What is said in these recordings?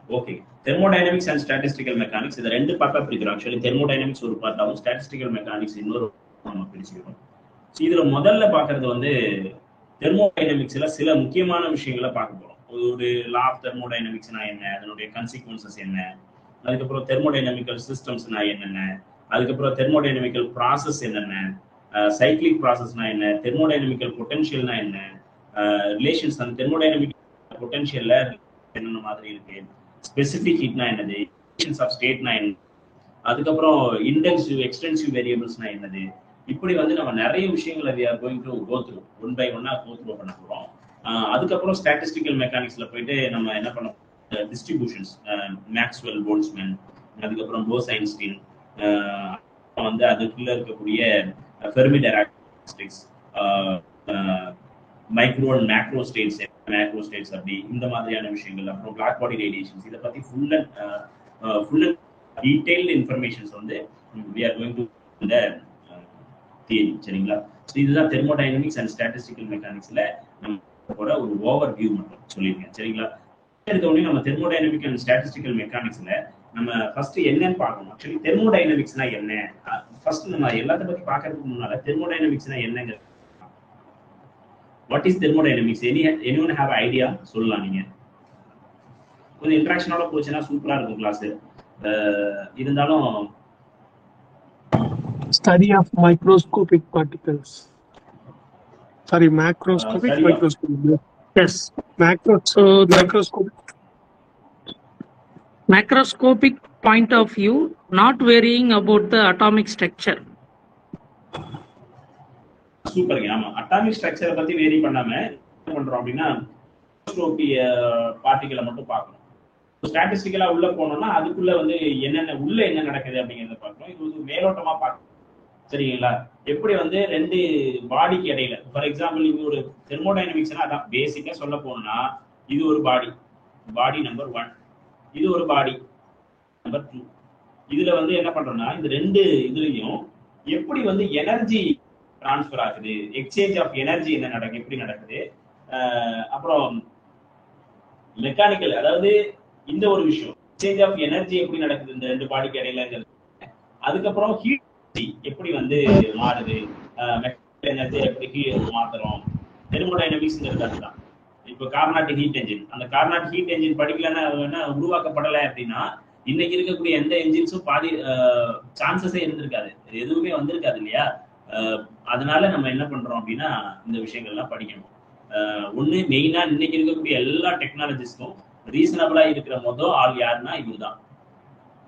Okay. Thermodynamics and statistical mechanics இத 2 பார்ட்டா பிரிக்கிறோம். Actually thermodynamics ஒரு பார்ட்டாவும், ஸ்டாட்டிஸ்டிக்கல் மெக்கானிக்ஸ் இன்னொரு நம்ம பிரிச்சுக்கிறோம். இதுல முதல்ல பார்க்கறது வந்து தெர்மோடைனமிக்ஸ்ல சில முக்கியமான விஷயங்களை பார்க்க போறோம். ஒரு லா ஆஃப் தெர்மோடைனமிக்ஸ்னா என்ன, அதனுடைய கன்சிக்வன்சஸ் என்ன, அதுக்கப்புறம் தெர்மோடைனமிக்கல் சிஸ்டம்ஸ்னா என்னென்ன, அதுக்கப்புறம் தெர்மோடைனமிக்கல் ப்ராசஸ் என்னென்ன, சைக்ளிக் ப்ராசஸ்னா என்ன, தெர்மோடைனமிக்கல் பொட்டன்ஷியல்னா என்ன, ரிலேஷன்ஸ் அந்த தெர்மோடைனமிக் பொட்டன்ஷியல்ல என்னென்ன மாதிரி இருக்கு, ஸ்பெசிபிக் ஹீட்னா என்னது, ரிலேஷன்ஸ் ஆஃப் ஸ்டேட்னா என்ன, அதுக்கப்புறம் இன்டென்சிவ் எக்ஸ்டென்சிவ் வேரியபிள்ஸ்னா என்னது, இப்படி வந்து நம்ம நிறைய விஷயங்களை we are going to go through one by ஒன்னா go through பண்ண போறோம். அதுக்கப்புறம் ஸ்டாட்டிஸ்டிக்கல் மெக்கானிக்ஸ்ல போயிட்டு நம்ம என்ன பண்ண டிஸ்ட்ரிபியூஷன்ஸ், மேக்ஸ்வெல் போல்ட்ஸ்மேன், அதுக்கப்புறம் போஸ் ஐன்ஸ்டீன், வந்து அதுக்குள்ள இருக்கக்கூடிய Fermi Dirac statistics, micro and macro states, macro states அப்படி இந்த மாதிரியான விஷயங்கள், அப்புறம் பிளாக் பாடி ரேடியேஷன்ஸ், இதை பத்தி ஃபுல் அண்ட் டீடைல்டு இன்ஃபர்மேஷன்ஸ் வந்து we are going to இந்த தியரி. சரிங்களா? ஸோ இதுதான் தெர்மோடைனமிக்ஸ் அண்ட் ஸ்டாட்டிஸ்டிக்கல் மெக்கானிக்ஸ்ல நம்ம கூட ஒரு ஓவர் வியூ மட்டும் சொல்லியிருக்கேன். சரிங்களா? எடுத்தோடனே நம்ம தெர்மோடைனமிக் அண்ட் ஸ்டாட்டிஸ்டிக்கல் மெக்கானிக்ஸ்ல நம்ம ஃபர்ஸ்ட் என்னன்னு பார்க்கணும். ஆக்சுவலி தெர்மோடைனமிக்ஸ்னா என்ன, ஃபர்ஸ்ட் நம்ம எல்லாத்த பத்தி பார்க்கறதுக்கு முன்னால தெர்மோடைனமிக்ஸ்னா என்னங்க, what is thermodynamics, anyone have idea சொல்லலாம். நீங்க கொஞ்சம் இன்ட்ராக்ஷனோட போச்சுன்னா சூப்பரா இருக்கும் கிளாஸ். இருந்தாலும் study of microscopic particles. Sorry, macroscopic, study of- microscopic. Yes, macroscopic point of view, not varying about the atomic structure. சூப்பருங்க. ஆமா, அட்டாமிக் ஸ்ட்ரக்சரை பத்தி வேரி பண்ணாம என்ன பண்றோம் அப்படின்னா பார்ட்டிகளை மட்டும் பார்க்கணும். ஸ்டாட்டிஸ்டிக்கலா உள்ள போனோம்னா அதுக்குள்ள வந்து என்னென்ன உள்ள என்ன நடக்குது அப்படிங்கறத பார்க்கணும். இது வந்து மேலோட்டமா பார்க்கணும். சரிங்களா? எப்படி வந்து ரெண்டு பாடிக்கு இடையில, ஃபார் எக்ஸாம்பிள் இது ஒரு தெர்மோடைனமிக்ஸ்னா அதான் பேசிக்கா சொல்ல போனா, இது ஒரு பாடி நம்பர் 1, இது ஒரு பாடி நம்பர் 2. இதுல வந்து என்ன பண்றோம்னா இந்த ரெண்டு இதுலயும் எப்படி வந்து எனர்ஜி டிரான்ஸ்பர் ஆகுது, எக்ஸ்சேஞ்ச் ஆஃப் எனர்ஜி என்ன நடக்குது, எப்படி நடக்குது, அப்புறம் மெக்கானிக்கல், அதாவது இந்த ஒரு விஷயம் எக்ஸ்சேஞ்ச் ஆஃப் எனர்ஜி எப்படி நடக்குது இந்த ரெண்டு பாடிக்கு இடையில, அதுக்கப்புறம் ஹீட் எப்படி வந்து மாறுது, மெக்கானிக்கல் எனர்ஜி எப்படி மாத்துறோம், தெர்மோடைனமிக்ஸ்ங்கிறது அதுதான். இப்போ கார்னாட் ஹீட் என்ஜின், அந்த கார்னாட் ஹீட் என்ஜின் படிக்கலன்னா உருவாக்கப்படலை அப்படின்னா இன்னைக்கு இருக்கக்கூடிய எந்த என்ஜின்ஸும் பாதி சான்சஸே இருந்திருக்காது, எதுவுமே வந்திருக்காது இல்லையா? அதனால நம்ம என்ன பண்றோம் அப்படின்னா இந்த விஷயங்கள்லாம் படிக்கணும். ஒண்ணு மெயினா இன்னைக்கு இருக்கக்கூடிய எல்லா டெக்னாலஜிஸ்க்கும் ரீசனபிளா இருக்கிற மொதல் ஆள் யாருன்னா இதுதான்.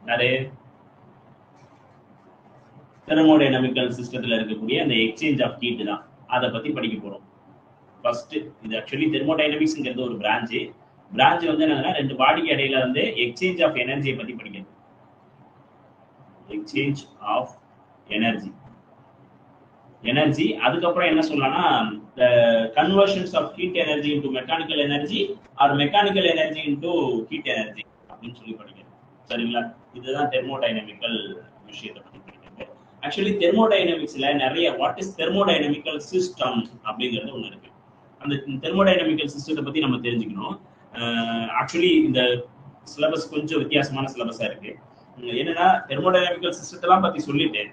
யாரு? தெர்மோடைனமிக்கல் சிஸ்டத்துல இருக்கக்கூடிய அந்த எக்ஸ்சேஞ்ச் ஆஃப் ஹீட் தான். அதை பத்தி படிக்க போறோம். ஃபர்ஸ்ட் இது ஆக்சுவலி தெர்மோடைனமிக்ஸ்ங்கிறது ஒரு பிரான்ச் வந்து என்னன்னா ரெண்டு பாடிக்கு இடையில வந்து எக்ஸ்சேஞ்ச் ஆஃப் எனர்ஜியை பத்தி படிக்கிறது. எக்ஸ்சேஞ்ச் ஆஃப் எனர்ஜி, அதுக்கப்புறம் என்ன சொல்லலாம்னா conversions of heat energy into mechanical energy or mechanical energy into heat energy அப்படின்னு சொல்லி படிக்கிறது. சரிங்களா? இதுதான் தெர்மோடைனமிக்கல் விஷயத்தை பத்தி படிக்கிறது. ஆக்சுவலி தெர்மோடைனமிக்ஸ்ல நிறைய வாட் இஸ் தெர்மோடைனமிக்கல் சிஸ்டம் அப்படிங்கிறது ஒண்ணு இருக்கு. அந்த தெர்மோடைனமிக்கல் சிஸ்டத்தை பத்தி நம்ம தெரிஞ்சுக்கணும். ஆக்சுவலி இந்த சிலபஸ் கொஞ்சம் வித்தியாசமான சிலபஸா இருக்கு. என்னன்னா தெர்மோடைனமிக்கல் சிஸ்டத்தெல்லாம் பத்தி சொல்லிட்டு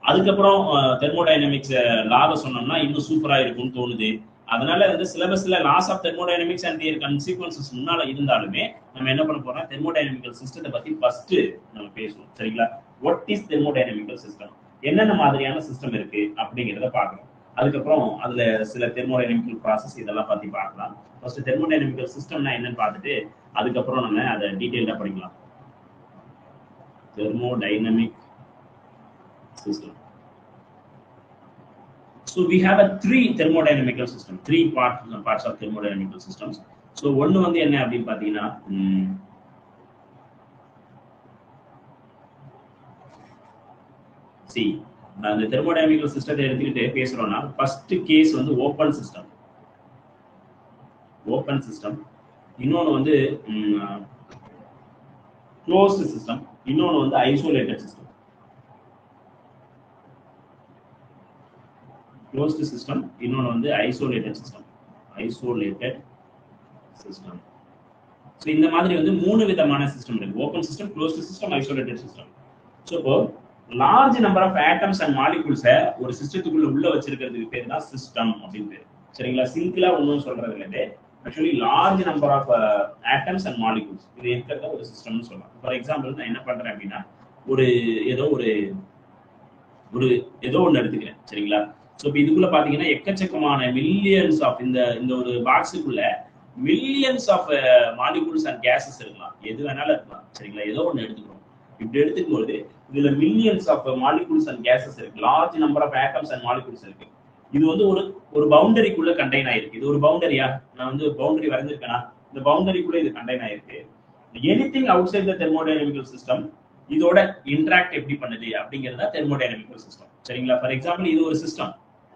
அதுக்கப்புறம் தெர்மோடைனமிக்ஸ் லாவை சொன்னோம்னா இன்னும் சூப்பரா இருக்கும்னு தோணுது. அதனால வந்து சிலபஸ்ல laws of thermodynamics and their consequences முன்னால இருந்தாலுமே நம்ம என்ன பண்ண போறோம், தெர்மோடைனமிக்கல் சிஸ்டத்தை பத்தி ஃபர்ஸ்ட் நம்ம பேசுவோம். சரிங்களா? வாட் இஸ் தெர்மோடைனமிக்கல் சிஸ்டம், என்னென்ன மாதிரியான சிஸ்டம் இருக்கு அப்படிங்கிறத பார்க்கணும். அதுக்கப்புறம் அதுல சில தெர்மோடைனமிக்கல் ப்ராசஸ் இதெல்லாம் பத்தி பார்க்கலாம். ஃபர்ஸ்ட் தெர்மோடைனமிக்கல் சிஸ்டம்னா என்னன்னு பார்த்துட்டு அதுக்கப்புறம் நம்ம அதை டீடைல்டா படிக்கலாம். Thermodynamic system. So we have a 3 thermodynamical system, 3 parts of thermodynamical systems. So ஒன்னு வந்து என்ன அப்படி பாத்தீங்கன்னா அந்த தெர்மோடைனமிக்கல் சிஸ்டத்தை எடுத்துக்கிட்டு பேசுறோம்னா ஃபர்ஸ்ட் கேஸ் வந்து ஓபன் சிஸ்டம், இன்னொன்னு வந்து க்ளோஸ்ட் சிஸ்டம், இன்னொன்னு வந்து ஐசோலேட்டட் சிஸ்டம். closed system, இன்னொன்று வந்து isolated system. ஸோ இந்த மாதிரி வந்து 3 விதமான சிஸ்டம் இருக்கு. Open system, closed system, isolated system. So இப்போ large number of atoms and மாலிகூல்ஸை ஒரு சிஸ்டத்துக்குள்ள உள்ள வச்சிருக்கிறதுக்கு பேர் தான் சிஸ்டம் அப்படின்னு பேர். சரிங்களா? சிங்கிளா ஒன்றும் சொல்றது இல்லை. Actually large number of atoms and molecules இது இருக்கிறத ஒரு சிஸ்டம்னு சொல்லலாம். ஃபார் எக்ஸாம்பிள் நான் என்ன பண்றேன் அப்படின்னா ஒரு ஏதோ ஒன்று எடுத்துக்கிறேன். சரிங்களா? ஸோ இப்போ இதுக்குள்ள பாத்தீங்கன்னா எக்கச்சக்கமான மில்லியன்ஸ் ஆஃப் இந்த ஒரு பாக்ஸுக்குள்ள millions of molecules and gases இருக்கலாம். எது வேணாலும் இருக்கலாம். சரிங்களா? ஏதோ ஒன்று எடுத்துக்கிறோம். இப்படி எடுத்துக்கும்போது இதுல millions of molecules and gases இருக்கு. Large number of atoms and molecules இருக்கு. இது வந்து ஒரு பவுண்டரிக்குள்ள கண்டெயின் ஆயிருக்கு. இது ஒரு பவுண்டரியா? நான் வந்து பவுண்டரி வரைஞ்சிருக்கேனா? இந்த பவுண்டரிக்குள்ள இது கண்டெயின் ஆயிருக்கு. Anything outside the thermodynamical system இதோட இன்டராக்ட் எப்படி பண்ணுது அப்படிங்கிறதா தெர்மோடைனமிக்கல் சிஸ்டம். சரிங்களா? ஃபார் எக்ஸாம்பிள் இது ஒரு சிஸ்டம்.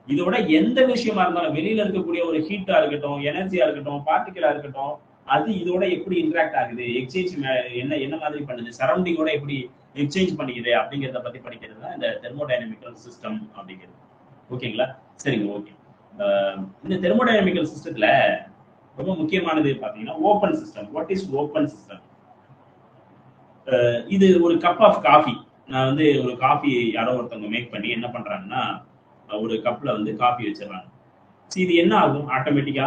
இதோட எந்த விஷயமா இருந்தாலும் வெளியில இருக்கக்கூடிய ஒரு ஹீட்டா இருக்கட்டும், எனர்ஜியா இருக்கட்டும், பார்ட்டிகளா இருக்கட்டும், அது இதோட எப்படி இன்டராக்ட் ஆகுது, எக்ஸ்சேஞ்ச் என்ன மாதிரி பண்ணுது, சரௌண்டிங்கோட எப்படி எக்ஸ்சேஞ்ச் பண்ணிக்குது அப்படிங்கிறத பத்தி படிக்கிறது தான் இந்த தெர்மோடைனமிக்கல் சிஸ்டம் அப்படிங்கிறது. ஓகேங்களா? சரிங்க, ஓகே. இந்த தெர்மோடைனமிக்கல் சிஸ்டத்துல ரொம்ப முக்கியமானது பாத்தீங்கன்னா open system. What is open system? இது ஒரு கப் ஆஃப் காஃபி. நான் வந்து ஒரு காஃபி யாரோ ஒருத்தவங்க மேக் பண்ணி என்ன பண்றாங்கன்னா ஒரு கப்ல வந்து காஃபி வச்சிடறாங்க. இது என்ன ஆகும்? ஆட்டோமேட்டிக்கா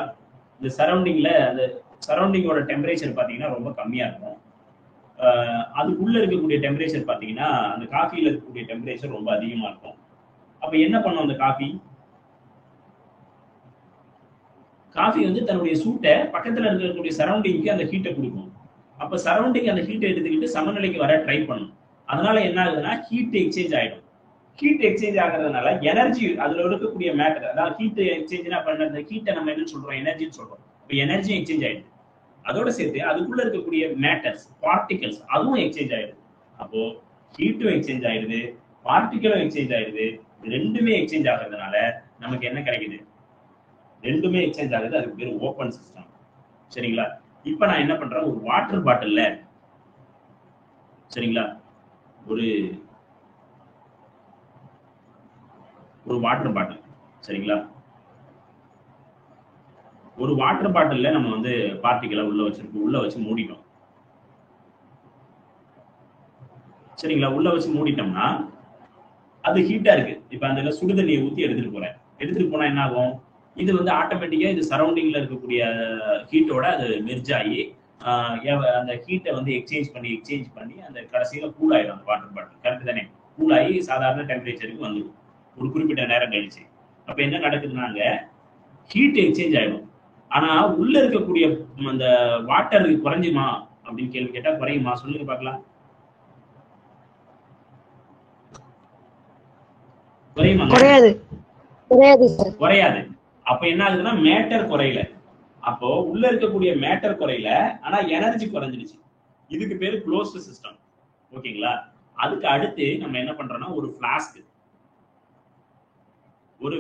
இந்த சரௌண்டிங்ல அந்த சரௌண்டிங்கோட டெம்பரேச்சர் பாத்தீங்கன்னா ரொம்ப கம்மியா இருக்கும். அதுக்குள்ள இருக்கக்கூடிய டெம்பரேச்சர் பாத்தீங்கன்னா அந்த காஃபில இருக்கக்கூடிய டெம்பரேச்சர் ரொம்ப அதிகமா இருக்கும். அப்ப என்ன பண்ணும் அந்த காஃபி வந்து தன்னுடைய சூட்டை பக்கத்துல இருக்கக்கூடிய சரௌண்டிங்க்கு அந்த ஹீட்டை கொடுக்கும். அப்ப சரௌண்டிங் அந்த ஹீட்டை எடுத்துக்கிட்டு சமநிலைக்கு வர ட்ரை பண்ணும். அதனால என்ன ஆகுதுன்னா ஹீட் எக்ஸ்சேஞ்ச் ஆயிடும். ஹீட் எக்ஸ்சேஞ்ச் ஆகிறதுனால எனர்ஜி அதுல இருக்கக்கூடிய மேட்டர், அதாவது ஹீட் எக்ஸ்சேஞ்ச்னா பண்ண ஹீட்டை நம்ம என்ன சொல்றோம்? எனர்ஜின்னு சொல்றோம். இப்போ எனர்ஜி எக்ஸ்சேஞ்ச் ஆயிடுது. அதோட சேர்த்து அதுக்குள்ள இருக்கக்கூடிய மேட்டர்ஸ், பார்ட்டிகல்ஸ் அதுவும் எக்ஸ்சேஞ்ச் ஆயிடுது. அப்போ ஹீட்டும் எக்ஸ்சேஞ்ச் ஆயிடுது, பார்ட்டிகளும் எக்ஸ்சேஞ்ச் ஆயிடுது. ரெண்டுமே எக்ஸ்சேஞ்ச் ஆகிறதுனால நமக்கு என்ன கிடைக்குது? ரெண்டுமே எக்ஸ்சேஞ்ச் ஆகுது. அதுக்கு பேர் ஓப்பன் சிஸ்டம். சரிங்களா? இப்ப நான் என்ன பண்றேன்? ஒரு வாட்டர் பாட்டில்ல, சரிங்களா, ஒரு வாட்டர் பாட்டில், சரிங்களா, ஒரு வாட்டர் பாட்டில்ல நம்ம வந்து பார்ட்டிகளை உள்ள வச்சு மூடிட்டோம். சரிங்களா? உள்ள வச்சு மூடிட்டோம்னா அது ஹீட்டா இருக்கு. இப்ப அந்த சுடுதண்ணியை ஊத்தி எடுத்துட்டு போனா என்ன ஆகும்? இது வந்து ஆட்டோமேட்டிக்கா இது சரௌண்டிங்ல இருக்கக்கூடிய ஹீட்டோட அது மெர்ஜ் ஆகி அந்த ஹீட்டை வந்து எக்ஸ்சேஞ்ச் பண்ணி அந்த கடைசியில கூல் ஆயிடும் அந்த வாட்டர் பாட்டில். கரெக்ட் தானே? கூல் ஆகி சாதாரண டெம்பரேச்சருக்கு வந்துடும் ஒரு குறிப்பிட்ட நேரம் கழிச்சு. அப்ப என்ன நடக்குதுன்னாங்க ஹீட் எக்ஸ்சேஞ்ச் ஆயிடும். ஆனா உள்ள இருக்கக்கூடிய அந்த வாட்டர் குறைஞ்சுமா அப்படின்னு கேள்வி கேட்டா குறையுமா? சொல்லுங்க பார்க்கலாம். குறையாது. அப்ப என்ன ஆகுதுன்னா மேட்டர் குறையல. அப்போ உள்ள இருக்கக்கூடிய மேட்டர் குறையல, ஆனா எனர்ஜி குறைஞ்சிருச்சு. இதுக்கு பேரு க்ளோஸ்டு சிஸ்டம். ஓகேங்களா? அதுக்கு அடுத்து நம்ம என்ன பண்றோம்னா ஒரு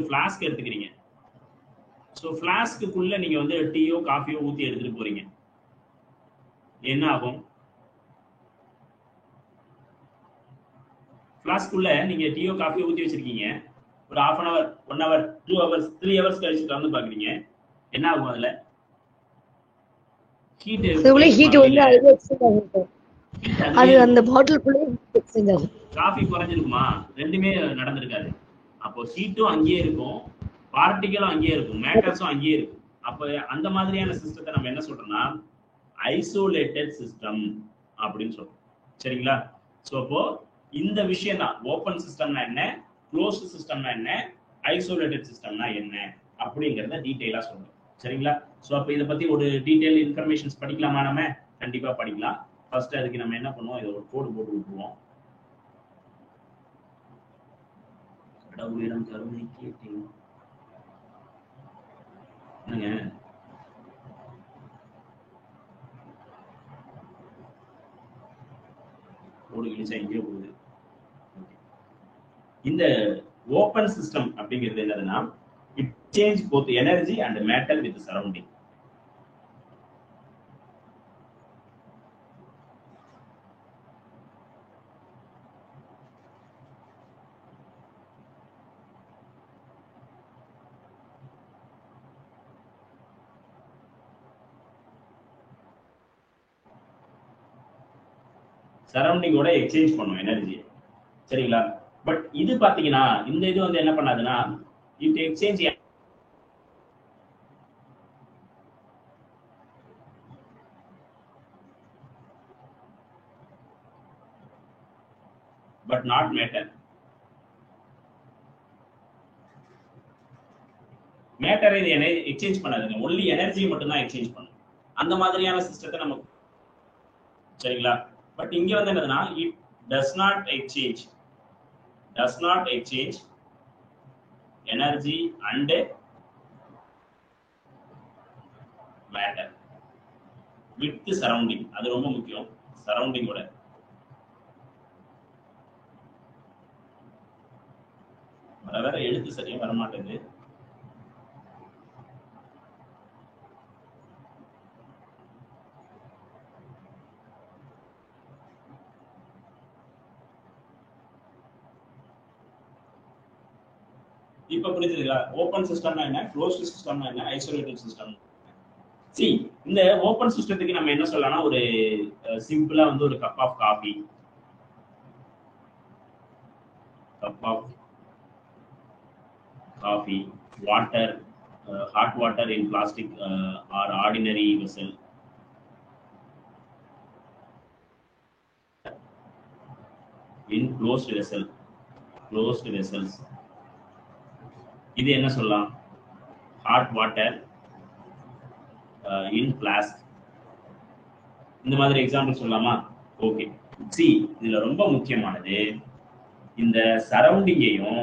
ஃபிளாஸ்க் எடுத்துக்கிறீங்க. சோ ஃபிளாஸ்க்குள்ள நீங்க வந்து டீயோ காஃபியோ ஊத்தி எடுத்துட்டு போறீங்க. என்ன ஆகும்? ஃபிளாஸ்க்குள்ள நீங்க டீயோ காஃபியோ ஊத்தி வச்சிருக்கீங்க. ஒரு 1/2 hour, 1 hour, 2 hours, 3 hours கழிச்சு வந்து பாக்குறீங்க. என்ன ஆகும்? அதுல ஹீட் வந்து அது அந்த பாட்டிலுக்குள்ள எக்ஸ்சேஞ்ச் ஆகும். காஃபி குறைஞ்சிருக்குமா? ரெண்டுமே நடந்திருக்காது. அப்போ ஹீட்டும் அங்கேயே இருக்கும், பார்ட்டிகளும் அங்கேயே இருக்கும், மேட்டர்ஸும் அங்கேயே இருக்கும். அப்ப அந்த மாதிரியான சிஸ்டத்தை நம்ம என்ன சொல்றோம்னா ஐசோலேட்டட் சிஸ்டம் அப்படின்னு சொல்றோம். சரிங்களா? சோ அப்போ இந்த விஷயம் தான் ஓப்பன் சிஸ்டம்னா என்ன, க்ளோஸ்டு சிஸ்டம்னா என்ன, ஐசோலேட்டட் சிஸ்டம்னா என்ன அப்படிங்கறத டீடைலா சொல்றோம். சரிங்களா? சோ அப்ப இத பத்தி ஒரு டீடைல் இன்ஃபர்மேஷன்ஸ் படிக்கலாமா? நம்ம கண்டிப்பா படிக்கலாம். ஃபர்ஸ்ட் அதுக்கு நம்ம என்ன பண்ணுவோம்? இத ஒரு கோட் போட்டு விட்டுருவோம். கடவுளிடம் கருணை கேட்டேன். என்னங்க கோடு கிழிச்சா எங்கேயோ போகுது. இந்த ஓப்பன் சிஸ்டம் அப்படிங்கிறது என்னதுன்னா it change both energy and matter with surrounding. சரௌண்டிங்கோட எக்ஸ்சேஞ்ச் பண்ணும் எனர்ஜி. சரிங்களா? பட் இது பாத்தீங்கன்னா இந்த இது வந்து என்ன பண்ணாதுன்னா it exchange but not matter. மேட்டரை இது எக்ஸ்சேஞ்ச் பண்ணாதுங்க, ஒன்லி எனர்ஜியை மட்டும் தான் எக்ஸ்சேஞ்ச் பண்ணும். அந்த மாதிரியான சிஸ்டத்தை நம்ம சரிங்களா? பட் இங்க வந்து என்னதுன்னா it does not exchange energy and matter with surrounding. அது ரொம்ப முக்கியம். சரௌண்டிங்கோட வேற எழுத்து சரியா வர மாட்டேங்குது. இப்ப புரியுதுங்களா? ஓபன் சிஸ்டம்னா என்ன, க்ளோஸ்ட் சிஸ்டம்னா என்ன, ஐசோலேட்டட் சிஸ்டம். சி இந்த ஓபன் சிஸ்டத்துக்கு நம்ம என்ன சொல்லலாம்னா ஒரு சிம்பிளா வந்து ஒரு cup of coffee, water, hot water in plastic or ordinary vessel, in closed vessels. இது என்ன சொல்லலாம்? Hot water in flask. இந்த மாதிரி எக்ஸாம்பிள் சொல்லலாமா? ஓகே. சி இதுல ரொம்ப முக்கியமானது இந்த சரௌண்டிங்கையும்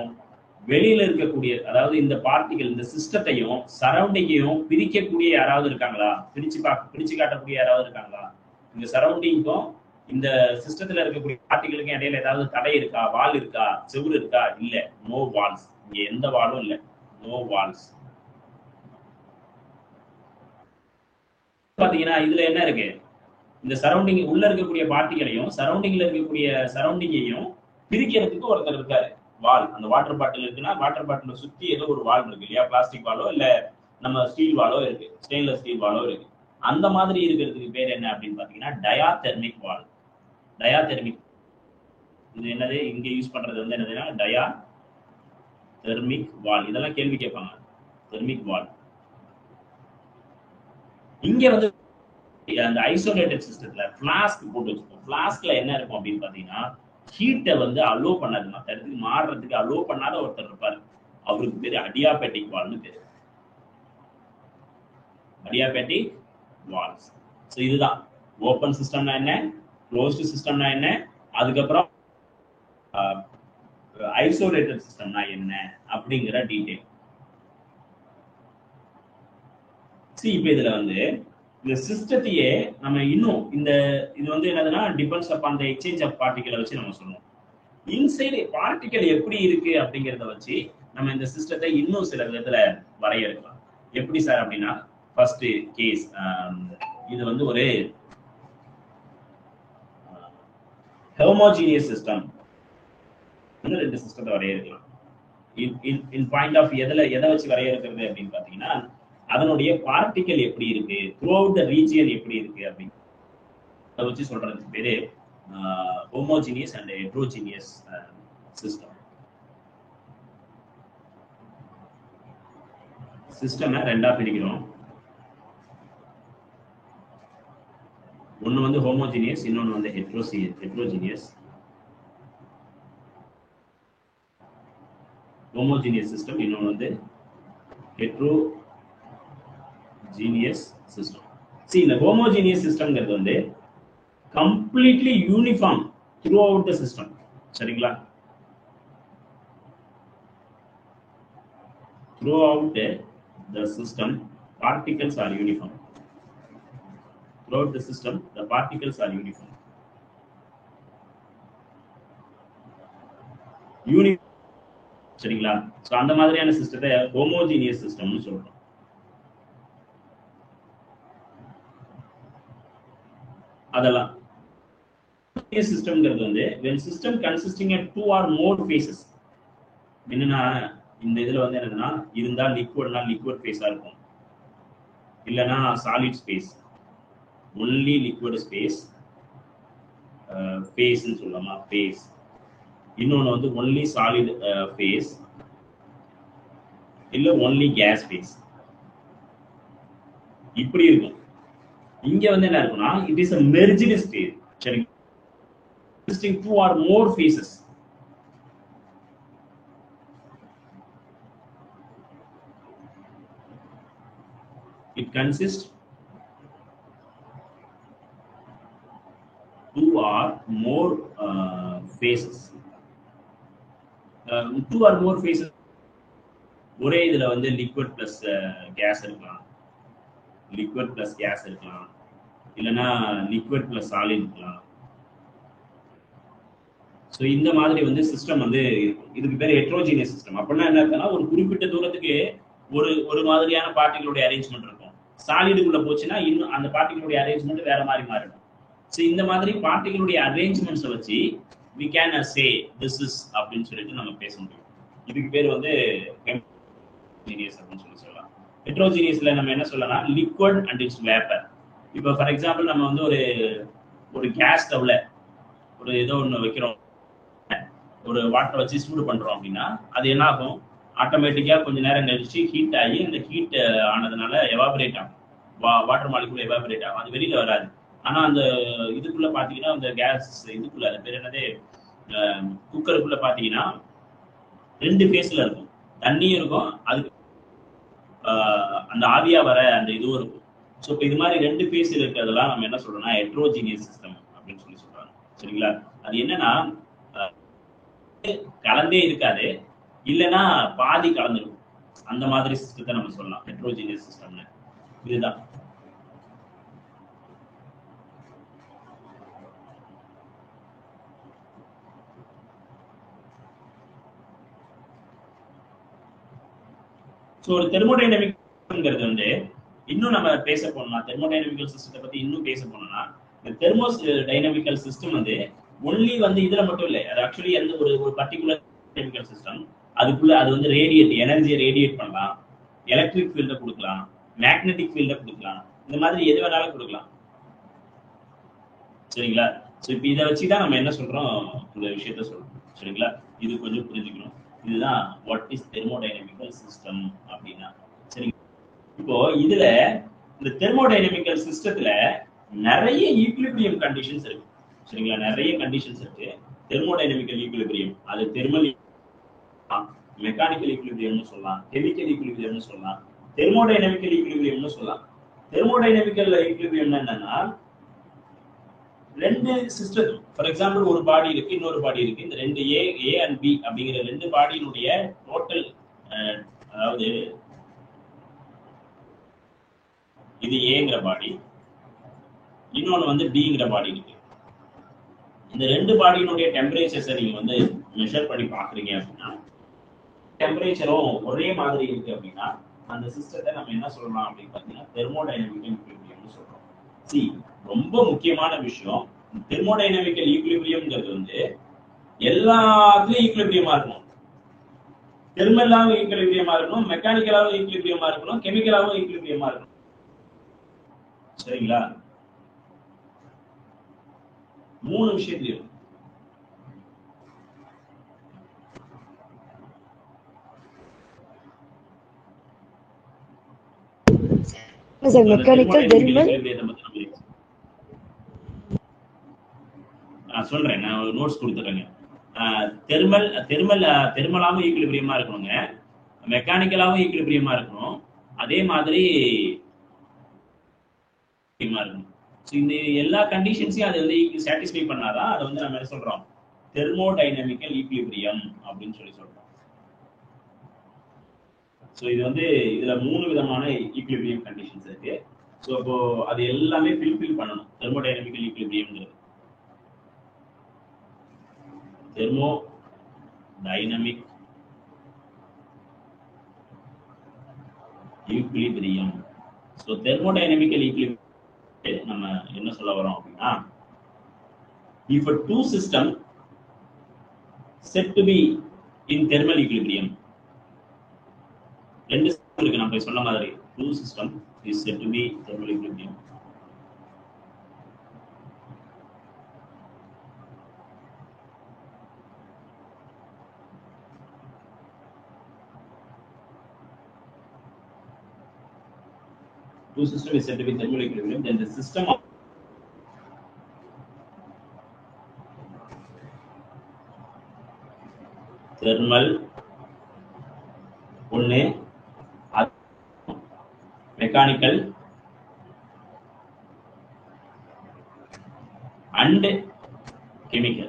வெளியில இருக்கக்கூடிய, அதாவது இந்த பார்ட்டிகல் இந்த சிஸ்டத்தையும் சரௌண்டிங்கையும் பிரிக்கக்கூடிய யாராவது இருக்காங்களா? பிரிச்சு காட்டக்கூடிய யாராவது இருக்காங்களா? இந்த சரௌண்டிங்கும் இந்த சிஸ்டத்துல இருக்கக்கூடிய பார்ட்டிகளுக்கும் இடையில ஏதாவது தடை இருக்கா? வால் இருக்கா? செவுரு இருக்கா? இல்ல, நோ வால்ஸ். இங்க எந்த வாலும் இல்ல, நோ வால்ஸ். பாத்தீங்கன்னா இதுல என்ன இருக்கு? இந்த சரௌண்டிங் உள்ள இருக்கக்கூடிய பார்ட்டிகளையும் சரௌண்டிங்ல இருக்கக்கூடிய சரௌண்டிங்கையும் பிரிக்கிறதுக்கு ஒருத்தர் இருக்காரு, வால். அந்த வாட்டர் பாட்டில் இருக்குன்னா வாட்டர் பாட்டில சுத்தி ஏதோ ஒரு வால் இருக்கு இல்லையா? பிளாஸ்டிக் வாலோ இல்ல நம்ம ஸ்டீல் வாலோ இருக்கு, ஸ்டெயின்லெஸ் ஸ்டீல் வாலோ இருக்கு. அந்த மாதிரி இருக்கிறதுக்கு பேர் என்ன அப்படின்னு பாத்தீங்கன்னா டயாதெர்மிக் வால். டயாதெர்மிக் இது என்னது? இங்க யூஸ் பண்றது வந்து என்னதுன்னா டயாதெர்மிக் வால். இதெல்லாம் கேள்வி கேட்பாங்க. தெர்மிக் வால். இங்க வந்து அந்த ஐசோலேட்டட் சிஸ்டத்துல ஃபிளாஸ்க் போட்டு வச்சிருக்கோம். ஃபிளாஸ்க்ல என்ன இருக்கும் அப்படின்னு பாத்தீங்கன்னா ஹீட்டை வந்து அலோ பண்ணாது, மற்ற இடத்துக்கு மாறுறதுக்கு அலோ பண்ணாத ஒருத்தர் இருப்பாரு. அவருக்கு பேரு அடியாபேட்டிக் வால்னு பேரு. Adiabatic walls. ஸோ இதுதான் ஓப்பன் சிஸ்டம்னா என்ன, க்ளோஸ்டு சிஸ்டம்னா என்ன, அதுக்கப்புறம் ஐசோலேட்டட் சிஸ்டம்னா என்ன அப்படிங்கிற டீடைல். இப்ப இதுல வந்து இந்த சிஸ்டத்தையே நம்ம இன்னும் இது வந்து என்னதுன்னா depends upon the exchange of பார்ட்டிகளை வச்சு நம்ம சொல்லுவோம். இன்சைடு பார்ட்டிகல் எப்படி இருக்கு அப்படிங்கிறத வச்சு நம்ம இந்த சிஸ்டத்தை இன்னும் சில விதத்துல வரையறுக்கலாம். எப்படி சார் அப்படின்னா, ஃபர்ஸ்ட் கேஸ் இது வந்து ஒரு ஹோமோஜீனியஸ் சிஸ்டம். ரெண்டு சிஸ்டத்தை வரையறுக்கலாம். இன் பாயிண்ட் ஆஃப் எதை வச்சு வரையறுக்கிறது அப்படின்னு பாத்தீங்கன்னா அதனுடைய பார்ட்டிகல் எப்படி இருக்கு, த்ரூ அவுட் த ரீஜியன் எப்படி இருக்கு அப்படின்னு அதை வச்சு சொல்றதுக்கு பேரு homogeneous and heterogeneous system. System ரெண்டா பிரிக்கிறோம். ஒன்னு வந்து ஹோமோஜீனியஸ், இன்னொன்னு வந்து ஹெட்ரோஜீனியஸ். ஹோமோஜீனியஸ் சிஸ்டம், இன்னொன்னு வந்து ஹெட்ரோஜீனியஸ் சிஸ்டம். இந்த ஹோமோஜீனியஸ் சிஸ்டம்ங்கிறது வந்து completely uniform through out the system. சரிங்களா? throughout the system particles are uniform. Throughout the system the particles are uniform. சரிங்களா? சோ அந்த மாதிரியான சிஸ்டத்தை ஹோமோஜீனியஸ் சிஸ்டம்னு சொல்றோம். அதெல்லாம் சிஸ்டம்ங்கிறது வந்து when system consisting of two or more phases. என்னன்னா இந்த இதுல வந்து என்னன்னா இருந்தா லிக்விட்னா லிக்விட் ஃபேஸா இருக்கும், இல்லனா solid space, only liquid space, ஃபேஸ்ன்னு சொல்லலாமா, ஃபேஸ். இன்னொன்று வந்து ஒன்லி சாலிட் ஃபேஸ், இல்லை ஒன்லி கேஸ் ஃபேஸ், இப்படி இருக்கும். இங்க வந்து என்ன இருக்குன்னா, it is a merged state. சரி, existing two or more phases. It consists two or more phases. Two or more phases. ஒரே இதுல வந்து liquid plus gas இருக்கலாம், liquid plus gas இருக்கலாம், இல்லைன்னா liquid plus solid இருக்கலாம். ஸோ இந்த மாதிரி வந்து சிஸ்டம் வந்து இதுக்கு பேர் ஹெட்ரோஜீனியஸ் சிஸ்டம். அப்படின்னா என்ன இருக்குன்னா, ஒரு குறிப்பிட்ட தூரத்துக்கு ஒரு மாதிரியான பார்ட்டிகளுடைய அரேஞ்ச்மெண்ட் இருக்கும். சாலிடுக்குள்ள போச்சுன்னா இன்னும் அந்த பார்ட்டிகளுடைய அரேஞ்ச்மெண்ட் வேற மாதிரி மாறிடும். ஸோ இந்த மாதிரி பார்ட்டிகளுடைய அரேஞ்ச்மெண்ட்ஸை வச்சு we can say this is அப்படின்னு சொல்லிட்டு நம்ம பேச முடியும். இதுக்கு பேர் வந்து ஹெட்ரோஜீனியஸ் அப்படின்னு சொல்லலாம். ஹெட்ரோஜீனியஸ்ல நம்ம என்ன சொல்லலாம், லிக்விட் அண்ட் இட்ஸ் வேப்பர். இப்போ ஃபார் எக்ஸாம்பிள் நம்ம வந்து ஒரு கேஸ் ஸ்டவ்ல ஒரு ஏதோ ஒன்று வைக்கிறோம், ஒரு வாட்டரை வச்சு சூடு பண்றோம் அப்படின்னா அது என்ன ஆகும், ஆட்டோமேட்டிக்கா கொஞ்ச நேரம் கழிச்சு ஹீட் ஆகி அந்த ஹீட் ஆனதுனால எவாபரேட் ஆகும், வாட்டர் மாலிகுல் எவாபரேட் ஆகும், அது வெளியில வராது. ஆனா அந்த இதுக்குள்ள பாத்தீங்கன்னா, அந்த கேஸ் இதுக்குள்ள அது பேர் என்னது, குக்கருக்குள்ள பாத்தீங்கன்னா 2 ஃபேஸ்ல இருக்கும், தண்ணியும் இருக்கும், அதுக்கு அந்த ஆவியா வர அந்த இதுவும் இருக்கும். ஸோ இப்போ இது மாதிரி 2 ஃபேஸ் இருக்கிறதெல்லாம் நம்ம என்ன சொல்றோம்னா ஹெட்ரோஜீனியஸ் சிஸ்டம் அப்படின்னு சொல்லி சொல்றாங்க. சரிங்களா? அது என்னன்னா, கலந்தே இருக்காது, இல்லைன்னா பாதி கலந்துருக்கும், அந்த மாதிரி சிஸ்டத்தை நம்ம சொல்லலாம் ஹெட்ரோஜீனியஸ் சிஸ்டம்னு. இதுதான். ஸோ ஒரு தெர்மோடைனமிக்ங்கிறது வந்து இன்னும் நம்ம பேச போனோம்னா, தெர்மோடைனமிக்கல் சிஸ்டத்தை பத்தி இன்னும் பேச போனோம்னா, இந்த தெர்மோடைனமிக்கல் சிஸ்டம் வந்து ஒன்லி வந்து இதுல மட்டும் இல்லை, அது ஆக்சுவலி எந்த ஒரு பர்டிகுலர் கெமிக்கல் சிஸ்டம் அதுக்குள்ள அது வந்து எனர்ஜியை ரேடியேட் பண்ணலாம், எலக்ட்ரிக் ஃபீல்டை கொடுக்கலாம், மேக்னெட்டிக் ஃபீல்டை கொடுக்கலாம், இந்த மாதிரி எது வேணாலும் கொடுக்கலாம். சரிங்களா? ஸோ இப்போ இதை வச்சுதான் நம்ம என்ன சொல்றோம், இந்த விஷயத்த சொல்றோம். சரிங்களா? இது கொஞ்சம் புரிஞ்சுக்கணும். இதுதான் வாட் இஸ் தெர்மோடைனமிக்கல் சிஸ்டம் அப்படின்னா. சரி, இப்போ இதுல இந்த தெர்மோடைனமிக்கல் சிஸ்டத்துல நிறைய ஈக்விலிபிரியம் கண்டிஷன்ஸ் இருக்கு. சரிங்களா? நிறைய கண்டிஷன்ஸ் இருக்கு. தெர்மோடைனமிக்கல் ஈக்விலிபிரியம், அது தெர்மல் மெக்கானிக்கல் ஈக்விலிபிரியம்னு சொல்லலாம், கெமிக்கல் ஈக்விலிபிரியம்னு சொல்லலாம், தெர்மோடைனமிக்கல் ஈக்விலிபிரியம்னு சொல்லலாம். தெர்மோடைனமிக்கல் ஈக்விலிபிரியம்னா என்னன்னா, 2 சிஸ்டம், ஃபார் எக்ஸாம்பிள் ஒரு பாடி இருக்கு, இன்னொரு பாடி இருக்கு. இந்த 2 ஏ அண்ட் பி அப்படிங்கிற 2 பாடியினுடைய டோட்டல், அதாவது இது ஏங்கிற பாடி, இன்னொன்னு வந்து பிங்கிற பாடி இருக்கு. இந்த 2 பாடியினுடைய டெம்பரேச்சர்ஸை நீங்க வந்து மெஷர் பண்ணி பாக்குறீங்க அப்படின்னா, டெம்பரேச்சரும் ஒரே மாதிரி இருக்கு அப்படின்னா அந்த சிஸ்டத்தை நம்ம என்ன சொல்லலாம் அப்படின்னு பாத்தீங்கன்னா தெர்மோடைனமிக்கல் ஈக்விலிபிரியம்னு சொல்றோம். ரொம்ப முக்கியமான விஷயம், தெர்மோடைனமிக்கல் ஈக்விலிபிரியம்ங்கிறது வந்து எல்லாத்துலயும் ஈக்விலிபிரியமா இருக்கணும். தெர்மலாவும் ஈக்விலிபிரியமா இருக்கணும், மெக்கானிக்கலாவும் ஈக்விலிபிரியமா இருக்கணும், கெமிக்கலாவும் ஈக்விலிபிரியமா இருக்கணும். சரிங்களா? 3 விஷயத்துலயும். மெக்கானிக்கல் தெர்மல் சொல்றேன், நான் நோட்ஸ் கொடுத்துறேங்க. தெர்மலாவும் ஈக்விலிபிரியமா இருக்கணுங்க, மெக்கானிக்கலாவும் ஈக்விலிபிரியமா இருக்கணும், அதே மாதிரி இருக்கணும். இந்த எல்லா கண்டிஷன்ஸையும் அது வந்து சாட்டிஸ்ஃபை பண்ணாதான் அதை வந்து நம்ம என்ன சொல்றோம், தெர்மோடைனமிக்கல் ஈக்விலிபிரியம் அப்படின்னு சொல்லி சொல்றோம். ஸோ இது வந்து இதுல 3 விதமான ஈக்விலிபிரியம் கண்டிஷன்ஸ் இருக்கு. ஸோ இப்போ அது எல்லாமே ஃபில்ஃபில் பண்ணணும் தெர்மோடைனமிக்கல் ஈக்விலிபிரியம்ங்கிறது. Thermodynamic equilibrium. So thermodynamical equilibrium நம்ம என்ன சொல்ல வரோம் அப்படின்னா, if a two system said to be in thermal equilibrium, 2 system இருக்கு, நம்ம சொன்ன மாதிரி two system is said to be thermal equilibrium. two system is said to be thermal equilibrium, then the system of thermal ஒன்னு mechanical and chemical.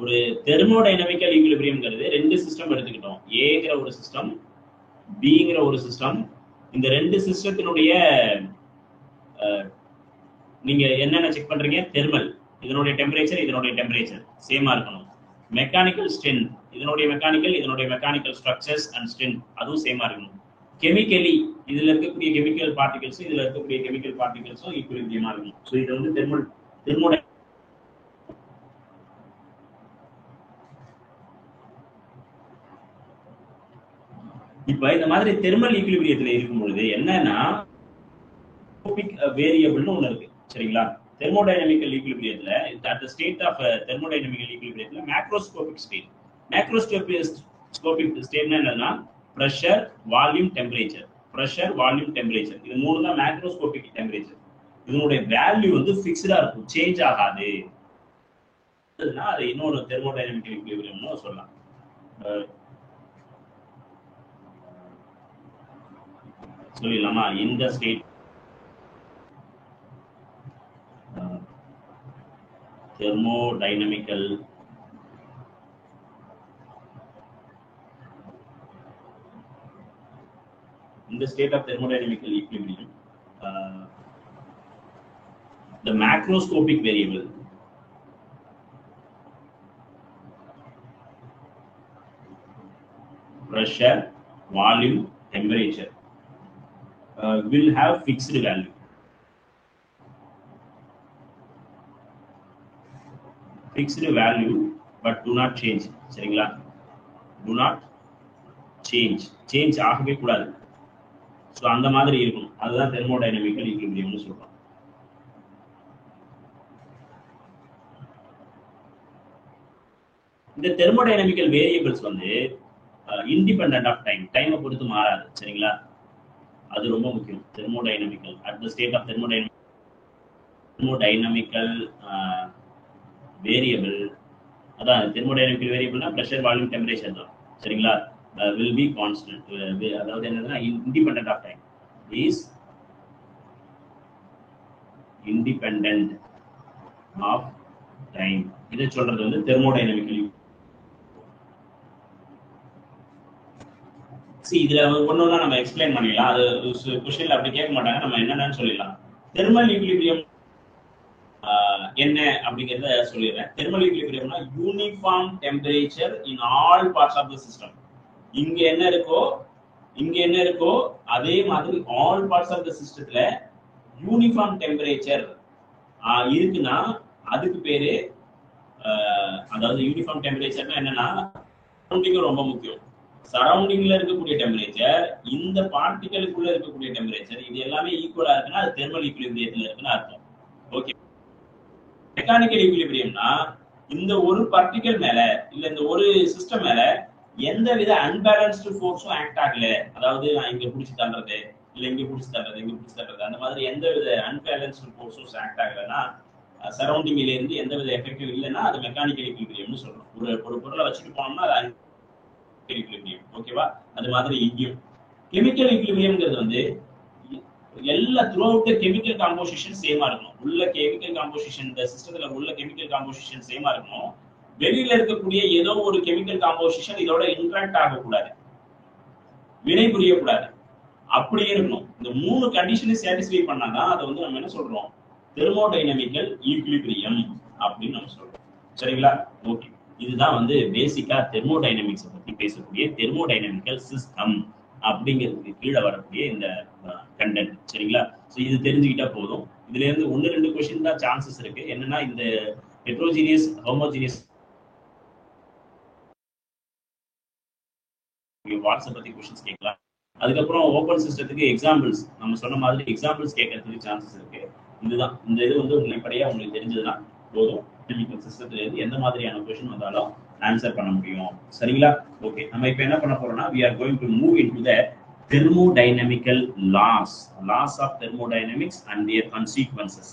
ஒரு thermodynamical ஈக்குலிபிரியம்ங்கிறது ரெண்டு system எடுத்துக்கிட்டோம். ஏங்கிற ஒரு சிஸ்டம், பிங்கிற ஒரு சிஸ்டம். இந்த ரெண்டு சிஸ்டத்தினுடைய நீங்க என்னென்ன செக் பண்றீங்க? தெர்மல், இதனுடைய டெம்பரேச்சர் இதனுடைய டெம்பரேச்சர் சேமா இருக்கணும். மெக்கானிக்கல் ஸ்ட்ரென்த், இதனுடைய மெக்கானிக்கல் ஸ்ட்ரக்சர்ஸ் அண்ட் ஸ்ட்ரென்த் அதுவும் சேமா இருக்கணும். கெமிக்கலி இதுல இருக்கக்கூடிய கெமிக்கல் பார்ட்டிகல்ஸ் இதுல இருக்கக்கூடிய கெமிக்கல் பார்ட்டிகல்ஸும் ஈக்குலிபிரியமா இருக்கணும். ஸோ இது வந்து தெர்மோடை இப்ப இந்த மாதிரி தெர்மல் ஈக்குலிபிரியத்துல இருக்கும் பொழுது என்னன்னா வேரியபிள்னு ஒண்ணு இருக்கு, சரிங்களா? தெர்மோடைனமிக்கல் ஈக்குலிபிரியத்துல at the state of thermodynamical equilibrium macroscopic state. macroscopic state என்னன்னா pressure, volume, temperature. pressure, volume, temperature இது மூணு தான் macroscopic temperature. இதனுடைய வேல்யூ வந்து ஃபிக்ஸ்டா இருக்கும், சேஞ்ச் ஆகாது. அது இன்னொரு தெர்மோடைனமிக்கல் ஈக்குலிபிரியம்னு சொல்லலாம். சொல்லிடலாமா? இந்த state thermodynamical in the state of thermodynamical equilibrium, the macroscopic variable pressure, volume, temperature will have fixed value. Fixed value but do not change, சரிங்களா? do not change ஆகவே கூடாது. சோ அந்த மாதிரி இருக்கும். அதுதான் தெர்மோடைனமிக்கல் ஈக்குலிபிரியம்னு சொல்றோம். இந்த தெர்மோடைனமிக்கல் வேரியபிள்ஸ் வந்து இண்டிபெண்டன்ட் ஆஃப் டைமை பொறுத்து மாறாது, சரிங்களா? அது ரொம்ப முக்கியம். Thermodynamical at the state of thermodynamical variable, அதான் தெர்மோடைனமிக்கல் வேரியபிள்னா பிரஷர், வால்யூம், டெம்பரேச்சர் தான், சரிங்களா? will be constant. அதாவது என்னன்னா independent of time is independent of time. இதை சொல்றது வந்து தெர்மோடைனமிக்கல். இதுல ஒன்னொன்னா நம்ம எக்ஸ்பிளைன் பண்ணிடலாம். அது கொஸ்டின்ல அப்படி கேட்க மாட்டாங்க, நம்ம என்னன்னு சொல்லிடலாம். தெர்மல் ஈக்குலிபிரியம் என்ன அப்படிங்கறத சொல்லிடுறேன். தெர்மல் ஈக்குலிபிரியம்னா uniform temperature in all parts of the system. இங்க என்ன இருக்கோ அதே மாதிரி ஆல் பார்ட்ஸ் ஆஃப் தி சிஸ்டத்துல யூனிஃபார்ம் டெம்பரேச்சர் இருக்குன்னா அதுக்கு பேரு அதாவது யூனிஃபார்ம் டெம்பரேச்சர்னா என்னன்னா சரௌண்டிங்கும் ரொம்ப முக்கியம். சரௌண்டிங்ல இருக்கக்கூடிய டெம்பரேச்சர், இந்த பார்ட்டிகளுக்குள்ள இருக்கக்கூடிய டெம்பரேச்சர், இது எல்லாமே ஈக்குவலா இருக்குன்னா அது தெர்மல் ஈக்குலிபிரியத்துல இருக்குன்னு அர்த்தம். ஓகே. மெக்கானிக்கல் ஈக்குலிபிரியம்னா இந்த ஒரு பார்ட்டிகல் மேல இல்ல இந்த ஒரு சிஸ்டம் மேல எந்த வித அன்பேலன்ஸ்டு ஃபோர்ஸும் ஆக்ட் ஆகல. அதாவது நான் இங்க புடிச்சு தள்ளுறது இல்ல இங்க புடிச்சு தள்ளுறது அந்த மாதிரி எந்த வித அன்பேலன்ஸ்டு ஃபோர்ஸும் ஆக்ட் ஆகலன்னா, சரௌண்டிங்ல இருந்து எந்த வித எஃபெக்டிவ் இல்லைன்னா அது மெக்கானிக்கல் ஈக்குலிபிரியம்னு சொல்றோம். ஒரு பொருளை வச்சுட்டு போனோம்னா அது ஈக்குலிபிரியம். ஓகேவா? அது மாதிரி இங்கேயும் கெமிக்கல் ஈக்குலிபிரியம்ங்கிறது வந்து எல்லா த்ரூ அவுட் கெமிக்கல் காம்போசிஷன் சேமா இருக்கணும். உள்ள கெமிக்கல் காம்போசிஷன், இந்த சிஸ்டத்துல உள்ள கெமிக்கல் காம்போசிஷன் சேமா இருக்கணும். வெளியில இருக்கக்கூடிய ஏதோ ஒரு கெமிக்கல் காம்போசிஷன் இதோட இன்டராக்ட் ஆகக்கூடாது, வினை புரியக்கூடாது, அப்படியே இருக்கணும். இந்த மூணு கண்டிஷனை சாட்டிஸ்ஃபை பண்ணாதான் அதை வந்து நம்ம என்ன சொல்றோம்? தெர்மோடைனமிக்கல் ஈக்குலிபிரியம் அப்படின்னு நம்ம சொல்றோம், சரிங்களா? ஓகே. இதுதான் வந்து பேசிக்கா தெர்மோடைனமிக்ஸ் பத்தி பேசக்கூடிய தெர்மோடைனமிக்கல் சிஸ்டம் அப்படிங்கிறதுக்கு கீழே வரக்கூடிய இந்த கண்டென்ட், சரிங்களா? ஸோ இது தெரிஞ்சுக்கிட்டா போதும். இதுல இருந்து 1-2 கொஸ்டின் தான் சான்சஸ் இருக்கு. என்னன்னா இந்த ஹெட்ரோஜீனியஸ், ஹோமோஜீனியஸ் வாட்ஸ்அப் பத்தி கொஸ்டின்ஸ் கேட்கலாம். அதுக்கப்புறம் ஓப்பன் சிஸ்டத்துக்கு எக்ஸாம்பிள்ஸ் நம்ம சொன்ன மாதிரி எக்ஸாம்பிள்ஸ் கேட்கறதுக்கு சான்சஸ் இருக்கு. இதுதான் இந்த இது வந்து வெளிப்படையா உங்களுக்கு தெரிஞ்சதுன்னா போதும். கெமிக்கல் சிஸ்டத்துல இருந்து எந்த மாதிரியான கொஸ்டின் வந்தாலும் ஆன்சர் பண்ண முடியும். சரிங்களா? ஓகே, நம்ம இப்போ என்ன பண்ண போறோம்னா we are going to move into the thermodynamical laws of thermodynamics and their consequences.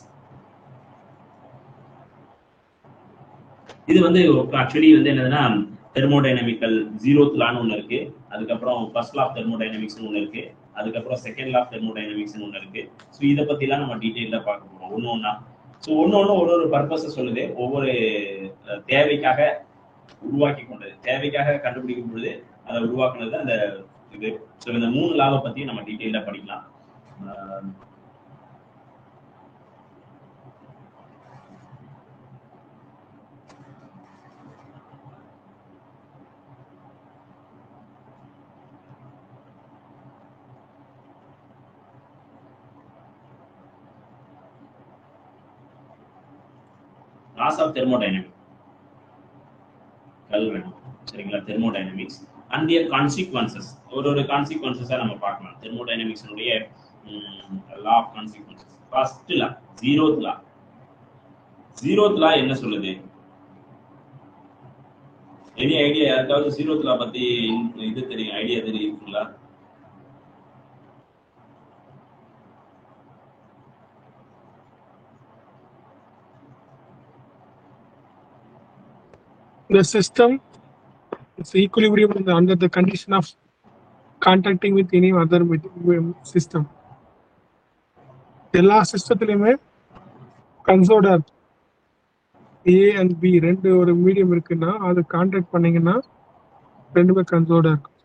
இது வந்து ஆக்சுவலி வந்து என்னதுன்னா தெர்மோடைனமிக்கல் 0th லான்னு ஒன்று இருக்கு, அதுக்கப்புறம் ஃபர்ஸ்ட் லா ஆஃப் தெர்மோடைனமிக்ஸ்னு ஒன்று இருக்கு, அதுக்கப்புறம் செகண்ட் லா ஆஃப் தெர்மோடைனமிக்ஸ்னு ஒன்று இருக்கு. ஸோ இதை பத்திலாம் நம்ம டீட்டெயிலாக பார்க்க போறோம் ஒன்று ஒன்றா. ஸோ ஒன்று ஒரு பர்பஸை சொல்லுது, ஒவ்வொரு தேவைக்காக உருவாக்கி கொண்டது, தேவைக்காக கண்டுபிடிக்கும் பொழுது அதை உருவாக்குனது அந்த இது. ஸோ இந்த 3 லாவை பத்தி நம்ம டீட்டெயிலாக படிக்கலாம். laws of thermodynamics சரிங்களா? thermodynamics and their consequences. ஒரு கான்சிக்வன்சஸா நம்ம பார்க்கலாம். thermodynamics உடைய law of consequences. first law 0th law என்ன சொல்லுது? எனி ஐடியா யாருக்காவது 0th law பத்தி இது தெரியும், ஐடியா தெரியுங்களா? The system is equilibrium under the condition of contacting with any other system. எல்லா சிஸ்டத்திலுமே கன்சோர்டர் A and B ரெண்டு ஒரு மீடியம் இருக்குன்னா அது கான்டாக்ட் பண்ணீங்கன்னா ரெண்டுமே கன்சோர்டர் இருக்கும்.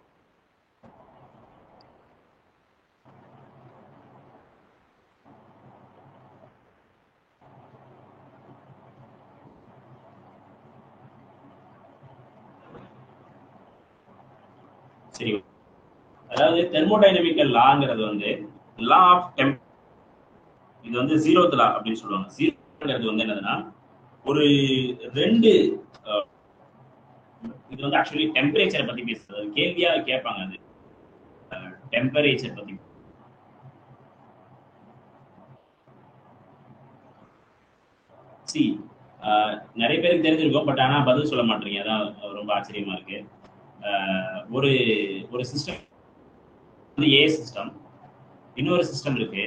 சரி, அதாவது தெர்மோடைனமிக்கல் லாங்கிறது வந்து லா ஆஃப் டெம்ப், இது வந்து 0th லா அப்படின்னு சொல்லுவாங்க. 0ங்கிறது வந்து என்னதுன்னா ஒரு ரெண்டு இது வந்து ஆக்சுவலி டெம்பரேச்சரை பத்தி பேசுறது, கேள்வியா கேட்பாங்க. அது டெம்பரேச்சர் பத்தி. நிறைய பேருக்கு தெரிஞ்சிருக்கும், பட் ஆனா பதில் சொல்ல மாட்டீங்க, அதான் ரொம்ப ஆச்சரியமா இருக்கு. ஒரு ஒரு சிஸ்டம் வந்து ஏ சிஸ்டம், இன்னொரு சிஸ்டம் இருக்கு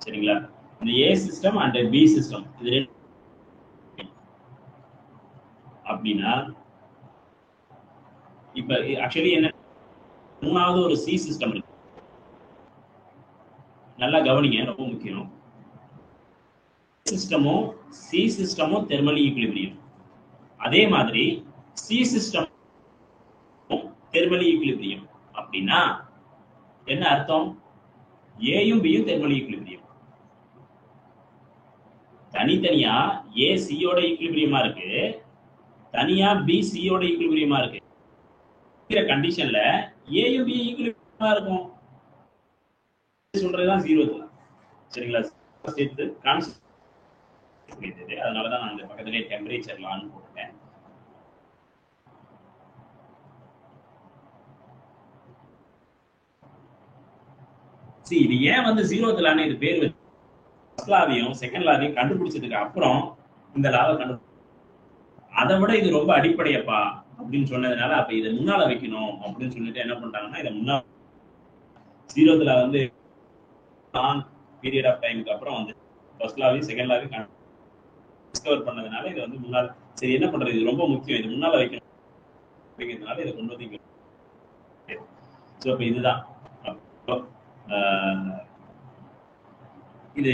சரிங்களா? இந்த ஏ சிஸ்டம் அண்ட் பி சிஸ்டம் இது அப்படின்னா இப்ப ஆக்சுவலி என்ன, மூணாவது ஒரு சி சிஸ்டம் இருக்கு. நல்லா கவனிங்க, ரொம்ப முக்கியம். சிஸ்டமும் சி சிஸ்டமும் தெர்மலி ஈக்விலிபிரியம். அதே மாதிரி சி சிஸ்டம் தெர்மலி ஈக்விலிபிரியம். அப்படின்னா என்ன அர்த்தம்? ஏயும் பியும் தெர்மலி ஈக்விலிபிரியம். தனித்தனியா ஏ சியோட ஈக்விலிபிரியமா இருக்கு, தனியா பி சியோட ஈக்விலிபிரியமா இருக்கு. கண்டிஷன்ல ஏயும் பி ஈக்விலிபிரியமா இருக்கும் சொல்றதுதான் 0th லா. சரிங்களா? அதனாலதான் நான் இந்த பக்கத்திலே டெம்பரேச்சர் லான்னு போட்டேன். இது ஏன் வந்து 0th லான்னு இது பேர் வச்சு, ஃபர்ஸ்ட் லாவையும் செகண்ட் லாவையும் கண்டுபிடிச்சதுக்கு அப்புறம் இந்த லாவை அதை விட இது ரொம்ப அடிப்படையப்பா அப்படின்னு சொன்னதுனால அப்ப இதை முன்னால வைக்கணும் அப்படின்னு சொல்லிட்டு என்ன பண்றாங்கன்னா இதை முன்னால 0th லா வந்து பீரியட் ஆஃப் டைமுக்கு அப்புறம் வந்து ஃபர்ஸ்ட் லாவையும் செகண்ட் லாவையும் டிஸ்கவர் பண்ணதுனால இதை வந்து முன்னால, சரி என்ன பண்றது, இது ரொம்ப முக்கியம், இது முன்னால வைக்கணும் அப்படிங்கிறதுனால இதை கொண்டு வந்து. ஸோ இப்போ இதுதான் இது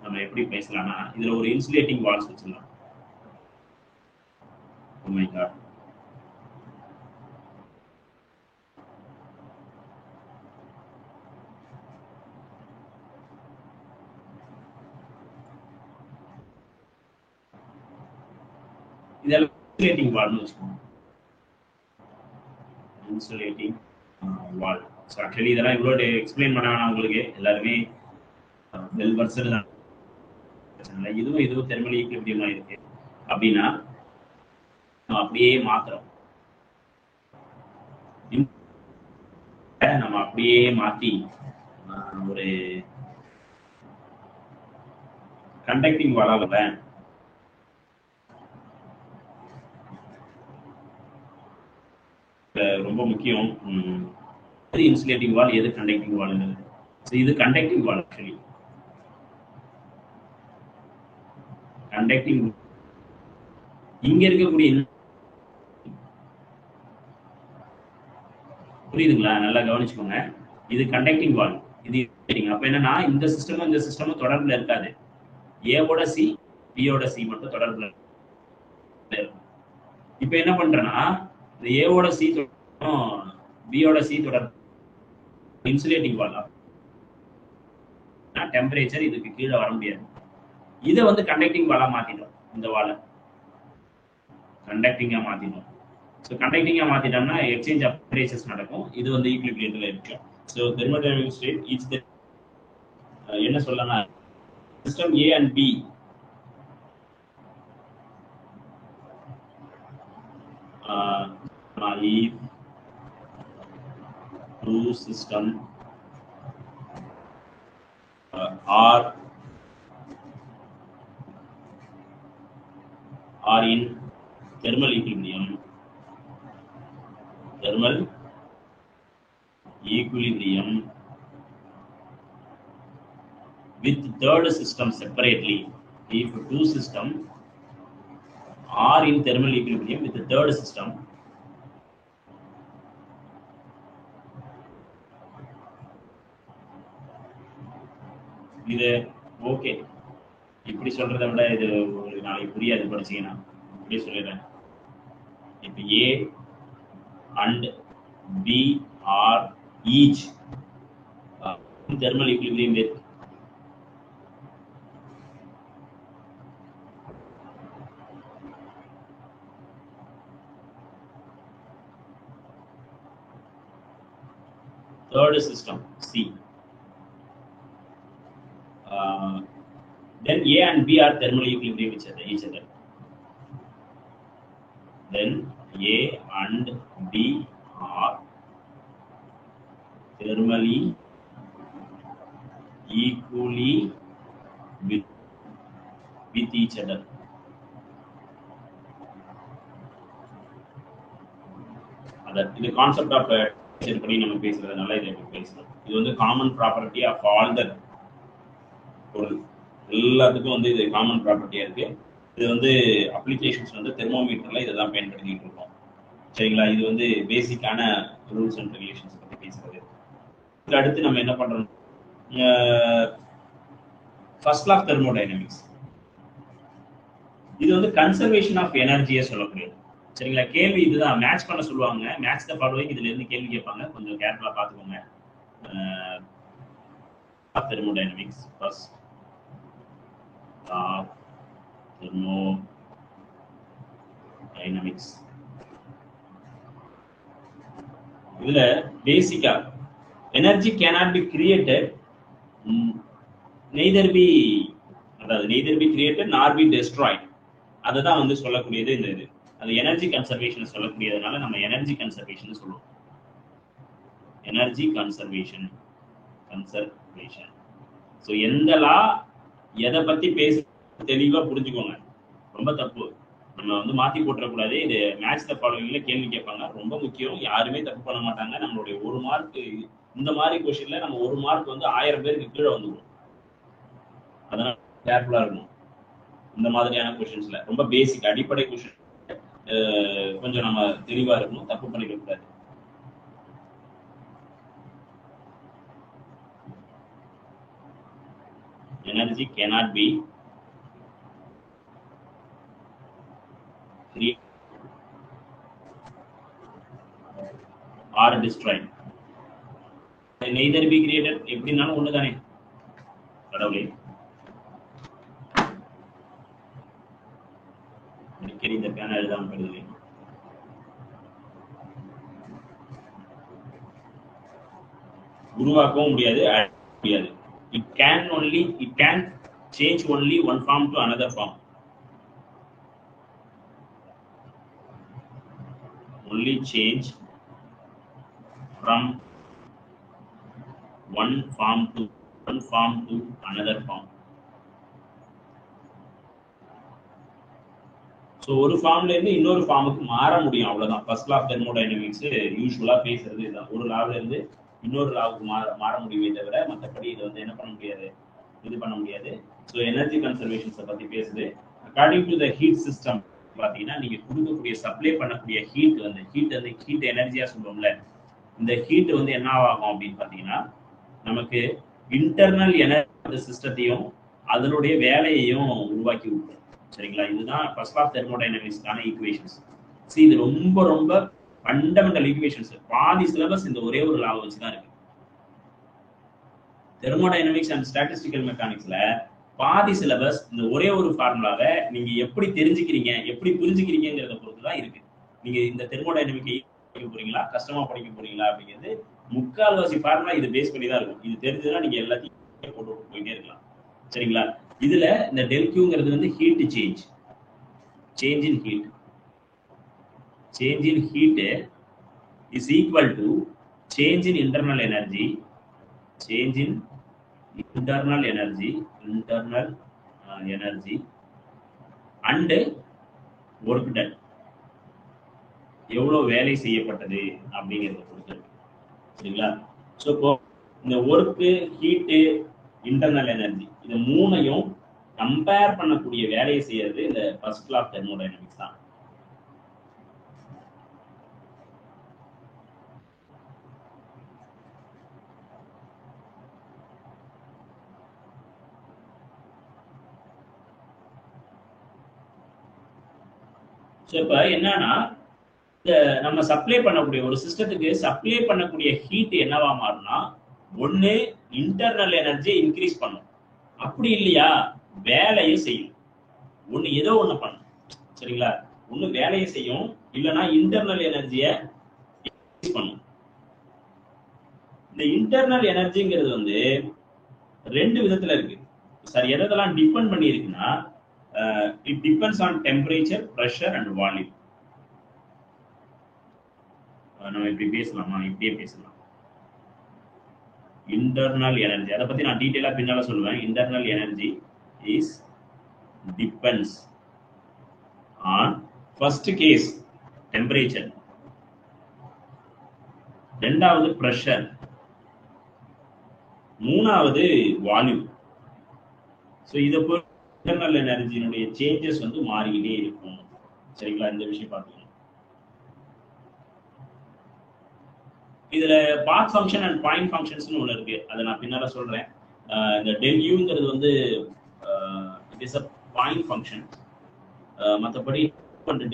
நம்ம எப்படி பேசலாம்னா, இதுல ஒரு இன்சுலேட்டிங் வால்ஸ் வச்சிடலாம். Oh my God. இதெல்லாம் இன்சுலேட்டிங் வால்னு வச்சுக்கோங்க. இன்சுலேட்டிங் வால். ஸோ ஆக்சுவலி இதெல்லாம் இவ்வளோ எக்ஸ்பிளைன் பண்ண வேணாம் உங்களுக்கு, எல்லாருமே வெல் வர்சடு தான். இதுவும் தெர்மலி ஈக்விலிபிரியமா இருக்கு அப்படின்னா அப்படியே மாத்திரம் நம்ம அப்படியே மாத்தி ஒரு கண்டக்டிங் வாலால ரொம்ப முக்கியம். எது இன்சுலேட்டிங் வால், எது கண்டக்டிங் வால்னு. இது கண்டக்டிங் வால். ஆக்சுவலி கண்டக்டிங் இங்க இருக்கக்கூடிய புரியுதுங்களா? நல்லா கவனிச்சுக்கோங்க. இது கண்டக்டிங் வால், இது அப்ப என்னன்னா இந்த சிஸ்டமும் இந்த சிஸ்டமும் தொடர்புல இருக்காது. ஏவோட சி, பியோட சி மட்டும் தொடர்புல இருக்கும். இப்ப என்ன பண்றேன்னா இந்த ஏவோட சி பியோட சி தொடர்பு இன்சுலேட்டிங் வால். டெம்பரேச்சர் இதுக்கு கீழே வர முடியாது. இதை வந்து கண்டக்டிங் வாலா மாத்திட்டோம். இந்த வாலை கண்டக்டிங்கா மாத்திட்டோம். ஸோ கண்டக்டிங்கா மாத்திட்டோம்னா எக்ஸ்சேஞ்ச் ஆஃப் டெம்பரேச்சர்ஸ் நடக்கும். இது வந்து ஈக்குலிபிரியத்துல இருக்கு. ஸோ தெர்மோடைனமிக் ஸ்டேட் இட்ஸ் என்ன சொல்லலாம், system A and B if two system are in thermal equilibrium with third system separately. If two systems are in thermal equilibrium with the third system, இது okay. இப்படி சொல்றதை விட இது உங்களுக்கு நாளைக்கு புரியாது படிச்சீங்கன்னா. இப்படி சொல்லிடுறேன். இப்போ A and B are each thermal equilibrium with third system C. Then A and B are thermally equilibrium with each other. Then A and B are thermally equally with each other. The concept of படி நம்ம பேசுறதுனால இதை பேசலாம். இது வந்து common property of all the பொருள் எல்லாத்துக்கும் வந்து இது காமன் ப்ராப்பர்ட்டியா இருக்கு. இது வந்து அப்ளிகேஷன்ஸ் வந்து தெர்மோமீட்டர்ல இதை தான் பயன்படுத்திட்டு இருக்கோம். சரிங்களா? இது வந்து பேசிக்கான ரூல்ஸ் அண்ட் ரெகுலேஷன்ஸ் பத்தி பேசுறது. இதுக்கு அடுத்து நம்ம என்ன பண்றோம், ஃபர்ஸ்ட் லா ஆஃப் தெர்மோடைனமிக்ஸ். இது வந்து கன்சர்வேஷன் ஆஃப் எனர்ஜியை சொல்லக்கூடியது. சரிங்களா? கேள்வி இதுதான், மேட்ச் பண்ண சொல்லுவாங்க. மேட்ச் த ஃபாலோயிங், இதுல இருந்து கேள்வி கேட்பாங்க. கொஞ்சம் கேர்ஃபுல்லா பாத்துக்கோங்க. Thermodynamics first law of thermodynamics. இதுல பேசிக்கா energy cannot be created, neither be created nor be destroyed. அதுதான் வந்து சொல்லக்கூடியது இந்த இது. அது எனர்ஜி கன்சர்வேஷன் சொல்லக்கூடியதுனால நம்ம எனர்ஜி கன்சர்வேஷன் சொல்லுவோம். Energy conservation. ஸோ எந்த லா எதை பத்தி பேச தெளிவா புரிஞ்சுக்கோங்க. ரொம்ப தப்பு, நம்ம வந்து மாத்தி போட்டுறக்கூடாது. இது மேட்ச் த ஃபாலோயிங்ல கேள்வி கேட்பாங்க, ரொம்ப முக்கியம். யாருமே தப்பு பண்ண மாட்டாங்க. நம்மளுடைய ஒரு மார்க் இந்த மாதிரி கொஸ்டின்ல நம்ம ஒரு மார்க் வந்து 1000 பேருக்கு கீழே வந்துடும். அதனால கேர்ஃபுல்லா இருக்கணும். இந்த மாதிரியான கொஸ்டின்ஸ்ல ரொம்ப பேசிக் அடிப்படை கொஸ்டின் கொஞ்சம் நம்ம தெளிவா இருக்கணும், தப்பு பண்ணிக்க கூடாது. Energy cannot be created or destroyed. Neither be created எப்படினாலும் ஒண்ணுதானே. கடவுளே, அடிக்கடி இந்த பேனா எழுதாம போயிடுது. உருவாக்கவும் முடியாது, முடியாது. It can change only one form to another form. Only change from one form to another form. So ஒரு ஃபார்ம்ல இருந்து இன்னொரு ஃபார்முக்கு மாற முடியும், அவ்வளவுதான். ஃபர்ஸ்ட் லா ஆஃப் தெர்மோடைனமிக்ஸ் யூஸ்வலா பேசுறது இதுதான். ஒரு லாவ்ல இருந்து இன்னொரு லாவுக்கு மாற முடியுமே தவிர மற்றபடி இது வந்து என்ன பண்ண முடியாது, இது பண்ண முடியாது. ஸோ எனர்ஜி கன்சர்வேஷன்ஸை பத்தி பேசுது. According to the heat system பார்த்தீங்கன்னா நீங்க கொடுக்கக்கூடிய சப்ளை பண்ணக்கூடிய ஹீட் வந்து ஹீட் எனர்ஜியா சொல்லுவோம்ல, இந்த ஹீட் வந்து என்ன ஆகும் அப்படின்னு பார்த்தீங்கன்னா நமக்கு இன்டர்னல் எனர்ஜி சிஸ்டத்தையும் அதனுடைய வேலையையும் உருவாக்கி விட்டுரும். சரிங்களா? இதுதான் ஃபர்ஸ்ட் லா ஆஃப் தெர்மோடைனமிக்ஸ்க்கான ஈக்குவேஷன்ஸ். இது ரொம்ப ரொம்ப ஃபண்டமெண்டல் ஈக்குவேஷன்ஸ். பாதி சிலபஸ் இந்த ஒரே ஒரு லாவை வச்சு தான் இருக்கு. தெர்மோடைனமிக்ஸ் அண்ட் ஸ்டாட்டிஸ்டிக்கல் மெக்கானிக்ஸ்ல பாதி சிலபஸ் இந்த ஒரே ஒரு ஃபார்முலாவை நீங்க எப்படி தெரிஞ்சுக்கிறீங்க, எப்படி புரிஞ்சுக்கிறீங்கிறத பொறுத்து தான் இருக்கு. நீங்க இந்த தெர்மோடைனமிக்கை படிக்க போறீங்களா, கஷ்டமா படிக்க போறீங்களா அப்படிங்கிறது முக்கால்வாசி ஃபார்முலா இது பேஸ் பண்ணி தான் இருக்கும். இது தெரிஞ்சுதான் நீங்க எல்லாத்தையும் போட்டு போயிட்டே இருக்கலாம். சரிங்களா? இதுல இந்த டெல் கியூங்கிறது வந்து heat change in heat is equal to change in internal energy and work done, எவ்வளவு வேலை செய்யப்பட்டது அப்படிங்கிறத பொறுத்து. சரிங்களா? ஸோ இப்போ இந்த ஒர்க்கு, ஹீட்டு, இன்டர்னல் எனர்ஜி இது மூணையும் கம்பேர் பண்ணக்கூடிய வேலையை செய்யறது இந்த ஃபர்ஸ்ட் லா ஆஃப் தெர்மோடைனமிக்ஸ் தான். இப்ப என்னன்னா நம்ம சப்ளை பண்ணக்கூடிய ஒரு சிஸ்டத்துக்கு சப்ளை பண்ணக்கூடிய ஹீட் என்னவா மாறும்னா, ஒண்ணு இன்டர்னல் எனர்ஜியை இன்க்ரீஸ் பண்ணும், அப்படி இல்லையா வேலையை செய்யும். ஒண்ணு ஏதோ ஒண்ணு பண்ணும். சரிங்களா? ஒண்ணு வேலையை செய்யும், இல்லைன்னா இன்டர்னல் எனர்ஜியை இன்க்ரீஸ் பண்ணும். இந்த இன்டர்னல் எனர்ஜிங்கிறது வந்து ரெண்டு விதத்துல இருக்கு. சார் எதெல்லாம் டிபெண்ட் பண்ணி இருக்குன்னா, it depends on temperature, pressure and volume. நம்ம இப்படி பேசலாமா? இப்படியே பேசலாம். இன்டர்னல் எனர்ஜி அதை பத்தி நான் டீடைலா பின்னால சொல்லுவேன். Internal energy is depends on first case temperature, ரெண்டாவது பிரஷர், மூணாவது வால்யூம். ஸோ இதை பொறுத்து இன்டர்னல் எனர்ஜியினுடைய சேஞ்சஸ் வந்து மாறிக்கிட்டே இருக்கும். சரிங்களா? இந்த விஷயம் பார்த்துக்கணும். இதுல பாத் ஃபங்க்ஷன் அண்ட் பாயிண்ட் ஃபங்க்ஷன்ஸ்னு ஒன்று இருக்கு, அதை நான் பின்னால சொல்றேன். இந்த டெல் யூங்கிறது வந்து it is a point function, மற்றபடி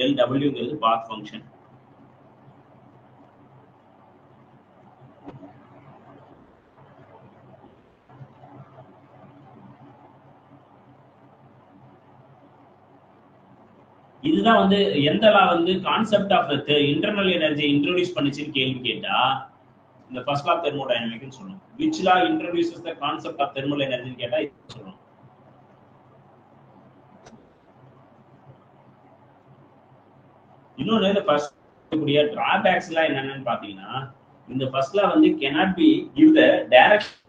டெல் டபிள்யூங்கிறது பாத் ஃபங்க்ஷன். இதுதான் வந்து எந்த லா வந்து concept of internal energy introduce பண்ணிச்சுன்னு கேள்வி கேட்டா இந்த ஃபர்ஸ்ட் லா ஆஃப் தெர்மோடைனமிக்ஸ் சொல்லணும். which law introduces the concept of thermal energy கேட்டா இது சொல்லணும். இன்னொன்னு இந்த ஃபர்ஸ்ட் கூடிய டிராபேக்ஸ் எல்லாம் என்னன்னு பாத்தீங்கன்னா, இந்த ஃபர்ஸ்ட் லா வந்து cannot be give the direction,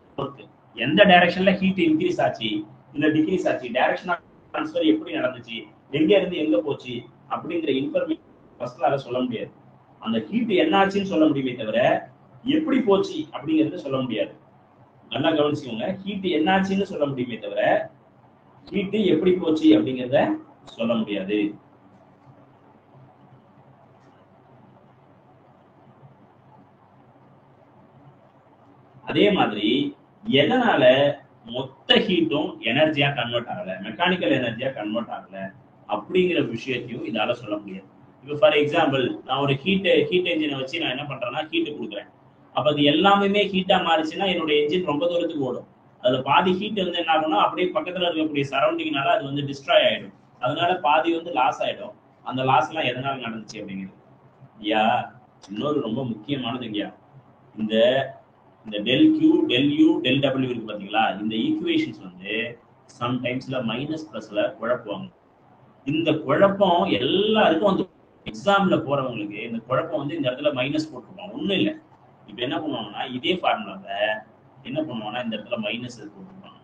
எந்த டைரக்ஷன்ல ஹீட் இன்க்ரீஸ் ஆச்சு இல்ல டிக்ரீஸ் ஆச்சு, டைரக்ஷன் ஆஃப் ட்ரான்ஸ்ஃபர் எப்படி நடந்துச்சு, எங்க இருந்து எங்க போச்சு அப்படிங்கிற இன்ஃபர்மேஷன் ஃபர்ஸ்ட் லால சொல்ல முடியாது. அந்த ஹீட் என்ன ஆச்சுன்னு சொல்ல முடியுமே தவிர எப்படி போச்சு அப்படிங்கறத சொல்ல முடியாது. நல்லா கவனிச்சுக்கோங்க. ஹீட் என்ன ஆச்சுன்னு சொல்ல முடியுமே தவிர ஹீட் எப்படி போச்சு அப்படிங்கறத சொல்ல முடியாது. அதே மாதிரி எதனால மொத்த ஹீட்டும் எனர்ஜியா கன்வெர்ட் ஆகல, மெக்கானிக்கல் எனர்ஜியா கன்வெர்ட் ஆகல அப்படிங்கிற விஷயத்தையும் இதால சொல்ல முடியாது. இப்போ ஃபார் எக்ஸாம்பிள் நான் ஒரு ஹீட் என்ஜினை வச்சு நான் என்ன பண்றேன்னா ஹீட் கொடுக்குறேன். அப்ப அது எல்லாமே ஹீட்டா மாறிச்சுன்னா என்னோட என்ஜின் ரொம்ப தூரத்துக்கு ஓடும். அதுல பாதி ஹீட் வந்து என்ன ஆகும்னா அப்படியே பக்கத்துல இருக்கக்கூடிய சரௌண்டிங்னால அது வந்து டிஸ்ட்ராய் ஆயிடும். அதனால பாதி வந்து லாஸ் ஆயிடும். அந்த லாஸ் எல்லாம் எதனால நடந்துச்சு அப்படிங்கிறது ஐயா இன்னொரு ரொம்ப முக்கியமானது ஐயா. இந்த del Q, del U, del W இருக்கு பாத்தீங்களா, இந்த ஈக்குவேஷன்ஸ் வந்து சம்டைம்ஸ்ல மைனஸ் பிளஸ்ல குழப்புவாங்க. இந்த குழப்பம் எல்லாருக்கும் வந்து எக்ஸாம்ல போறவங்களுக்கு இந்த குழப்பம் வந்து இந்த இடத்துல மைனஸ் போட்டுருப்பாங்க. ஒண்ணும் இல்லை. இப்ப என்ன பண்ணுவாங்கன்னா இதே ஃபார்முலாவை என்ன பண்ணுவாங்கன்னா இந்த இடத்துல மைனஸ் போட்டுருப்பாங்க.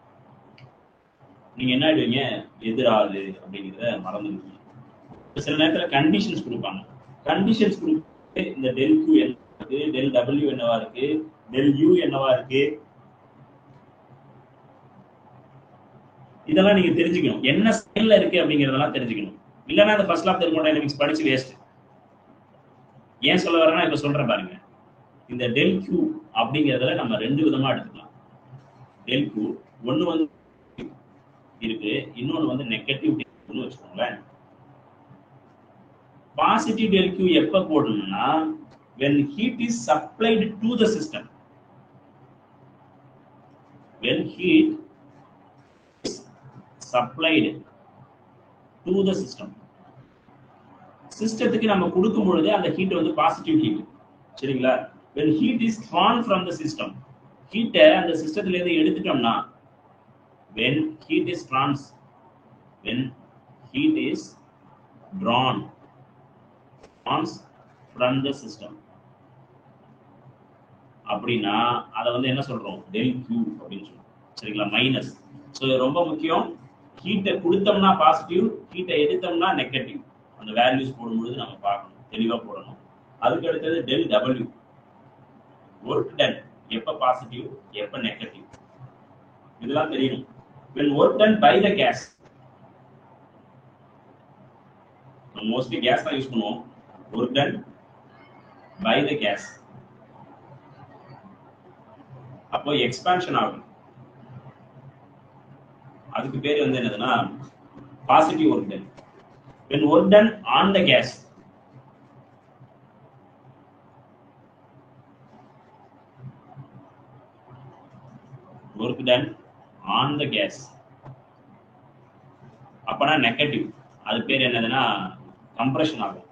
நீங்க என்ன ஆயிடுவீங்க, எதிராது அப்படிங்கிறத மறந்துடுவீங்க. சில நேரத்துல கண்டிஷன்ஸ் கொடுப்பாங்க. கண்டிஷன்ஸ் கொடுத்து இந்த டெல் கியூ என்ன இருக்கு, டெல் டபிள்யூ என்னவா இருக்கு, டெல் யூ என்னவா இருக்கு, இதெல்லாம் நீங்க தெரிஞ்சுக்கணும். என்ன ஸ்டைல்ல இருக்கு அப்படிங்கறதெல்லாம் தெரிஞ்சுக்கணும். இல்லைன்னா அந்த ஃபர்ஸ்ட் லா ஆஃப் தெர்மோடைனமிக்ஸ் படிச்சு வேஸ்ட். ஏன் சொல்ல வரேன்னா இப்ப சொல்றேன் பாருங்க. இந்த டெல் கியூ அப்படிங்கறதுல நம்ம ரெண்டு விதமா எடுத்துக்கலாம். டெல் கியூ ஒன்னு வந்து இருக்கு, இன்னொன்னு வந்து நெகட்டிவ் டெல் வச்சுக்கோங்களேன். பாசிட்டிவ் டெல் கியூ எப்ப போடணும்னா when heat is supplied to the system. When heat is supplied to the system. சிஸ்டத்துக்கு நம்ம கொடுக்கும் பொழுது அந்த ஹீட் வந்து பாசிட்டிவ் ஹீட். சரிங்களா? when heat is drawn from the system. ஹீட்டை அந்த சிஸ்டத்துல இருந்து எடுத்துட்டோம்னா when heat is drawn from the system அப்படின்னா அதை வந்து என்ன சொல்றோம், டெல் கியூ அப்படின்னு சொல்றோம். சரிங்களா? மைனஸ். ஸோ ரொம்ப முக்கியம். ஹீட்டை கொடுத்தோம்னா பாசிட்டிவ், ஹீட்டை எடுத்தோம்னா நெகட்டிவ். அந்த வேல்யூஸ் போடும்பொழுது நம்ம பார்க்கணும், தெளிவா போடணும். அதுக்கு அடுத்தது டெல் டபிள்யூ, ஒர்க் டன் எப்ப பாசிட்டிவ் எப்ப நெகட்டிவ், இதெல்லாம் தெரியணும். when work done by the gas, mostly gas தான் யூஸ் பண்ணுவோம். work done by the gas அப்போ எக்ஸ்பான்ஷன் ஆகும். அதுக்கு பேர் வந்து என்னதுன்னா positive work done. when work done on the gas, work done on the gas அப்பனா நெகட்டிவ். அது பேர் என்னதுன்னா கம்ப்ரஷன் ஆகும்.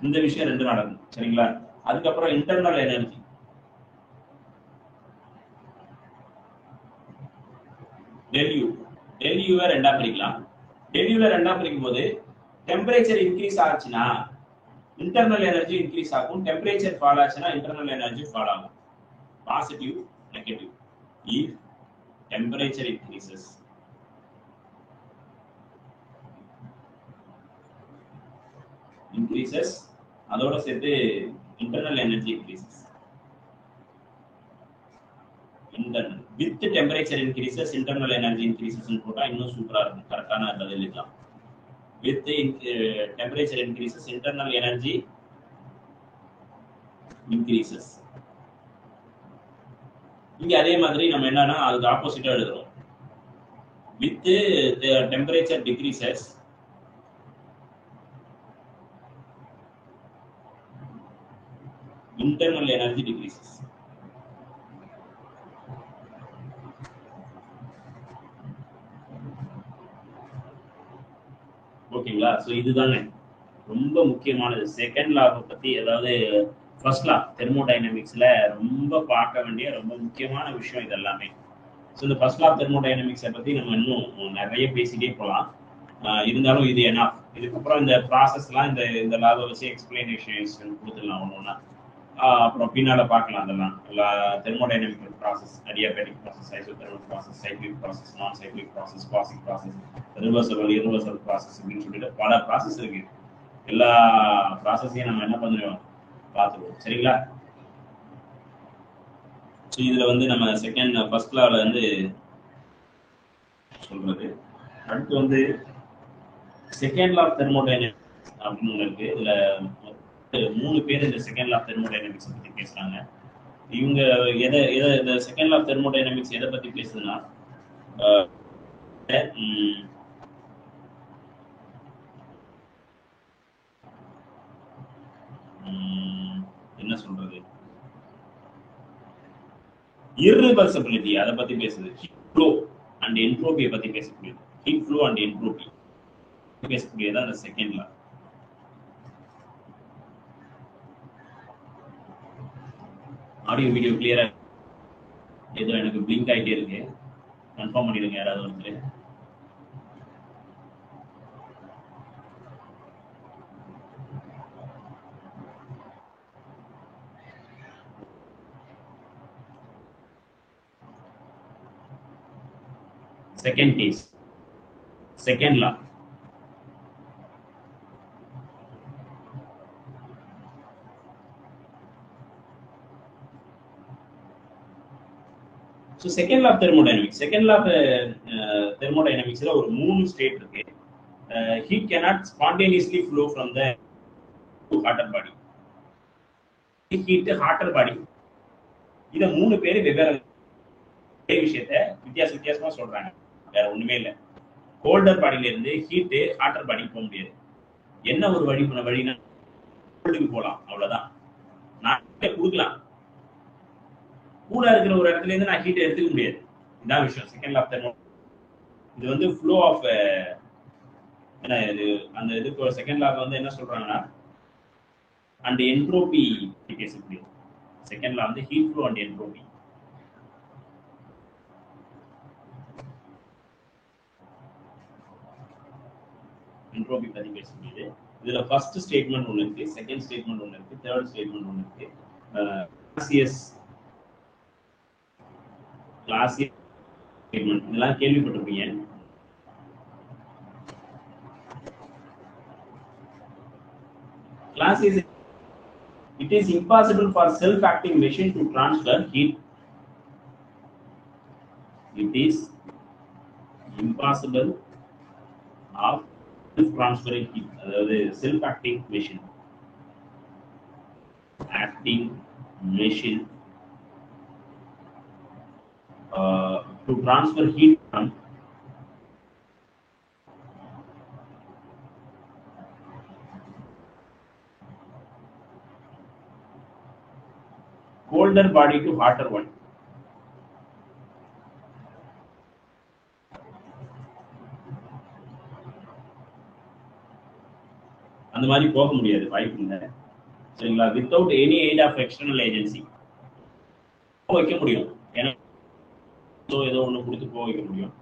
இந்த விஷயம் ரெண்டு நடக்கும். சரிங்களா? அதுக்கப்புறம் இன்டர்னல் எனர்ஜி. டெல்யூ, டெல்யூவை ரெண்டா பிரிக்கலாம். டெல்யூல ரெண்டா பிரிக்கும் போது டெம்பரேச்சர் இன்க்ரீஸ் ஆச்சுன்னா இன்டர்னல் எனர்ஜி இன்க்ரீஸ் ஆகும், டெம்பரேச்சர் ஃபால் ஆச்சுன்னா இன்டர்னல் எனர்ஜி ஃபால் ஆகும். Positive negative. If temperature increases அதோட சேர்த்து internal energy increases. internal with temperature increases internal energy increases ன்னு போட்டா இன்னும் சூப்பரா இருக்கும். கரெக்டான பதில் இதுதான். with temperature increases internal energy increases. இங்க அதே மாதிரி நம்ம என்னன்னா அதுக்கு ஆப்போசிட்டா எழுதுறோம். with the temperature decreases internal energy decreases. ஓகேங்களா? சோ இதுதானே ரொம்ப முக்கியமானது. செகண்ட் லா பத்தி, அதாவது ஃபர்ஸ்ட் லா தெர்மோடைனமிக்ஸ்ல ரொம்ப பார்க்க வேண்டிய ரொம்ப முக்கியமான விஷயம் இது எல்லாமே. ஸோ இந்த ஃபர்ஸ்ட் லா தெர்மோடைனமிக்ஸை பத்தி நம்ம இன்னும் நிறைய பேசிட்டே போகலாம். இருந்தாலும் இது என்ன, இதுக்கப்புறம் இந்த ப்ராசஸ்லாம் இந்த லாவை வச்சு எக்ஸ்பிளனேஷன்ஸ் கொடுத்துடலாம் ஒன்று ஒன்றா. அப்புறம் பின்னால பார்க்கலாம். அதெல்லாம் எல்லா thermodynamical process, adiabatic process, isothermal process, cyclic process, non cyclic process, quasi process, reversal process அப்படின்னு சொல்லிட்டு பல ப்ராசஸ் இருக்கு. எல்லா ப்ராசஸையும் நம்ம என்ன பண்ணுவோம் பார்த்துருவோம். சரிங்களா? ஸோ இதுல வந்து நம்ம ஃபர்ஸ்ட் லால வந்து சொல்றது. அடுத்து வந்து செகண்ட் லா ஆஃப் தெர்மோடைனமிக்ஸ் அப்படின்னு ஒன்று இருக்கு. இதுல 3 பேர் இந்த செகண்ட் லா ஆஃப் தெர்மோடைனமிக்ஸ் பத்தி பேசுறாங்க. இவங்க இந்த செகண்ட் லா ஆஃப் தெர்மோடைனமிக்ஸ் எதை பத்தி பேசுதுன்னா என்ன சொல்றது, irreversibility அதை பத்தி பேசுது. ஹீட் ஃப்ளோ அண்ட் என்ட்ரோபியை பத்தி பேசக்கூடியது. ஹீட் ஃப்ளோ அண்ட் என்ட்ரோபி பேசக்கூடியதான் அந்த செகண்ட் லா. ஆடியோ வீடியோ கிளியரா ஏதோ எனக்கு பிளிங்க் ஆகிட்டே இருக்கு, கன்ஃபார்ம் பண்ணிடுங்க யாராவது ஒருத்தர். Second case, second law. So second law of thermodynamics. Second law of thermodynamics la ஒரு மூணு ஸ்டேட் இருக்கு. Heat cannot spontaneously flow from the hotter body. Heat hotter body. இத மூணு பேர் வெவ்வேறு விஷயத்தை வித்தியாசமா சொல்றாங்க. வேற ஒண்ணுமே இல்ல. கோல்டர் பாடியில இருந்து ஹீட் ஹாட்டர் பாடிக்கு போக முடியாது. என்ன ஒரு வழினா கோல்டுக்கு போலாம், அவ்வளவுதான். நான் கொடுக்கலாம், கூலா இருக்கிற ஒரு இடத்துல இருந்து நான் ஹீட் எடுத்துக்க முடியாது. இதான் விஷயம். செகண்ட் லா ஆஃப் தெர்மோடைனமிக்ஸ் இது வந்து ஃப்ளோ ஆஃப் என்ன இது அந்த இதுக்கு செகண்ட் லாக்கு வந்து என்ன சொல்றாங்கன்னா and entropy basically. Second law வந்து heat flow and entropy. Entropy பத்தி பேசுறது. இதுல ஃபர்ஸ்ட் ஸ்டேட்மெண்ட் ஒன்னு இருக்கு, செகண்ட் ஸ்டேட்மெண்ட் ஒன்னு இருக்கு, தேர்ட் ஸ்டேட்மெண்ட் ஒன்னு இருக்கு. கிளாசியஸ் ஸ்டேட்மெண்ட் இதெல்லாம் கேள்விப்பட்டிருப்பீங்க. Classius, it is impossible for self-acting machine to transfer heat. It is impossible of self-transferring heat. அதாவது self-acting machine. Acting machine to transfer heat from colder body to hotter one. அந்த மாதிரி போக முடியாது, வாய்ப்பு இல்லை. சரிங்களா? Without any aid of external agency போக வைக்க முடியும். ஏன்னா ஏதோ ஒன்று கொடுத்து போக வைக்க முடியும்.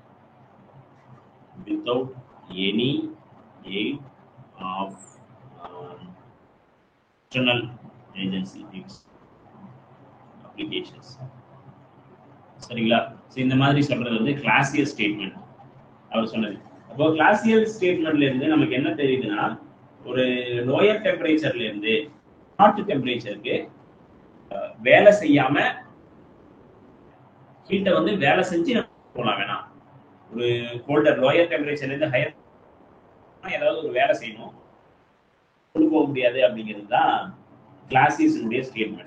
Without any aid of external agency applications. சரிங்களா? இந்த மாதிரி சொல்றது வந்து கிளாசியல் ஸ்டேட்மெண்ட் அவர் சொன்னது. அப்போ கிளாசியல் ஸ்டேட்மெண்ட்ல இருந்து நமக்கு என்ன தெரியுதுன்னா, ஒரு லோயர் டெம்பரேச்சர்ல இருந்து ஹாட் டெம்பரேச்சருக்கு வேலை செய்யாம ஹீட்டை வந்து வேலை செஞ்சு போகலாம். வேணாம், ஒரு கோல்டர் லோயர் டெம்பரேச்சர்ல இருந்து ஹையர் ஏதாவது ஒரு வேலை செய்யணும், கொண்டு போக முடியாது அப்படிங்கிறது தான் கிளாசியஸினுடைய ஸ்டேட்மெண்ட்.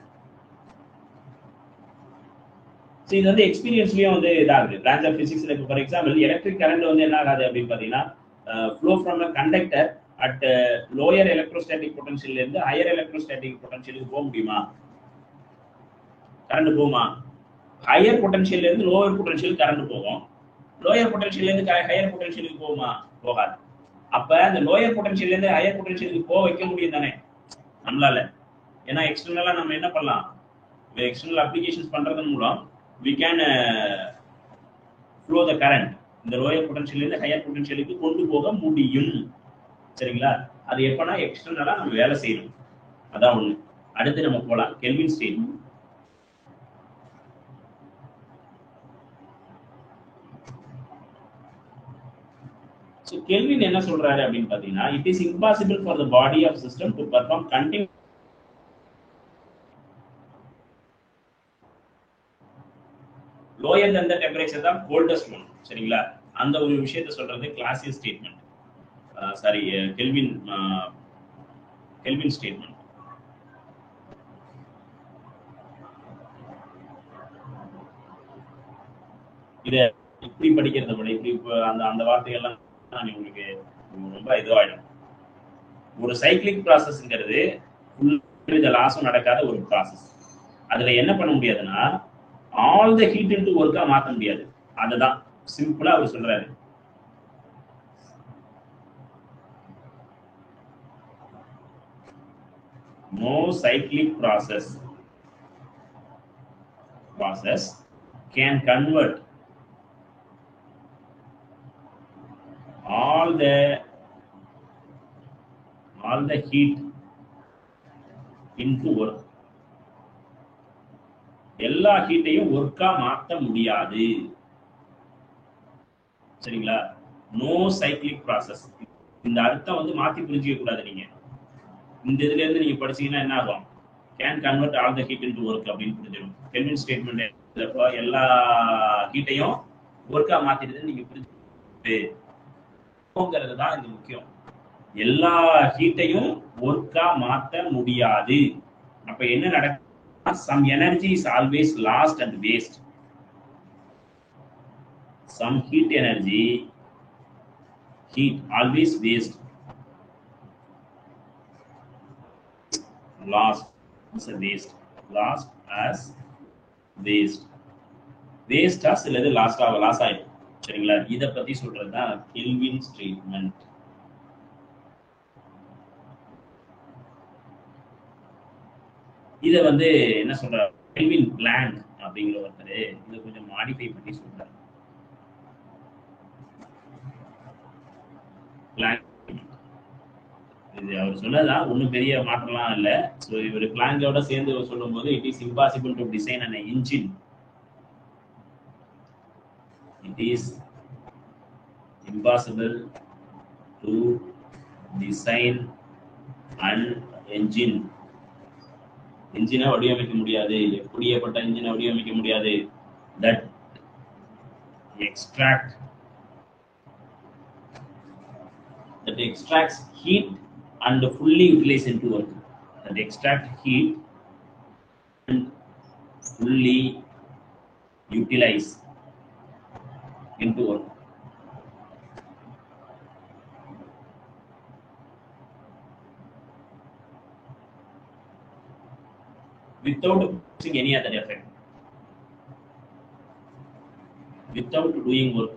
இது வந்து எக்ஸ்பீரியன்ஸ்லயும் வந்து இதாகுது. பிரான்ச் ஆஃப் பிசிக்ஸ்ல இப்போ ஃபார் எக்ஸாம்பிள் எலக்ட்ரிக் கரண்ட் வந்து என்ன ஆகாது அப்படின்னு பாத்தீங்கன்னா, flow from a conductor at lower electrostatic பொட்டன்ஷியல்ல இருந்து ஹையர் எலக்ட்ரோஸ்டாட்டிக் பொட்டன்ஷியலுக்கு போக முடியுமா? கரண்ட் போகுமா? ஹையர் பொட்டன்ஷியல்ல இருந்து லோயர் பொட்டன்ஷியல் கரண்ட் போகும். லோயர் பொட்டன்ஷியல்ல இருந்து ஹையர் பொட்டன்ஷியலுக்கு போகுமா? போகாது. அப்ப அந்த லோயர் பொட்டன்ஷியல்ல இருந்து ஹையர் பொட்டன்ஷியலுக்கு போக வைக்க முடியும் தானே நம்மளால? ஏன்னா எக்ஸ்டர்னலா நம்ம என்ன பண்ணலாம், எக்ஸ்டர்னல் அப்ளிகேஷன்ஸ் பண்றதன் மூலம் we can flow the current இந்த லோயர் பொட்டன்ஷியல்ல இருந்து ஹையர் பொட்டன்ஷியலுக்கு கொண்டு போக முடியும். சரிங்களா? அது எப்பனா எக்ஸ்டர்னலா நம்ம வேலை செய்யணும். அதான் ஒண்ணு. அடுத்து நம்ம போலாம் கெல்வின் ஸ்டேட்மெண்ட். So கெல்வின் என்ன சொல்றாரு அப்படின்னு பாத்தீங்கன்னா, it is impossible for the body of system to perform continuous lower than the temperature தான் coldest one. சரிங்களா? அந்த ஒரு விஷயத்தை சொல்றது Clausius statement. Sorry, kelvin statement. இத இப்படி படிக்கிறத விட இப்படி அந்த வார்த்தைகள்லாம் உங்களுக்கு ரொம்ப இதுவாயிடும். ஒரு சைக்கிளிக் ப்ராசஸ்ங்கிறது லாஸும் நடக்காத ஒரு ப்ராசஸ். அதுல என்ன பண்ண முடியாதுன்னா, ஆல் த ஹீட் இன்டு ஒர்க்கா மாத்த முடியாது. அதுதான் சிம்பிளா அவர் சொல்றாரு. No cyclic process can convert all the heat into work. எல்லா ஹீட்டையும் ஒர்க்கா மாத்த முடியாது. சரிங்களா? No cyclic process. இந்த அர்த்தம் வந்து மாத்தி புரிஞ்சிக்க கூடாது. நீங்க இந்த இதுல இருந்து நீங்க படிச்சீங்கன்னா என்ன ஆகும்? Can convert all the heat into work அப்படின்னு புரிஞ்சிடும். கெல்வின் ஸ்டேட்மெண்ட் எல்லா ஹீட்டையும் ஒர்க்கா மாத்திடுதுன்னு நீங்க புரிஞ்சுக்கிறது தான் இது முக்கியம். எல்லா ஹீட்டையும் ஒர்க்கா மாத்த முடியாது. அப்ப என்ன நடக்கும்? some energy is always lost and waste. Some heat always waste, lost as a waste, lost as waste, waste as இல்லது லாஸ் ஆயிடும். சரிங்களா? இத பத்தி சொல்றதுதான் கெல்வின் ஸ்டேட்மெண்ட். இத வந்து என்ன சொல்ற, கெல்வின் பிளாங்க் அப்படிங்கிற ஒருத்தர் இதை கொஞ்சம் மாடிஃபை பண்ணி சொல்றாரு. இது அவர் சொன்னதான் ஒன்றும் பெரிய மாற்றம்லாம் இல்லை. ஸோ இவர் பிளாங்கோட சேர்ந்து சொல்லும் போது it is impossible to design an engine. It is impossible to design an engine. இன்ஜினை வடிவமைக்க முடியாது, எப்படியேப்பட்ட இன்ஜினை வடிவமைக்க முடியாது. That extracts heat and fully utilize into work. That extract heat and fully utilize into work. Without producing any other effect, without doing work.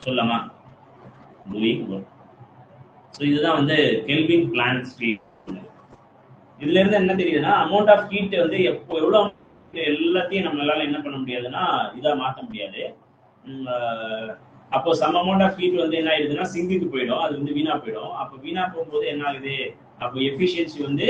சொல்லலாமா? doing work. So இதுதான் வந்து கெல்வின் பிளாங்க் ஸ்டேட்மெண்ட். இதுல இருந்து என்ன தெரியுதுன்னா, அமௌண்ட் ஆஃப் ஹீட் வந்து எவ்வளவு எல்லாத்தையும் நம்மளால என்ன பண்ண முடியாதுன்னா இதா மாற்ற முடியாது. அப்போ சம் அமௌண்ட் ஆஃப் ஹீட் வந்து என்ன ஆயிடுதுன்னா சிங்குக்கு போயிடும், அது வந்து வீணா போயிடும். அப்போ வீணா போகும்போது என்ன ஆகுது? அப்போ எஃபிஷியன்சி வந்து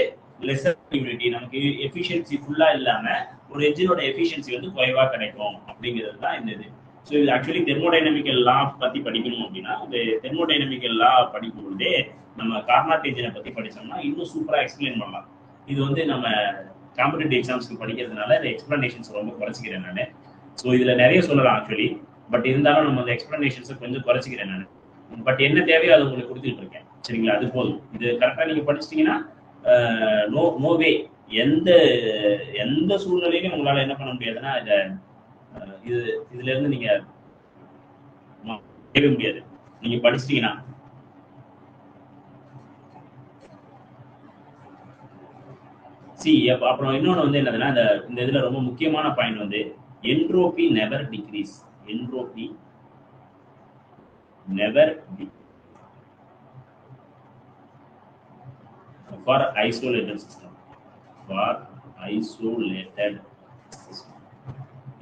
லெஸர் யூனிட்டி, நமக்கு எஃபிஷியன்சி ஃபுல்லா இல்லாம ஒரு என்ஜினோட எஃபிஷியன்சி வந்து குறைவா கிடைக்கும் அப்படிங்கிறது தான் இந்த இது. ஸோ இது ஆக்சுவலி தெர்மோடைனமிக்கல் லா பத்தி படிக்கணும் அப்படின்னா, இந்த தெர்மோடைனமிக்கல் லா படிக்கும் பொழுதே நம்ம கார்னாட் என்ஜினை பத்தி படிச்சோம்னா இன்னும் சூப்பரா எக்ஸ்பிளைன் பண்ணலாம். இது வந்து நம்ம காம்படிட்டிவ் எக்ஸாம்ஸ்க்கு படிக்கிறதுனால இந்த எக்ஸ்பிளனேஷன்ஸ் ரொம்ப குறைச்சிக்கிறேன் நான். ஸோ இதுல நிறைய சொல்லலாம் ஆக்சுவலி, பட் இருந்தாலும் நம்ம அந்த எக்ஸ்பிளனேஷன்ஸை கொஞ்சம் குறைச்சிக்கிறேன் நான். பட் என்ன தேவையோ அதை உங்களுக்கு கொடுத்துட்டு இருக்கேன். சரிங்களா? அது போதும். இது கரெக்டா நீங்க படிச்சிட்டீங்கன்னா நோ வே, எந்த சூழ்நிலையிலும் உங்களால என்ன பண்ண முடியாதுன்னா இதுல இருந்து நீங்க கேட்க முடியாது. நீங்க படிச்சிட்டீங்கன்னா அப்புறம் இன்னொன்னு வந்து என்னதுன்னா, இந்த இதுல ரொம்ப முக்கியமான பாயிண்ட் வந்து entropy never decrease. Entropy never for isolated system.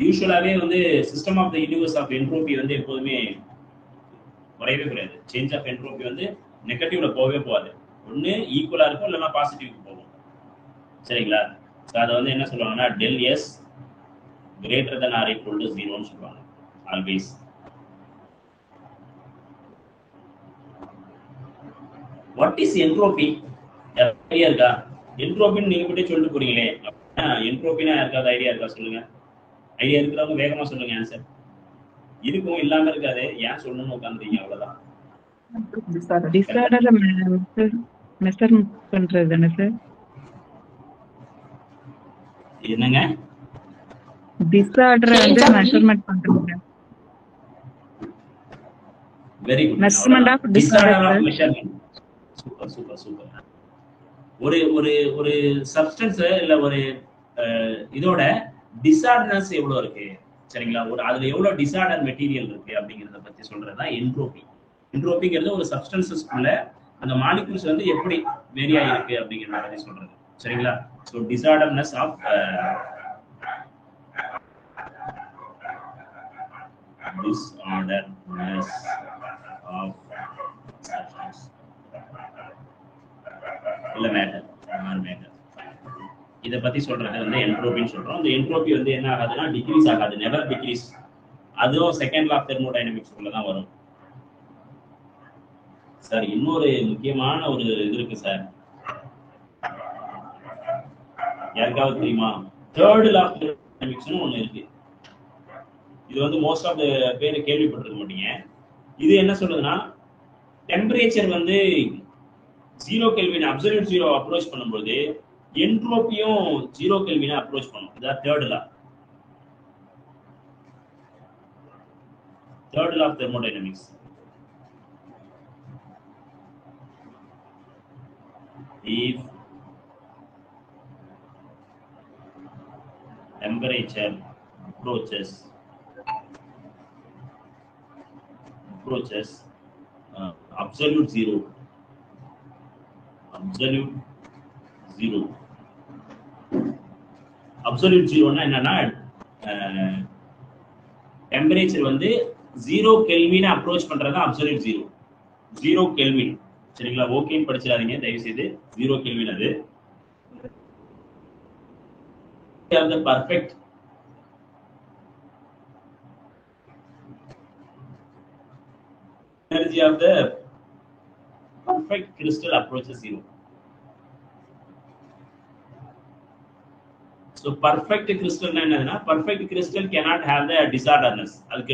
யூசுவலாவே வந்து system of the universe of entropy வந்து எப்போதுமே குறையவே கிடையாது. சேஞ்ச் ஆஃப் என்ட்ரோபி வந்து நெகட்டிவ்ல போகவே போகாது. ஒன்று ஈக்குவலா இருக்கும், இல்லைன்னா பாசிட்டிவ்க்கு போகும். சரிங்களா? ஸோ அதை வந்து என்ன சொல்லுவாங்கன்னா del S greater than or equal to 0ன்னு சொல்லுவாங்க always. What is entropy? Idea இருக்கா? என்ட்ரோபின்னு நீங்க மட்டும் சொல்லிட்டு போறீங்களே, என்ட்ரோபினா யாருக்காவது ஐடியா இருக்கா? சொல்லுங்க. ஐடியா இருக்கிறவங்க வேகமா சொல்லுங்க ஆன்சர். இருக்கும், இல்லாம இருக்காது. ஏன் சொல்லணும்னு உட்காந்துறீங்க, அவ்வளவுதான். என்னங்க டிஸார்டர் வந்து மெஷர்மென்ட் பண்றது? Very good. Measurement of disorder. Super super super. ஒரு சப்ஸ்டன்ஸ் இல்ல ஒரு இதோட டிஸார்டர்னஸ் எவ்வளவு இருக்கு, சரிங்களா? அதுல எவ்வளவு டிஸார்டர் மெட்டீரியல் இருக்கு அப்படிங்கறத பத்தி சொல்றதுதான் என்ட்ரோபி. என்ட்ரோபிங்கிறது ஒரு சப்ஸ்டன்சஸ்க்குள்ள அந்த மாலிக்யூல்ஸ் வந்து எப்படி வேரி ஆயிருக்கு அப்படிங்கறத பத்தி சொல்றது. சரிங்களா? ஸோ டிஸார்டர்னஸ் ஆஃப் இல்ல மேட்டர் இத பத்தி சொல்றது வந்து என்ட்ரோபின்னு சொல்றோம். இந்த என்ட்ரோபி வந்து என்ன ஆகாதுன்னா டிக்ரீஸ் ஆகாது, நெவர் டிக்ரீஸ். அதுவும் செகண்ட் லா ஆஃப் தெர்மோடைனமிக்ஸ் உள்ள தான் வரும் சார். இன்னொரு முக்கியமான ஒரு இது இருக்கு சார், யாருக்காவது தெரியுமா? தேர்ட் லா ஆஃப் தெர்மோடைனமிக்ஸ்னு ஒண்ணு இருக்கு. இது வந்து மோஸ்ட் ஆஃப் த பேர் கேள்விப்பட்டிருக்க மாட்டீங்க. இது என்ன சொல்றதுன்னா, டெம்பரேச்சர் வந்து 0 கெல்வின் அப்சல்யூட் 0 அப்ரோச் பண்ணும்போது என்ட்ரோபியும் 0 கெல்வினை அப்ரோச் பண்ணும். இதான் third law of thermodynamics. If temperature approaches absolute zero, absolute zero னா என்னன்னா, டெம்பரேச்சர் வந்து 0 கெல்வினை அப்ரோச் பண்றது அப்சல்யூட் 0 கெல்வின். சரிங்களா? ஓகேன்னு படிச்சிடாதீங்க தயவு செய்து. 0 கெல்வின் அது the perfect energy of the perfect crystal approaches 0. So perfect crystal என்னன்னா, perfect crystal cannot have the disorderness. அதுக்கு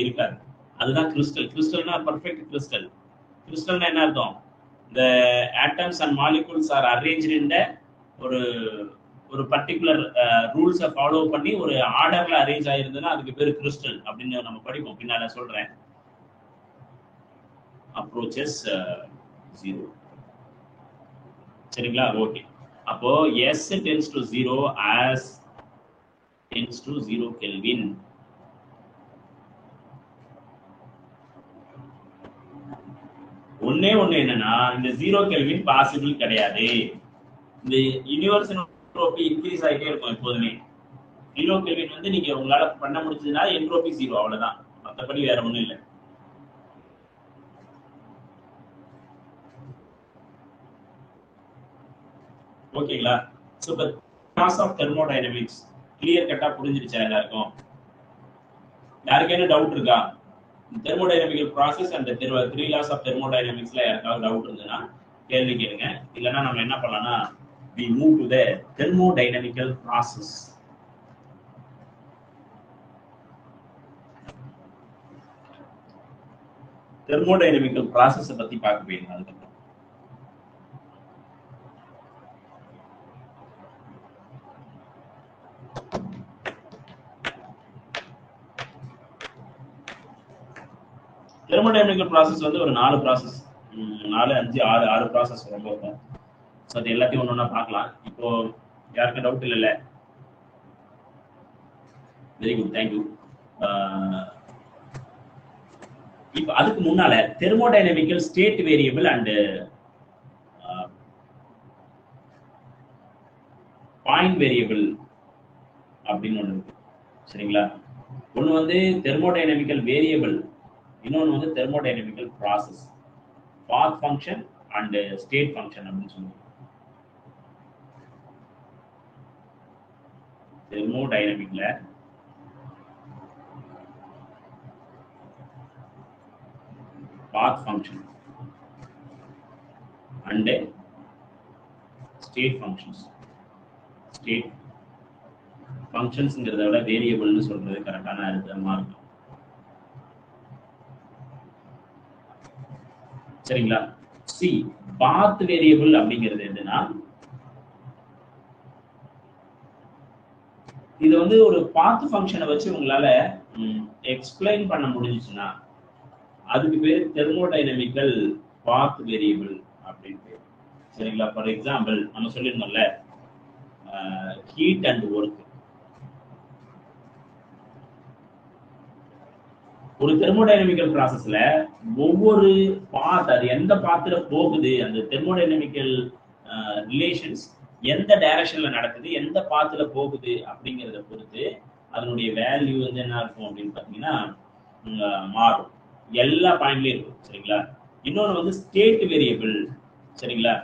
இருக்காது. அதுதான் கிறிஸ்டல். கிறிஸ்டல்னா perfect crystal. கிறிஸ்டல்னா என்ன அர்த்தம்? The atoms and molecules are arranged in the ஒரு பர்டிகுலர் ரூல்ஸை ஃபாலோ பண்ணி ஒரு ஆர்டர்ல அரேஞ்ச் ஆயிருந்ததுன்னா அதுக்கு பேரு கிறிஸ்டல் அப்படின்னு நம்ம படிப்போம். பின்னால சொல்றேன். அப்ரோச்சஸ் 0. சரிங்களா? ஓகே. அப்போ S tends to 0 as tends to 0 Kelvin. ஒண்ணே என்னன்னா, இந்த 0 கெல்வின் பாசிபிள் கிடையாது. இந்த யூனிவர்ஸ் என்ட்ரோபி இன்க்ரீஸ் ஆகிட்டே இருக்கும் எப்போதுமே. 0 கெல்வின் வந்து நீங்க உங்களால பண்ண முடிஞ்சதுன்னா என்ட்ரோபி 0, அவ்வளவுதான். மற்றபடி வேற ஒண்ணும் இல்லை. ஓகேங்களா? சோ இப்ப லாஸ் ஆஃப் தெர்மோடைனமிக்ஸ் கிளியர் கட்டா புரிஞ்சிருச்சா எல்லாருக்கும்? யாருக்கு என்ன டவுட் இருக்கா? Thermodynamical process and 3 laws of தெர்மோடைனமிக்ஸ்ல யாருக்காவது டவுட் இருந்ததுன்னா கேள்வி கேளுங்க. இல்லைன்னா நம்ம என்ன பண்ணலாம்னா we move to the thermodynamical process. thermodynamical process பத்தி பார்க்க போயிருங்க. அதுக்கப்புறம் தெர்மோடைனமிக்கல் ப்ராசஸ் வந்து ஒரு 4 ப்ராசஸ், 4 5 6 ப்ராசஸ் ரொம்ப இருக்கும். ஸோ அது எல்லாத்தையும் ஒன்று ஒன்றா பார்க்கலாம். இப்போ யாருக்கும் டவுட் இல்லைல்ல? Very good, thank you. இப்போ அதுக்கு முன்னால thermodynamical state variable and point variable அப்படின்னு ஒன்று இருக்கு. சரிங்களா? ஒன்று வந்து தெர்மோடைனமிக்கல் வேரியபிள், இன்னொன்று வந்து thermodynamical process. Path function and state function அப்படின்னு சொல்லுவாங்க. தெர்மோடைனமிக்ல path function and state functions. State ஃபங்க்ஷன்ஸ்ங்கிறத விட வேரியபிள்னு சொல்றது கரெக்டான அர்த்தமா இருக்கும். சரிங்களா? சி பாத் வேரியபிள் அப்படிங்கிறது எதுனா, இது வந்து ஒரு பாத் ஃபங்க்ஷனை வச்சு உங்களால எக்ஸ்பிளைன் பண்ண முடிஞ்சுச்சுன்னா அதுக்கு பேர் தெர்மோடைனமிக்கல் பாத் வேரியபிள் அப்படின்னு பேர். சரிங்களா? ஃபார் எக்ஸாம்பிள் நம்ம சொல்லியிருந்தோம்ல ஹீட் அண்ட் ஒர்க். ஒரு தெர்மோடைனமிக்கல் ப்ராசஸ்ல ஒவ்வொரு பாத், அது எந்த பாத்துல போகுது, அந்த தெர்மோடைனமிக்கல் ரிலேஷன்ஸ் எந்த டைரக்ஷன்ல நடக்குது, எந்த பாத்துல போகுது அப்படிங்கிறத பொறுத்து அதனுடைய வேல்யூ வந்து என்ன இருக்கும் அப்படின்னு பாத்தீங்கன்னா மாறும். எல்லா பாயிண்ட்லயும் இருக்கும். சரிங்களா? இன்னொன்று வந்து ஸ்டேட் வேரியபிள். சரிங்களா?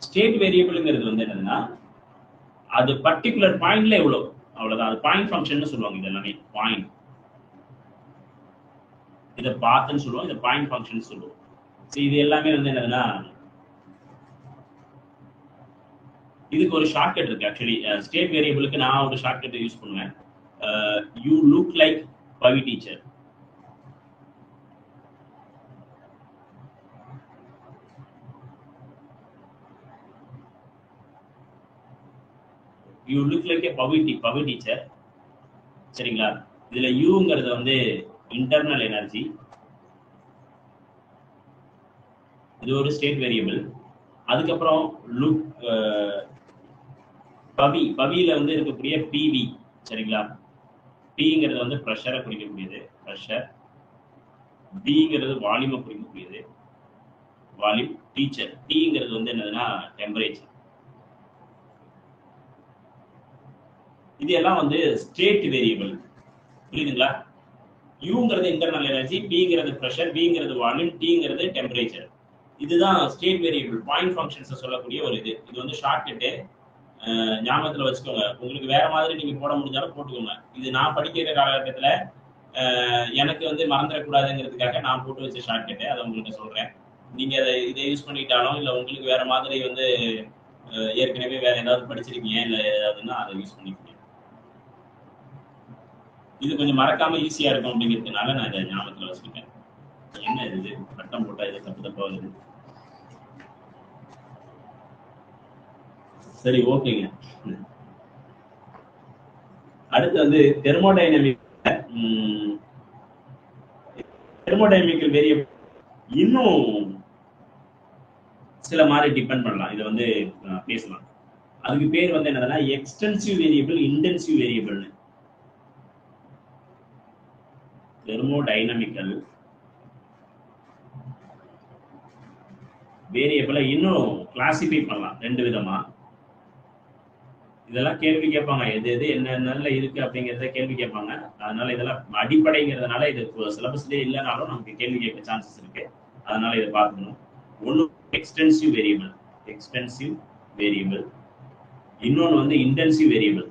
ஸ்டேட் வேரியபிள்ங்கிறது வந்து என்னதுன்னா, அது பர்டிகுலர் பாயிண்ட்ல எவ்வளவு, அவ்வளவுதான். அது பாயிண்ட் ஃபங்க்ஷன் சொல்லுவாங்க. இது எல்லாமே பாயிண்ட், இதை பாத்துன்னு சொல்லுவோம், இதை பாயிண்ட் ஃபங்க்ஷன் சொல்லுவோம். இது எல்லாமே வந்து என்னதுன்னா இதுக்கு ஒரு ஷார்ட்கட் இருக்கு. ஆக்சுவலி ஸ்டேட் வேரியபிளுக்கு நான் ஒரு ஷார்ட்கட் யூஸ் பண்ணுவேன். You look like Pavi teacher. You look like A Pavi teacher. சரிங்களா? இதுல யூங்கிறது வந்து இன்டர்னல் எனர்ஜி, இது ஒரு ஸ்டேட் வேரியபிள். அதுக்கப்புறம் லுக் பவியில வந்து இருக்கக்கூடிய பிவி. சரிங்களா? பிங்கிறது வந்து ப்ரெஷரை குறிக்கக்கூடியது, ப்ரெஷர். பிங்கிறது வால்யூமை குறிக்கக்கூடியது, வால்யூம். டீச்சர் டிங்கிறது வந்து என்னதுன்னா டெம்பரேச்சர். இது எல்லாம் வந்து ஸ்டேட் வேரியபிள். புரியுதுங்களா? யூங்கிறது இன்டர்னல் எனர்ஜி, பிங்கிறது ப்ரெஷர், பிங்கிறது வால்யூம், டிங்கிறது டெம்பரேச்சர். இதுதான் ஸ்டேட் வேரியபிள் பாயிண்ட் ஃபங்க்ஷன்ஸ் சொல்லக்கூடிய ஒரு இது. இது வந்து ஷார்ட்கட்டு, ஞாபகத்துல வச்சுக்கோங்க. உங்களுக்கு வேற மாதிரி நீங்க போட முடிஞ்சாலும் போட்டுக்கோங்க. இது நான் படிக்கிற காலகட்டத்துல எனக்கு வந்து மறந்துடக்கூடாதுங்கிறதுக்காக நான் போட்டு வச்ச ஷார்ட்கட்டு, அதை உங்களுக்கு சொல்றேன். நீங்க இதை யூஸ் பண்ணிட்டாலும் இல்ல உங்களுக்கு வேற மாதிரி வந்து ஏற்கனவே வேற ஏதாவது படிச்சிருக்கீங்க இல்ல ஏதாவதுன்னா அதை யூஸ் பண்ணிக்கோங்க. இது கொஞ்சம் மறக்காம ஈஸியா இருக்கும் அப்படிங்கிறதுனால நான் இதை ஞாபகத்துல வச்சுக்கிட்டேன். என்ன இது பட்டம் போட்டா இது தப்பு தப்பா வருது. சரி, ஓகேங்க. அடுத்து வந்து தெர்மோடைனமிக்கல் வேரியபிள் இன்னும் சில மாதிரி டிபெண்ட் பண்ணலாம். இதை வந்து பேசலாம். அதுக்கு பேர் வந்து என்னன்னா எக்ஸ்டென்சிவ் வேரியபிள், இன்டென்சிவ் வேரியபிள்னு. தெர்மோடைனமிக்கல் வேரியபிளை இன்னும் கிளாசிஃபை பண்ணலாம் ரெண்டு விதமா. இதெல்லாம் கேள்வி கேட்பாங்க, எது எது என்னென்ன இருக்கு அப்படிங்கிறத கேள்வி கேட்பாங்க. அதனால இதெல்லாம் அடிப்படைங்கிறதுனால இது சிலபஸ்லேயே இல்லைனாலும் நமக்கு கேள்வி கேட்க சான்சஸ் இருக்கு. அதனால இதை பார்க்கணும். ஒன்று எக்ஸ்டென்சிவ் வேரியபிள், இன்னொன்று வந்து intensive variable.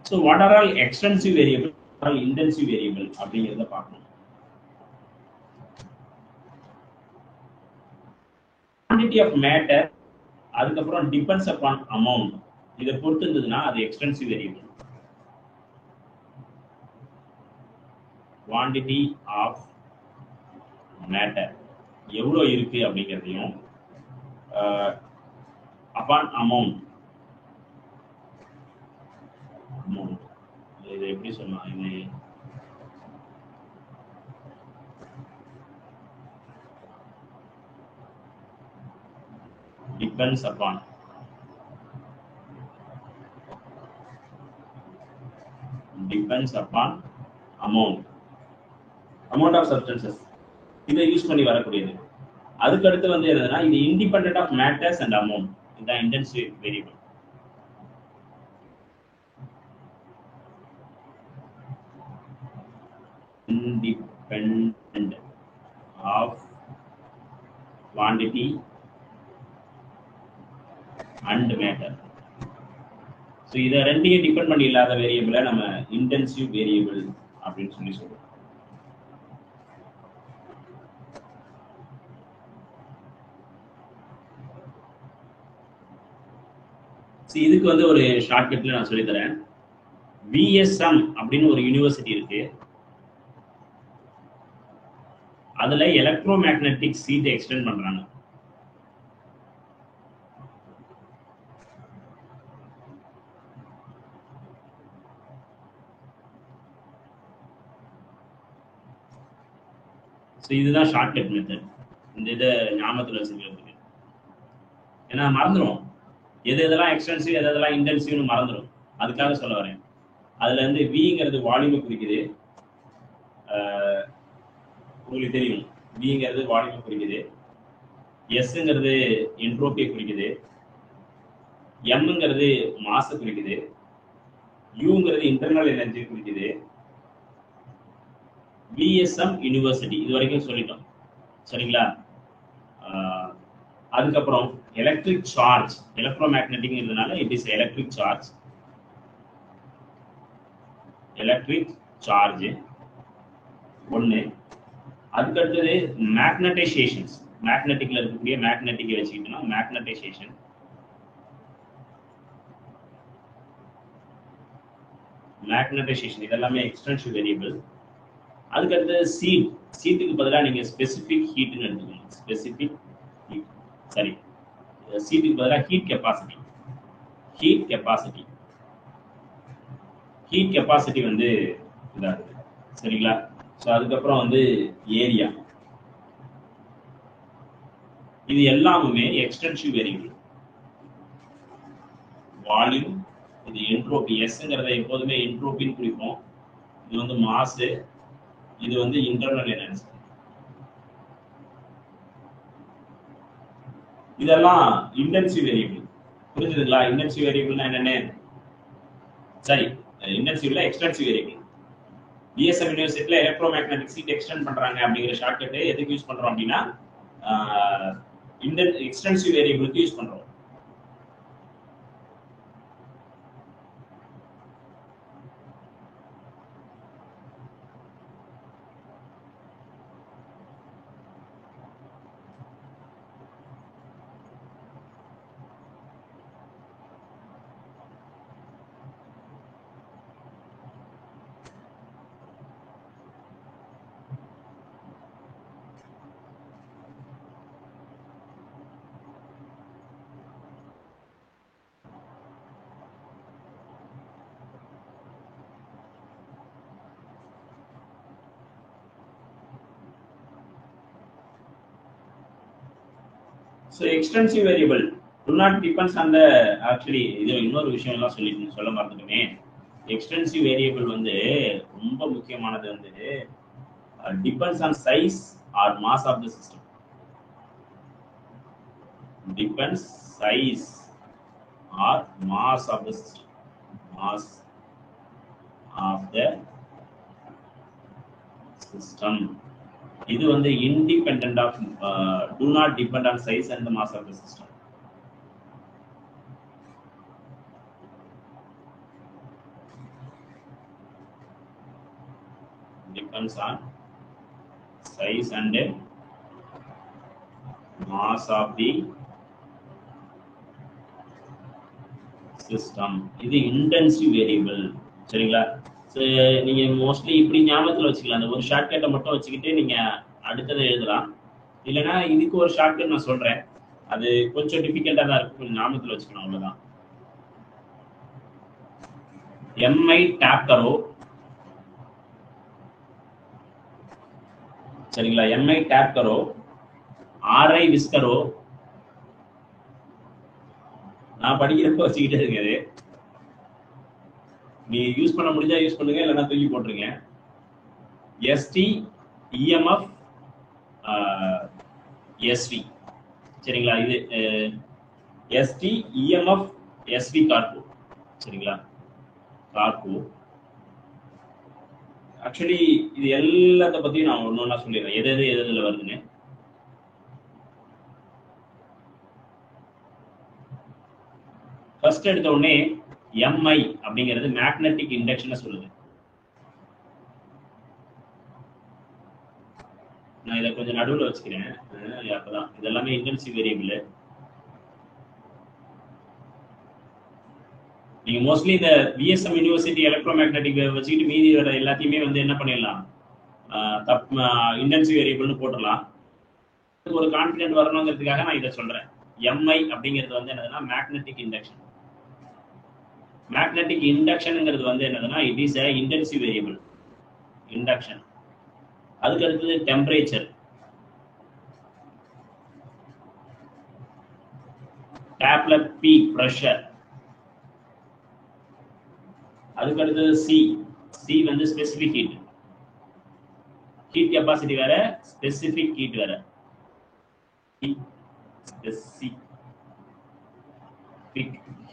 So what are all extensive variable, intensive variable அப்படிங்கிறத பார்க்கணும். quantity of matter, அதுக்கப்புறம் depends upon amount, இதை பொறுத்து இருந்ததுன்னா அது extensive variable. quantity of matter எவ்வளோ இருக்கு அப்படிங்கிறதையும் upon amount இது எப்படி சொல்லலாம், இது depends upon amount of substances, இதை யூஸ் பண்ணி வரக்கூடியது. அதுக்கு அடுத்து வந்து என்னன்னா இது independent of matters and amount, இதுதான் intensive variable. independent of quantity and matter. So இதை ரெண்டையும் டிபெண்ட் பண்ணி இல்லாத வேரியபிளை நம்ம இன்டென்சிவ் வேரியபிள் அப்படின்னு சொல்லி சொல்லுவோம். இதுக்கு வந்து ஒரு ஷார்ட்கட்ல நான் சொல்லித்தரேன். விஎஸ்எம் அப்படின்னு ஒரு யூனிவர்சிட்டி இருக்கு. அதுல எலக்ட்ரோ மேக்னெட்டிக் சீட்டை எக்ஸ்டெண்ட் பண்றாங்க. இதுதான் ஷார்ட்கட் மெத்தட். இந்த இதை ஞாபகத்தில் வச்சுக்கிறதுக்கு, ஏன்னா மறந்துடும் எது எதெல்லாம் எக்ஸ்டென்சிவ் எது எதெல்லாம் இன்டென்சிவ்னு மறந்துடும். அதுக்காக சொல்ல வரேன். அதுல இருந்து விங்கிறது வால்யூமை குறிக்குது, உங்களுக்கு தெரியும். விங்கிறது வால்யூமை குறிக்குது, எஸ்ங்கிறது என்ட்ரோபியை குறிக்குது, எம்ங்கிறது மாசை குறிக்குது, யூங்கிறது இன்டர்னல் எனர்ஜி குறிக்குது. விஎஸ்எம் யூனிவர்சிட்டி இது வரைக்கும் சொல்லிட்டோம், சரிங்களா? அதுக்கப்புறம் எலக்ட்ரிக் சார்ஜ், எலக்ட்ரோமேக்னெட்டிக்ங்கிறதுனால it is electric charge. Electric charge ஒன்று. அதுக்கடுத்தது மேக்னடைசேஷன்ஸ். மேக்னெட்டிக்ல இருக்கக்கூடிய மேக்னெட்டிக் வச்சுக்கிட்டோம்னா மேக்னடைசேஷன். மேக்னடைசேஷன் இதெல்லாமே எக்ஸ்டென்சிவ் வேரியபிள். அதுக்கடுத்து சீட். சீட்டுக்கு பதிலாக நீங்க ஸ்பெசிபிக் ஹீட்னு எடுத்துக்கணும். ஸ்பெசிபிக் ஹீட், சரி. சீட்டுக்கு பதிலாக heat capacity. Heat capacity, heat capacity வந்து இதா இருக்கு, சரிங்களா? ஸோ அதுக்கப்புறம் வந்து ஏரியா. இது எல்லாமே எக்ஸ்டென்சிவ் வேரியபிள். வால்யூம், இது என்ட்ரோபி. எஸ்ங்கிறத எப்போதுமே என்ட்ரோபின்னு குறிப்போம். இது வந்து மாஸ், இது வந்து இன்டர்னல் எனர்ஜி. இதெல்லாம் இன்டென்சிவ் வேரியபிள். புரிஞ்சுதுங்களா? இன்டென்சிவ் வேரியபிள்னா என்னன்னு? சரி, இன்டென்சிவ்ல எக்ஸ்டென்சிவ் வேரியபிள். பிஎஸ்எம் யூனிவர்சிட்டியில எலக்ட்ரோமேக்னெட்டிக் சீட் எக்ஸ்டெண்ட் பண்றாங்க அப்படிங்கிற ஷார்ட்கட் எதுக்கு யூஸ் பண்றோம் அப்படின்னா எக்ஸ்டென்சிவ் வேரியபிளுக்கு யூஸ் பண்றோம். So extensive variable do not depends on the actually இது இன்னொரு விஷயம் எல்லாம் சொல்ல மறந்துட்டேனே. எக்ஸ்டென்சிவ் வேரியபிள் வந்து ரொம்ப முக்கியமானது வந்து depends on size or mass of the system. Depends size or mass of the system. Mass of the system. இது வந்து independent of do not depend on size and the mass of the system. Depends on size and mass of the system. இது intensive variable, சரிங்களா? நீங்க mostly இப்படி ஞாபகத்துல வச்சுக்கலாம். அந்த ஒரு ஷார்ட்கட்டை மட்டும் வச்சுக்கிட்டு நீங்க அடுத்ததை எழுதலாம். இல்லைன்னா இதுக்கு ஒரு ஷார்ட்கட் நான் சொல்றேன், அது கொஞ்சம் டிஃபிகல்ட்டா தான் இருக்கும், கொஞ்சம் ஞாபகத்துல வச்சுக்கணும், அவ்வளவுதான். எம்ஐ டேப் கரோ, சரிங்களா? எம்ஐ டேப் கரோ, ஆர்ஐ விஸ்கரோ. நான் படிக்கிறப்ப வச்சுக்கிட்டே இருக்குது. நீ யூஸ் பண்ண முடிஞ்சா யூஸ் பண்ணுங்க, இல்லைன்னா தூக்கி போட்டுருங்க. எஸ்டி இஎம்எஃப் எஸ்வி, சரிங்களா? இது எஸ்டி இஎம்எஃப் எஸ்வி கார்கோ, சரிங்களா? கார்கோ. ஆக்சுவலி இது எல்லாத்த பத்தியும் நான் ஒன்னொன்னா சொல்லிடுறேன், எது எதுல வருதுன்னு. ஃபர்ஸ்ட் எடுத்த உடனே எம்ஐ அப்படிங்கிறது மேக்னெட்டிக் இண்டக்ஷன் சொல்லுது. நான் இதை கொஞ்சம் நடுவில் வச்சுக்கிறேன், அப்பதான் இதெல்லாமே இன்டென்சிவ் வேரியபிள். நீங்க மோஸ்ட்லி இந்த பிஎஸ்எம் யூனிவர்சிட்டி எலக்ட்ரோமேக்னெட்டிக் வச்சுக்கிட்டு மீதி எல்லாத்தையுமே வந்து என்ன பண்ணிடலாம், இன்டென்சிவ் வேரியபிள்னு போட்டுடலாம். ஒரு கான்ஃபிடென்ட் வரணுங்கிறதுக்காக நான் இதை சொல்றேன். எம்ஐ அப்படிங்கிறது வந்து என்னதுன்னா மேக்னெட்டிக் இண்டக்ஷன். மேக்னெட்டிக் இண்டக்ஷன்ங்கிறது வந்து என்னதுன்னா it is a intensive variable induction. அதுக்கு அடுத்தது டெம்பரேச்சர், டேப்ல பி பிரஷர். அதுக்கு அடுத்தது சி. சி வந்து ஸ்பெசிபிக் ஹீட். ஹீட் கெப்பாசிட்டி வேற, ஸ்பெசிபிக் ஹீட் வேற. Specific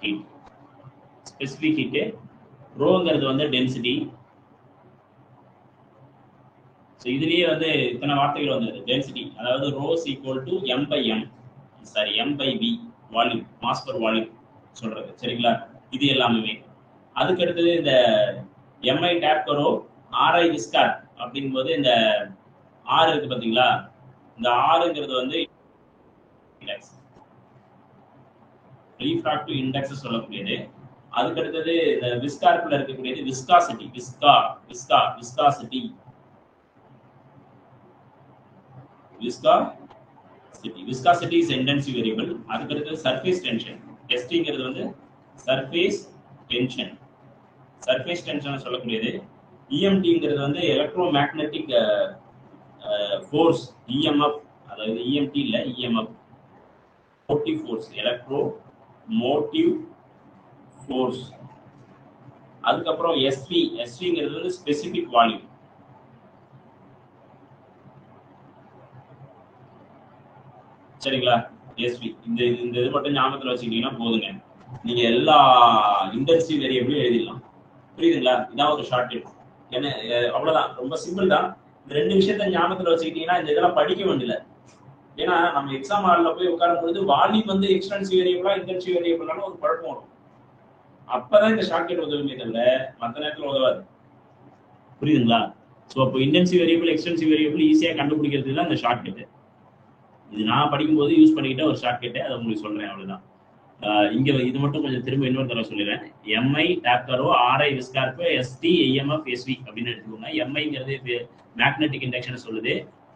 heat, specific heat. ரோங்கிறது வந்து டென்சிட்டி. ஸோ இதுலயே வந்து இத்தனை வார்த்தைகள் வந்தது. டென்சிட்டி அதாவது rho's equal to M by M, sorry M by V, volume, mass per volume சொல்றது. சரிங்களா? இது எல்லாமே. அதுக்கு அடுத்தது இந்த எம்ஐ டேப் கரோ ஆர்ஐ விஸ்கார் அப்படிங்கும்போது இந்த ஆர் இருக்கு பாத்தீங்களா, இந்த ஆறுங்கிறது வந்து ரீஃப்ராக்டிவ் இண்டெக்ஸ் சொல்லக்கூடியது. அதுக்கு அடுத்தது இந்த விஸ்கார்க்குள்ள இருக்கக்கூடியது viscosity, viscosity viscosity is intensive variable. அதுக்கு அடுத்தது சர்ஃபேஸ் டென்ஷன், எஸ்டிங்கிறது வந்து சர்ஃபேஸ் டென்ஷன் சொல்லக்கூடியது. இஎம்டிங்கிறது வந்து எலக்ட்ரோ மேக்னெட்டிக் ஃபோர்ஸ், இஎம்எஃப், அதாவது இஎம்டி இல்ல EMF, motive force, electro motive force. அதுக்கப்புறம் எஸ்விங்கிறது வந்து ஸ்பெசிபிக் வால்யூம். சரிங்களா? எஸ்வி இந்த இது மட்டும் ஞாபகத்தில் வச்சுக்கிட்டீங்கன்னா போதுங்க, நீங்க எல்லா இன்டென்சிவ் வேரியபிளும் எழுதிடலாம். புரியுதுங்களா? இதான் ஒரு ஷார்ட் கட். ஏன்னா அவ்வளவுதான், ரொம்ப சிம்பிள் தான். இந்த ரெண்டு விஷயத்த ஞாபகத்தில் வச்சுக்கிட்டீங்கன்னா இந்த இதெல்லாம் படிக்க வேண்டியல. ஏன்னா நம்ம எக்ஸாம் ஹால்ல போய் உட்காரும் பொழுது வால்யூம் வந்து எக்ஸ்டென்சிவ் வேரியபிளா இன்டென்சிவ் வேரியபிளான ஒரு குழப்பம் வரும். அப்பதான் இந்த ஷார்ட் கட் உதவுமே தவிர மற்ற நேரத்தில் உதவாது. புரியுதுங்களா? ஸோ அப்போ இன்டென்சிவ் வேரியபிள் எக்ஸ்டென்சிவ் வேரியபிள் ஈஸியாக கண்டுபிடிக்கிறது தான் இந்த ஷார்ட் கட். இது நான் படிக்கும்போது யூஸ் பண்ணிக்கிட்ட ஒரு ஷார்ட் கட், அதை உங்களுக்கு சொல்றேன். அவ்வளவுதான். இங்க இது மட்டும் கொஞ்சம் திரும்ப இன்னொரு தடவை சொல்லிடுறேன். எம்ஐ டேப் கரோ ஆர்ஐ விஸ்கார்போ எஸ்டி ஐஎம்எஃப் எஸ்வி அப்படின்னு எடுத்துக்கோங்க. எம்ஐங்கிறது மேக்னெட்டிக் இண்டக்ஷனை சொல்லுது,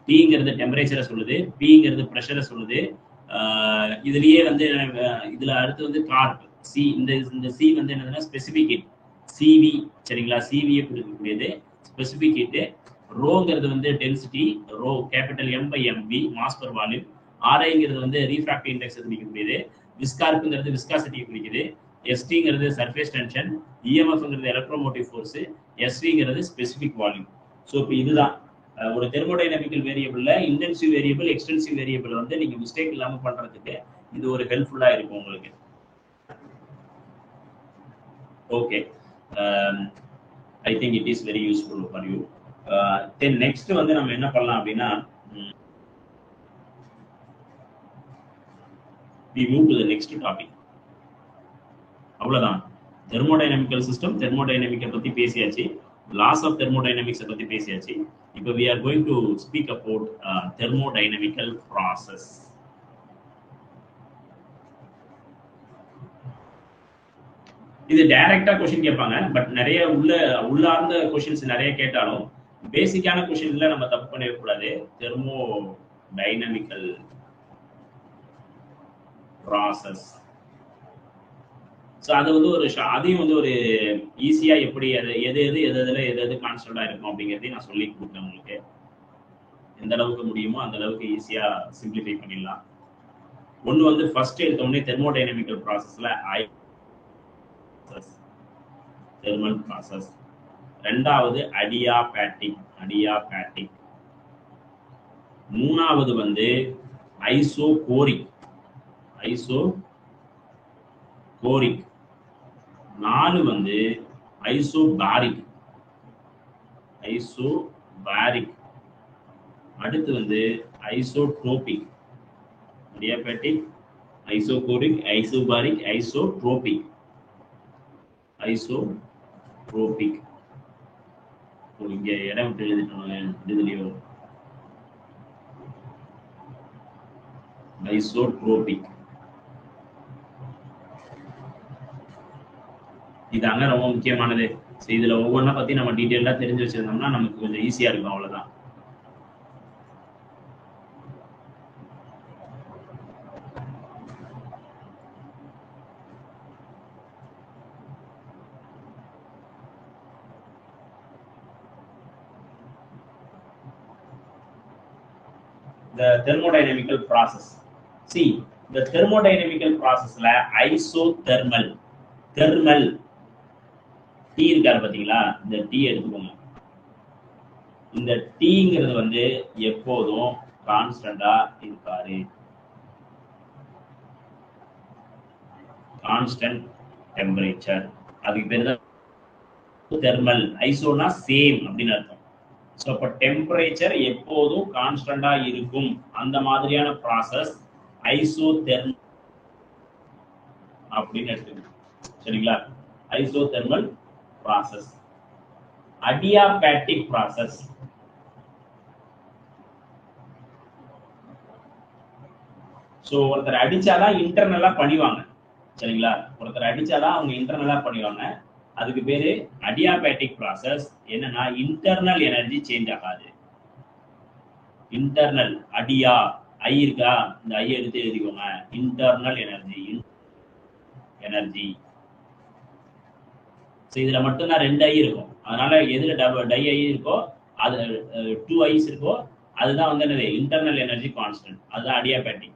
டிங்கிறது டெம்பரேச்சரை சொல்லுது, பிங்கிறது ப்ரெஷரை சொல்லுது. இதுலயே வந்து இதுல அடுத்து வந்து கார்ப் சி, இந்த சி வந்து என்னதுன்னா ஸ்பெசிபிக் ஹீட், சிவி. சரிங்களா? சிவியை கொடுக்கக்கூடியது ஸ்பெசிபிக் ஹீட். ரோங்கிறது வந்து density, rho capital M by MP, mass per volume. ஆர்ஐங்கிறது வந்து ரீஃப்ராக்டிவ் இண்டெக்ஸ் குறிக்கக்கூடியது. விஸ்கார்ப்புங்கிறது விஸ்காசிட்டியை குறிக்குது. எஸ்டிங்கிறது சர்ஃபேஸ் டென்ஷன், இஎம்எஃப்ங்கிறது எலக்ட்ரோமோட்டிவ் ஃபோர்ஸ், எஸ்விங்கிறது ஸ்பெசிபிக் வால்யூம். ஸோ இப்போ இதுதான் ஒரு தெர்மோடைனமிக்கல் வேரியபிள்ல இன்டென்சிவ் வேரியபிள் எக்ஸ்டென்சிவ் வேரியபிள் வந்து நீங்க மிஸ்டேக் இல்லாம பண்றதுக்கு இது ஒரு ஹெல்ப்ஃபுல்லா இருக்கும் உங்களுக்கு. Okay, I think it is very useful for you. Then next வந்து நம்ம என்ன பண்ணலாம் அப்படின்னா, we move to the next topic. அவ்வளவுதான். தெர்மோடைனமிக்கல் சிஸ்டம், தெர்மோடைனமிக்கை பத்தி பேசியாச்சு, லாஸ் ஆஃப் தெர்மோடைனமிக்ஸ் பத்தி பேசியாச்சு. இப்போ we are going to speak about thermodynamical process. இது டைரக்டா क्वेश्चन கேட்பாங்க, பட் நிறைய உள்ளார்ந்த क्वेश्चंस நிறைய கேட்டாலும் பேசிக்கான क्वेश्चनல நம்ம தப்பு பண்ணவே கூடாது. Thermodynamical process. ஸோ அது வந்து அதையும் வந்து ஒரு ஈஸியா எப்படி எது கான்ஸ்டன்டா இருக்கும் அப்படிங்கிறதையும் நான் சொல்லி கொடுத்தேன் உங்களுக்கு. எந்த அளவுக்கு முடியுமோ அந்த அளவுக்கு ஈஸியா சிம்பிளிஃபை பண்ணிடலாம். ஒன்று வந்து ஃபர்ஸ்ட் எடுத்தோடனே தெர்மோடைனமிக்கல் ப்ராசஸ்ல தெர்மல் ப்ராசஸ். ரெண்டாவது அடியாபேட்டிக். மூணாவது வந்து ஐசோகோரிக். 4 வந்து ஐசோபாரிக். அடுத்து வந்து isotropic. Adiabatic, isochoric, isobaric, isotropic. இங்க இடம் விட்டு எழுதிட்டோம் இதுலயோ. ஐசோட்ரோபிக் இதாங்க ரொம்ப முக்கியமானது. இதுல ஒவ்வொன்றா பத்தி நம்ம டீட்டெயிலா தெரிஞ்சு வச்சிருந்தோம்னா நமக்கு கொஞ்சம் ஈஸியா இருக்கும். அவ்வளவுதான். The thermodynamical process. See, the thermodynamical process la isothermal, thermal T இருக்காரு பாத்தீங்களா, இந்த T எடுத்துக்கோங்க. இந்த Tங்கிறது வந்து எப்போதும் கான்ஸ்டன்டா இருக்காரு. கான்ஸ்டன்ட் டெம்பரேச்சர், அதுக்கு பேர் தான் தெர்மல். ஐசோனா சேம் அப்படின்னு அர்த்தம். ஸோ அப்போ டெம்பரேச்சர் எப்போதும் கான்ஸ்டண்டா இருக்கும். அந்த மாதிரியான ப்ராசஸ் ஐசோதெர்மல் அப்படின்னு எடுத்துக்கணும். சரிங்களா? Isothermal process. Adiabatic process. So ஒருத்தர் அடிச்சாதான் இன்டர்னலா பண்ணிவாங்க. சரிங்களா? ஒருத்தர் அடிச்சாதான் அவங்க இன்டர்னலா பண்ணிவாங்க. அதுக்கு பேரு அடியாபேட்டிக் ப்ராசஸ். என்னன்னா இன்டர்னல் எனர்ஜி சேஞ்ச் ஆகாது. இன்டர்னல் அடியா ஐ இருக்கா, இந்த ஐ எடுத்து எழுதிக்கோங்க. Internal energy energy. இதுல மட்டும்தான் 2 ஐ இருக்கும். அதனால எதுல டை ஐ இருக்கோ, அது 2 ஐஸ் இருக்கோ, அதுதான் வந்து என்னது இன்டர்னல் எனர்ஜி கான்ஸ்டன்ட். அதுதான் அடியாபேட்டிக்.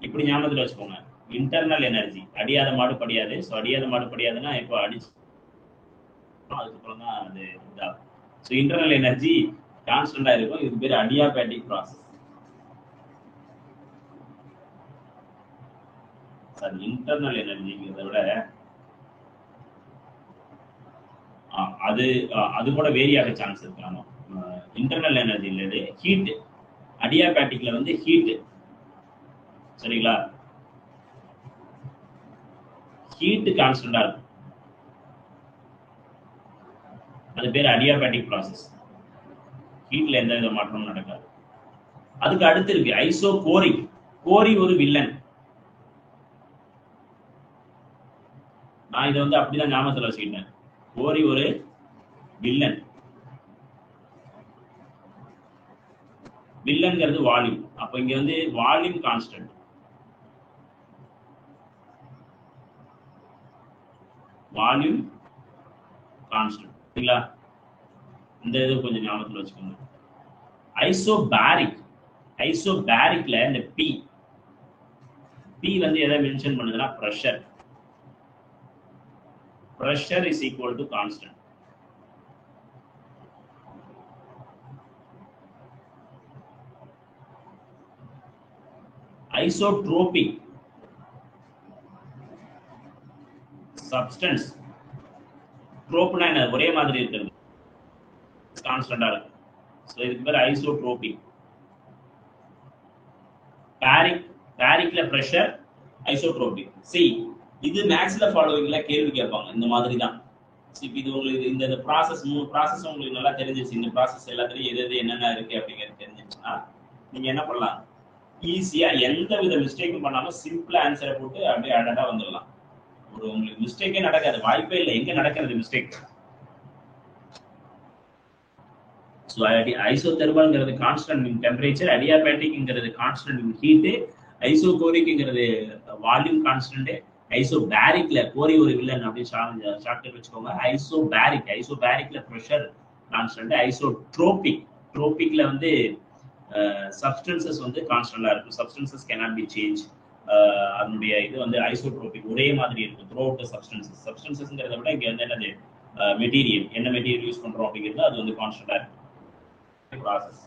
இப்படி ஞாபகத்துல வச்சுக்கோங்க. இன்டர்னல் எனர்ஜி அடியாத மாடு படியாது. ஸோ அடியாத மாடு படியாதுன்னா இப்போ அடிச்சு அதுக்கப்புறம் தான் அது இதாகும். ஸோ இன்டர்னல் எனர்ஜி கான்ஸ்டன்டா இருக்கும். இதுக்கு பேர் அடியாபேட்டிக் ப்ராசஸ். சார் இன்டர்னல் எனர்ஜிங்கிறத விட அது கூட வேரி ஆக சான்ஸ் இருக்கு. ஆமா, இன்டர்னல் எனர்ஜி இல்லது ஹீட். அடியாபேட்டிக்ல வந்து ஹீட். சரிங்களா? ஹீட் கான்ஸ்டன்டா இருக்கும். அது பேர் அடியாபேட்டிக் ப்ராசஸ். ஹீட்ல எந்த வித மாற்றமும் நடக்காது. அதுக்கு அடுத்து இருக்கு ஐசோகோரிக். கோரி ஒரு வில்லன். நான் இதை வந்து அப்படிதான் ஞாபகத்துல வச்சுக்கிட்டேன். கோரி ஒரு வில்லன். வில்லன்ங்கிறது வால்யூம். அப்ப இங்க வந்து வால்யூம் கான்ஸ்டன்ட். Volume constant. சரிங்களா? இந்த இது கொஞ்சம் ஞாபகத்துல வச்சுக்கோங்க. ஐசோபாரிக். ஐசோபாரிக்ல இந்த பி வந்து எதை மென்ஷன் பண்ணுதுன்னா pressure. Pressure is equal to constant. Isotropic. Substance. Trope na ஒரே மாதிரி இருக்குது. கான்ஸ்டன்டா இருக்கு. சோ இதுக்கு பேர் ஐசோட்ரோபிக். பேரிக்ல பிரஷர், ஐசோட்ரோபிக். சி இது மேக்ஸ்ல ஃபாலோவிங்ல கேள்வி கேட்பாங்க. இந்த மாதிரி தான். இது உங்களுக்கு இந்த ப்ராசஸ் 3 ப்ராசஸ் உங்களுக்கு நல்லா தெரிஞ்சிருச்சு. இந்த ப்ராசஸ் எல்லாத்துலயும் எது என்னென்ன இருக்கு அப்படிங்கிறது தெரிஞ்சிருச்சுன்னா நீங்க என்ன பண்ணலாம், ஈஸியா எந்த வித மிஸ்டேக்கும் பண்ணாம சிம்பிளா ஆன்சரை போட்டு அப்படியே அழகா வந்துடலாம். உங்களுக்கு மிஸ்டேக்கே நடக்காது, வாய்ப்பே இல்லை. எங்க நடக்கிறது மிஸ்டேக்? ஸோ ஐசோதெர்மல்ங்கிறது கான்ஸ்டன்ட் இன் டெம்பரேச்சர், அடியாபேட்டிக்ங்கிறது கான்ஸ்டன்ட் இன் ஹீட், ஐசோகோரிக்ங்கிறது வால்யூம் கான்ஸ்டன்ட், ஐசோபாரிக்ல கோரி ஒரு வில்லன் அப்படின்னு ஷார்ட் வச்சுக்கோங்க. ஐசோபாரிக்ல ப்ரெஷர் கான்ஸ்டன்ட். ஐசோட்ரோபிக்ல வந்து சப்ஸ்டன்சஸ் வந்து கான்ஸ்டன்டா இருக்கும். Substances cannot be changed. அதனுடைய இது வந்து ஐசோட்ரோபிக் ஒரே மாதிரி இருக்கும் த்ரூ அவுட் சப்ஸ்டன்சஸ். சப்ஸ்டன்சஸ்ங்கிறத விட இங்க வந்து என்னது மெட்டீரியல், என்ன மெட்டீரியல் யூஸ் பண்றோம் அப்படிங்கிறது அது வந்து கான்ஸ்டன்டா இருக்கும். ப்ராசஸ்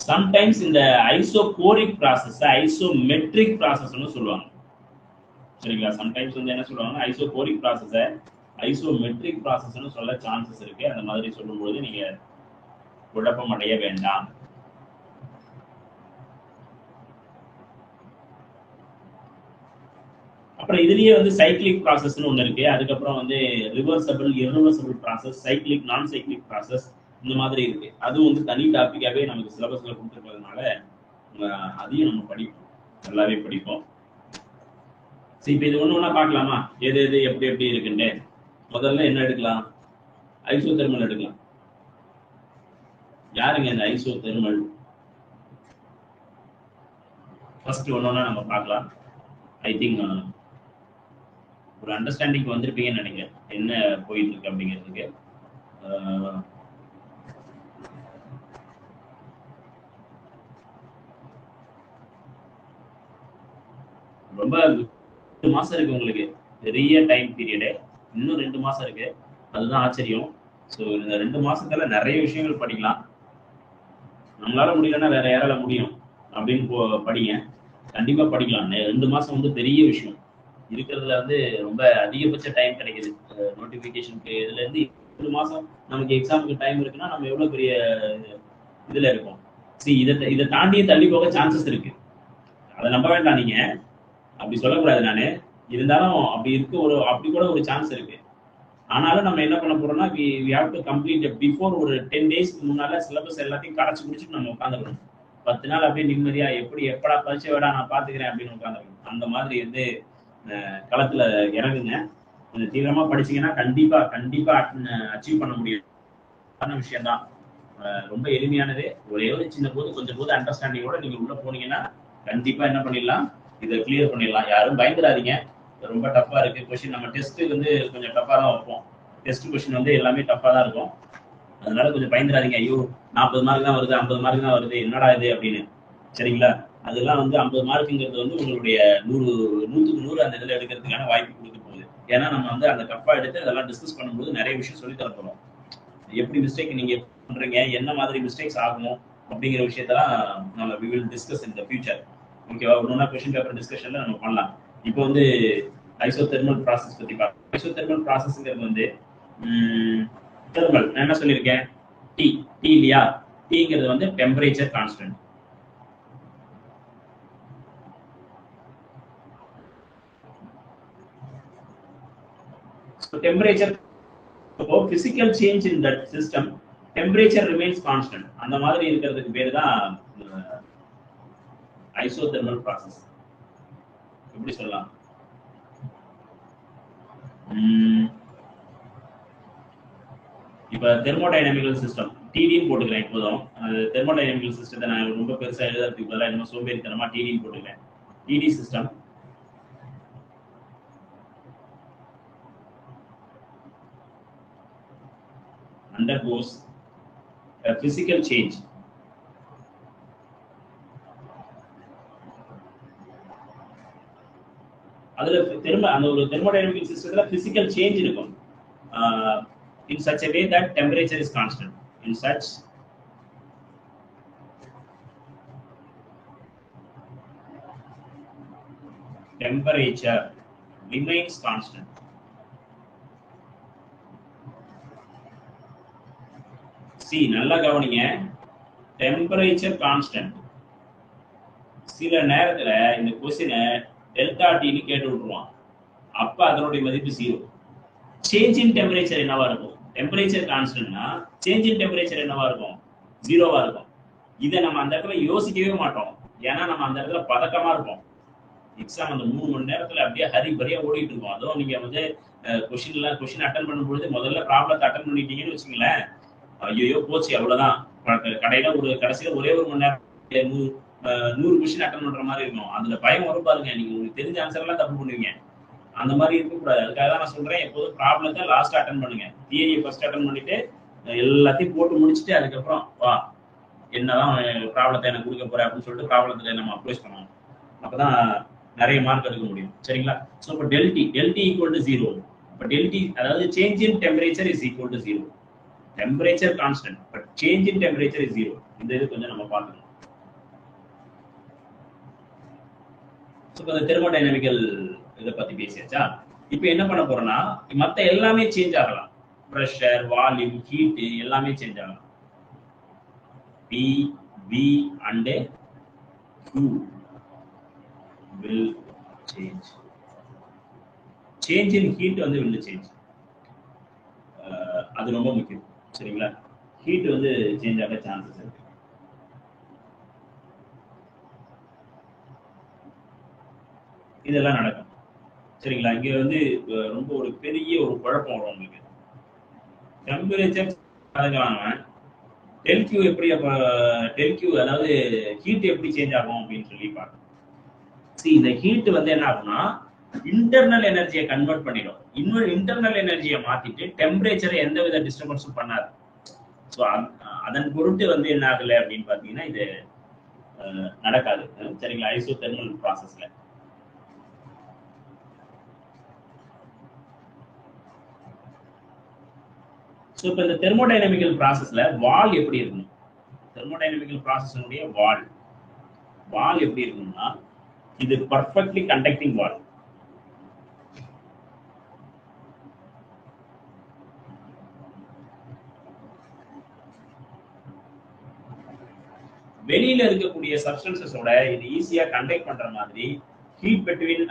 சம்டைம்ஸ் இந்த ஐசோகோரிக் ப்ராசஸ் ஐசோமெட்ரிக் ப்ராசஸ்னு சொல்லுவாங்க. சரிங்களா? சம்டைம்ஸ் வந்து என்ன சொல்லுவாங்க, ஐசோகோரிக் ப்ராசஸ ஐசோமெட்ரிக் ப்ராசஸ்னு சொல்ல சான்சஸ் இருக்கு. அந்த மாதிரி சொல்லும்போது நீங்க குழப்பம் அடைய வேண்டாம். அப்புறம் இதுலயே வந்து சைக்கிளிக் ப்ராசஸ்னு ஒண்ணு இருக்கு. அதுக்கப்புறம் வந்து ரிவர்சபிள், இர்ரிவர்சபிள் ப்ராசஸ், சைக்கிளிக், நான் சைக்கிளிக் ப்ராசஸ், இந்த மாதிரி இருக்கு. அதுவும் வந்து தனி டாபிக்காவே நமக்கு சிலபஸ்ல கொடுத்துருக்கிறதுனால அதையும் நம்ம படிப்போம், நல்லாவே படிப்போம். சரி, இப்ப இது ஒண்ணு ஒண்ணா பார்க்கலாமா, எது எது எப்படி எப்படி இருக்குன்னு. முதல்ல என்ன எடுக்கலாம், ஐசோதெர்மல் எடுக்கலாம். யாருங்க இந்த ஐசோதெர்மல்? ஃபர்ஸ்ட் ஒன்னொன்னா நம்ம பார்க்கலாம். ஐ திங்க் ஒரு அண்டர்ஸ்டாண்டிங் வந்திருப்பீங்கன்னு நினைக்கிறேன் என்ன போயிட்டு இருக்கு அப்படிங்கிறதுக்கு. ரொம்ப 2 மாசம் இருக்கு உங்களுக்கு, பெரிய டைம் பீரியடு. இன்னும் 2 மாசம் இருக்கு, அதுதான் ஆச்சரியம். ஸோ இந்த 2 மாசத்துல நிறைய விஷயங்கள் படிக்கலாம். நம்மளால முடியலன்னா வேற யாரால முடியும் அப்படின்னு படிங்க, கண்டிப்பா படிக்கலாம். 2 மாசம் வந்து பெரிய விஷயம். இருக்கிறதுல வந்து ரொம்ப அதிகபட்ச டைம் கிடைக்குது நோட்டிபிகேஷனுக்கு. இதுல இருந்து 2 மாசம் நமக்கு எக்ஸாமுக்கு டைம் இருக்குன்னா நம்ம எவ்வளவு பெரிய இதுல இருக்கும். இதை தாண்டியே தள்ளி போக சான்சஸ் இருக்கு. அதை நம்ப வேண்டாம் நீங்க, அப்படி சொல்லக்கூடாது நானு. இருந்தாலும் அப்படி கூட ஒரு சான்ஸ் இருக்கு. ஆனாலும் நம்ம என்ன பண்ண போறோம்னா we have to complete before ஒரு 10 டேஸ்க்கு முன்னால சிலபஸ் எல்லாத்தையும் கரைச்சு முடிச்சுட்டு நம்ம உட்காந்துக்கணும். 10 நாள் அப்படியே நிம்மதியா எப்படா பரிச்சை விட நான் பாத்துக்கிறேன் அப்படின்னு உட்காந்துக்கணும். அந்த மாதிரி வந்து களத்துல இறங்குங்க. கொஞ்சம் தீவிரமா படிச்சீங்கன்னா கண்டிப்பா அச்சீவ் பண்ண முடியும் விஷயம் தான். ரொம்ப எளிமையானது. ஒரே ஒரு சின்ன கொஞ்சம் போது அண்டர்ஸ்டாண்டிங்கோட நீங்க உள்ள போனீங்கன்னா கண்டிப்பா என்ன பண்ணிடலாம், இதை கிளியர் பண்ணிடலாம். யாரும் பயந்துடாதீங்க. ரொம்ப டஃப்பா இருக்கு கொஸ்டின். நம்ம டெஸ்ட் வந்து கொஞ்சம் டஃப்பா தான் வைப்போம். டெஸ்ட் கொஸ்டின் வந்து எல்லாமே டஃப்பா தான் இருக்கும். அதனால கொஞ்சம் பயந்துடாதீங்க. ஐயோ 40 மார்க் தான் வருது, 50 மார்க் தான் வருது, என்னடா இது அப்படின்னு. சரிங்களா? அதெல்லாம் வந்து 50 மார்க்குங்கிறது வந்து உங்களுடைய 100க்கு 100 அந்த இதுல எடுக்கிறதுக்கான வாய்ப்பு கொடுக்க போகுது. ஏன்னா நம்ம வந்து அந்த டஃப்பா எடுத்து அதெல்லாம் டிஸ்கஸ் பண்ணும்போது நிறைய விஷயம் சொல்லி தர போறோம். எப்படி மிஸ்டேக் நீங்க பண்றீங்க, என்ன மாதிரி மிஸ்டேக்ஸ் ஆகும் அப்படிங்கிற விஷயத்தெல்லாம் நம்ம we will discuss in the future. ஓகேவா? ஒன்னொன்னா கொஸ்டின் பேப்பர் டிஸ்கஷன்ல நம்ம பண்ணலாம். இப்போ வந்து ஐசோதெர்மல் ப்ராசஸ் பத்தி பார்க்கலாம். ஐசோதெர்மல் ப்ராசஸ்ங்கிறது வந்து தெர்மல், நான் என்ன சொல்லியிருக்கேன், டி இல்லையா? டிங்கிறது வந்து temperature constant. Temperature physical change in that system, temperature remains constant. அந்த மாதிரி இருக்கிறதுக்கு பேரு தான் ஐசோதெர்மல் ப்ராசஸ். எப்படி சொல்லலாம், இப்ப தெர்மோடைனமிக்கல் சிஸ்டம் டிடின்னு போட்டுக்கிறேன். இப்போதும் தெர்மோடைனமிக்கல் சிஸ்டத்தை நான் ரொம்ப பெருசா எழுதுறதுக்கு பதிலாக இன்னும் சோம்பேறித்தனமா டிடின்னு போட்டுக்கிறேன். DT system undergoes a physical change. அதுல அந்த ஒரு thermodynamic சிஸ்டத்துல physical change இருக்கும். In such a way that temperature is constant. In such temperature remains constant. நல்லா கவனிங்க, டெம்பரேச்சர் கான்ஸ்டன்ட். சில நேரத்துல இந்த கொஸ்டினை டெல்டா டின்னு கேட்டு விட்டுருவான். அப்ப அதனுடைய மதிப்பு 0. சேஞ்ச் இன் டெம்பரேச்சர் என்னவா இருக்கும்? டெம்பரேச்சர் கான்ஸ்டன்ட்னா சேஞ்ச் இன் டெம்பரேச்சர் என்னவா இருக்கும்? 0வா இருக்கும். இதை நம்ம அந்த இடத்துல யோசிக்கவே மாட்டோம். ஏன்னா நம்ம அந்த இடத்துல பதக்கமா இருப்போம். எக்ஸாம் அந்த 3 மணி நேரத்துல அப்படியே ஹரிபரியா ஓடிட்டு இருக்கோம். அதுவும் நீங்க வந்து கொஸ்டின் அட்டன் பண்ணும்போது முதல்ல ப்ராப்ளத்தை அட்டன் பண்ணிட்டீங்கன்னு வச்சுங்களேன், ஐயோ போச்சு அவ்வளவுதான். கடைசியில ஒரே ஒரு மணி நேரம் 100 கொஸ்டின் அட்டன் பண்ற மாதிரி இருக்கும். அதுல பயம் வரும் பாருங்க. நீங்க உங்களுக்கு தெரிஞ்ச ஆன்சர் எல்லாம் தப்பு பண்ணுவீங்க. அந்த மாதிரி இருக்கக்கூடாது. அதுக்காக தான் நான் சொல்றேன், எப்போதும் ப்ராப்ளத்தை லாஸ்ட் அட்டன் பண்ணுங்க. தியரியை ஃபர்ஸ்ட் அட்டன் பண்ணிட்டு எல்லாத்தையும் போட்டு முடிச்சுட்டு அதுக்கப்புறம் வா என்னதான் ப்ராப்ளத்தை எனக்கு கொடுக்க போறேன் அப்படின்னு சொல்லிட்டு ப்ராப்ளத்துல நம்ம அப்ரோச் பண்ணணும். அப்பதான் நிறைய மார்க் எடுக்க முடியும். சரிங்களா? ஸோ இப்போ டெல்டி ஈக்குவல் டு 0. இப்போ டெல்டி அதாவது change in temperature is equal to 0. Temperature constant but change in temperature is 0. இந்த இது கொஞ்சம் நம்ம பார்க்கணும். இந்த தெர்மோடைனமிக்கல் இதை பத்தி பேசியாச்சா? இப்போ என்ன பண்ண போறோம்னா மத்த எல்லாமே சேஞ்ச் ஆகலாம். பிரஷர், வால்யூம், ஹீட் எல்லாமே சேஞ்ச் ஆகலாம். P, V and Q will change. Change in heat வந்து will change. அது ரொம்ப முக்கியம். சரிங்களா? ஹீட் வந்து சேஞ்ச் ஆக சான்சஸ் இருக்கு. இதெல்லாம் நடக்கும். சரிங்களா? இங்க வந்து ரொம்ப ஒரு பெரிய ஒரு குழப்பம் வரும் உங்களுக்கு. டெம்பரேச்சர் டெல் கியூ எப்படி, அப்ப டெல் கியூ அதாவது ஹீட் எப்படி சேஞ்ச் ஆகும் அப்படின்னு சொல்லி பார்க்கணும். இந்த ஹீட் வந்து என்ன ஆகும்னா இன்டர்னல் எனர்ஜியை கன்வெர்ட் பண்ணிடும். இன்டர்னல் எனர்ஜியை மாத்திட்டு டெம்பரேச்சரை எந்த வித டிஸ்டர்பன்ஸும் பண்ணாது. ஸோ அதன் பொருட்டு வந்து என்ன ஆகல அப்படின்னு பாத்தீங்கன்னா இது நடக்காது. சரிங்களா? ஐசோதெர்மல் ப்ராசஸ்ல ஸோ இப்போ இந்த தெர்மோடைனமிக்கல் ப்ராசஸ்ல வால் எப்படி இருக்கணும்? தெர்மோடைனமிக்கல் ப்ராசஸ்னுடைய வால் எப்படி இருக்கணும்னா இது பர்ஃபெக்ட்லி கண்டக்டிங் வால். வெளியில இருக்கக்கூடிய சப்ஸ்டன்சஸோட இது ஈஸியா கண்டக்ட் பண்ற மாதிரி ஹீட் பிட்வீன்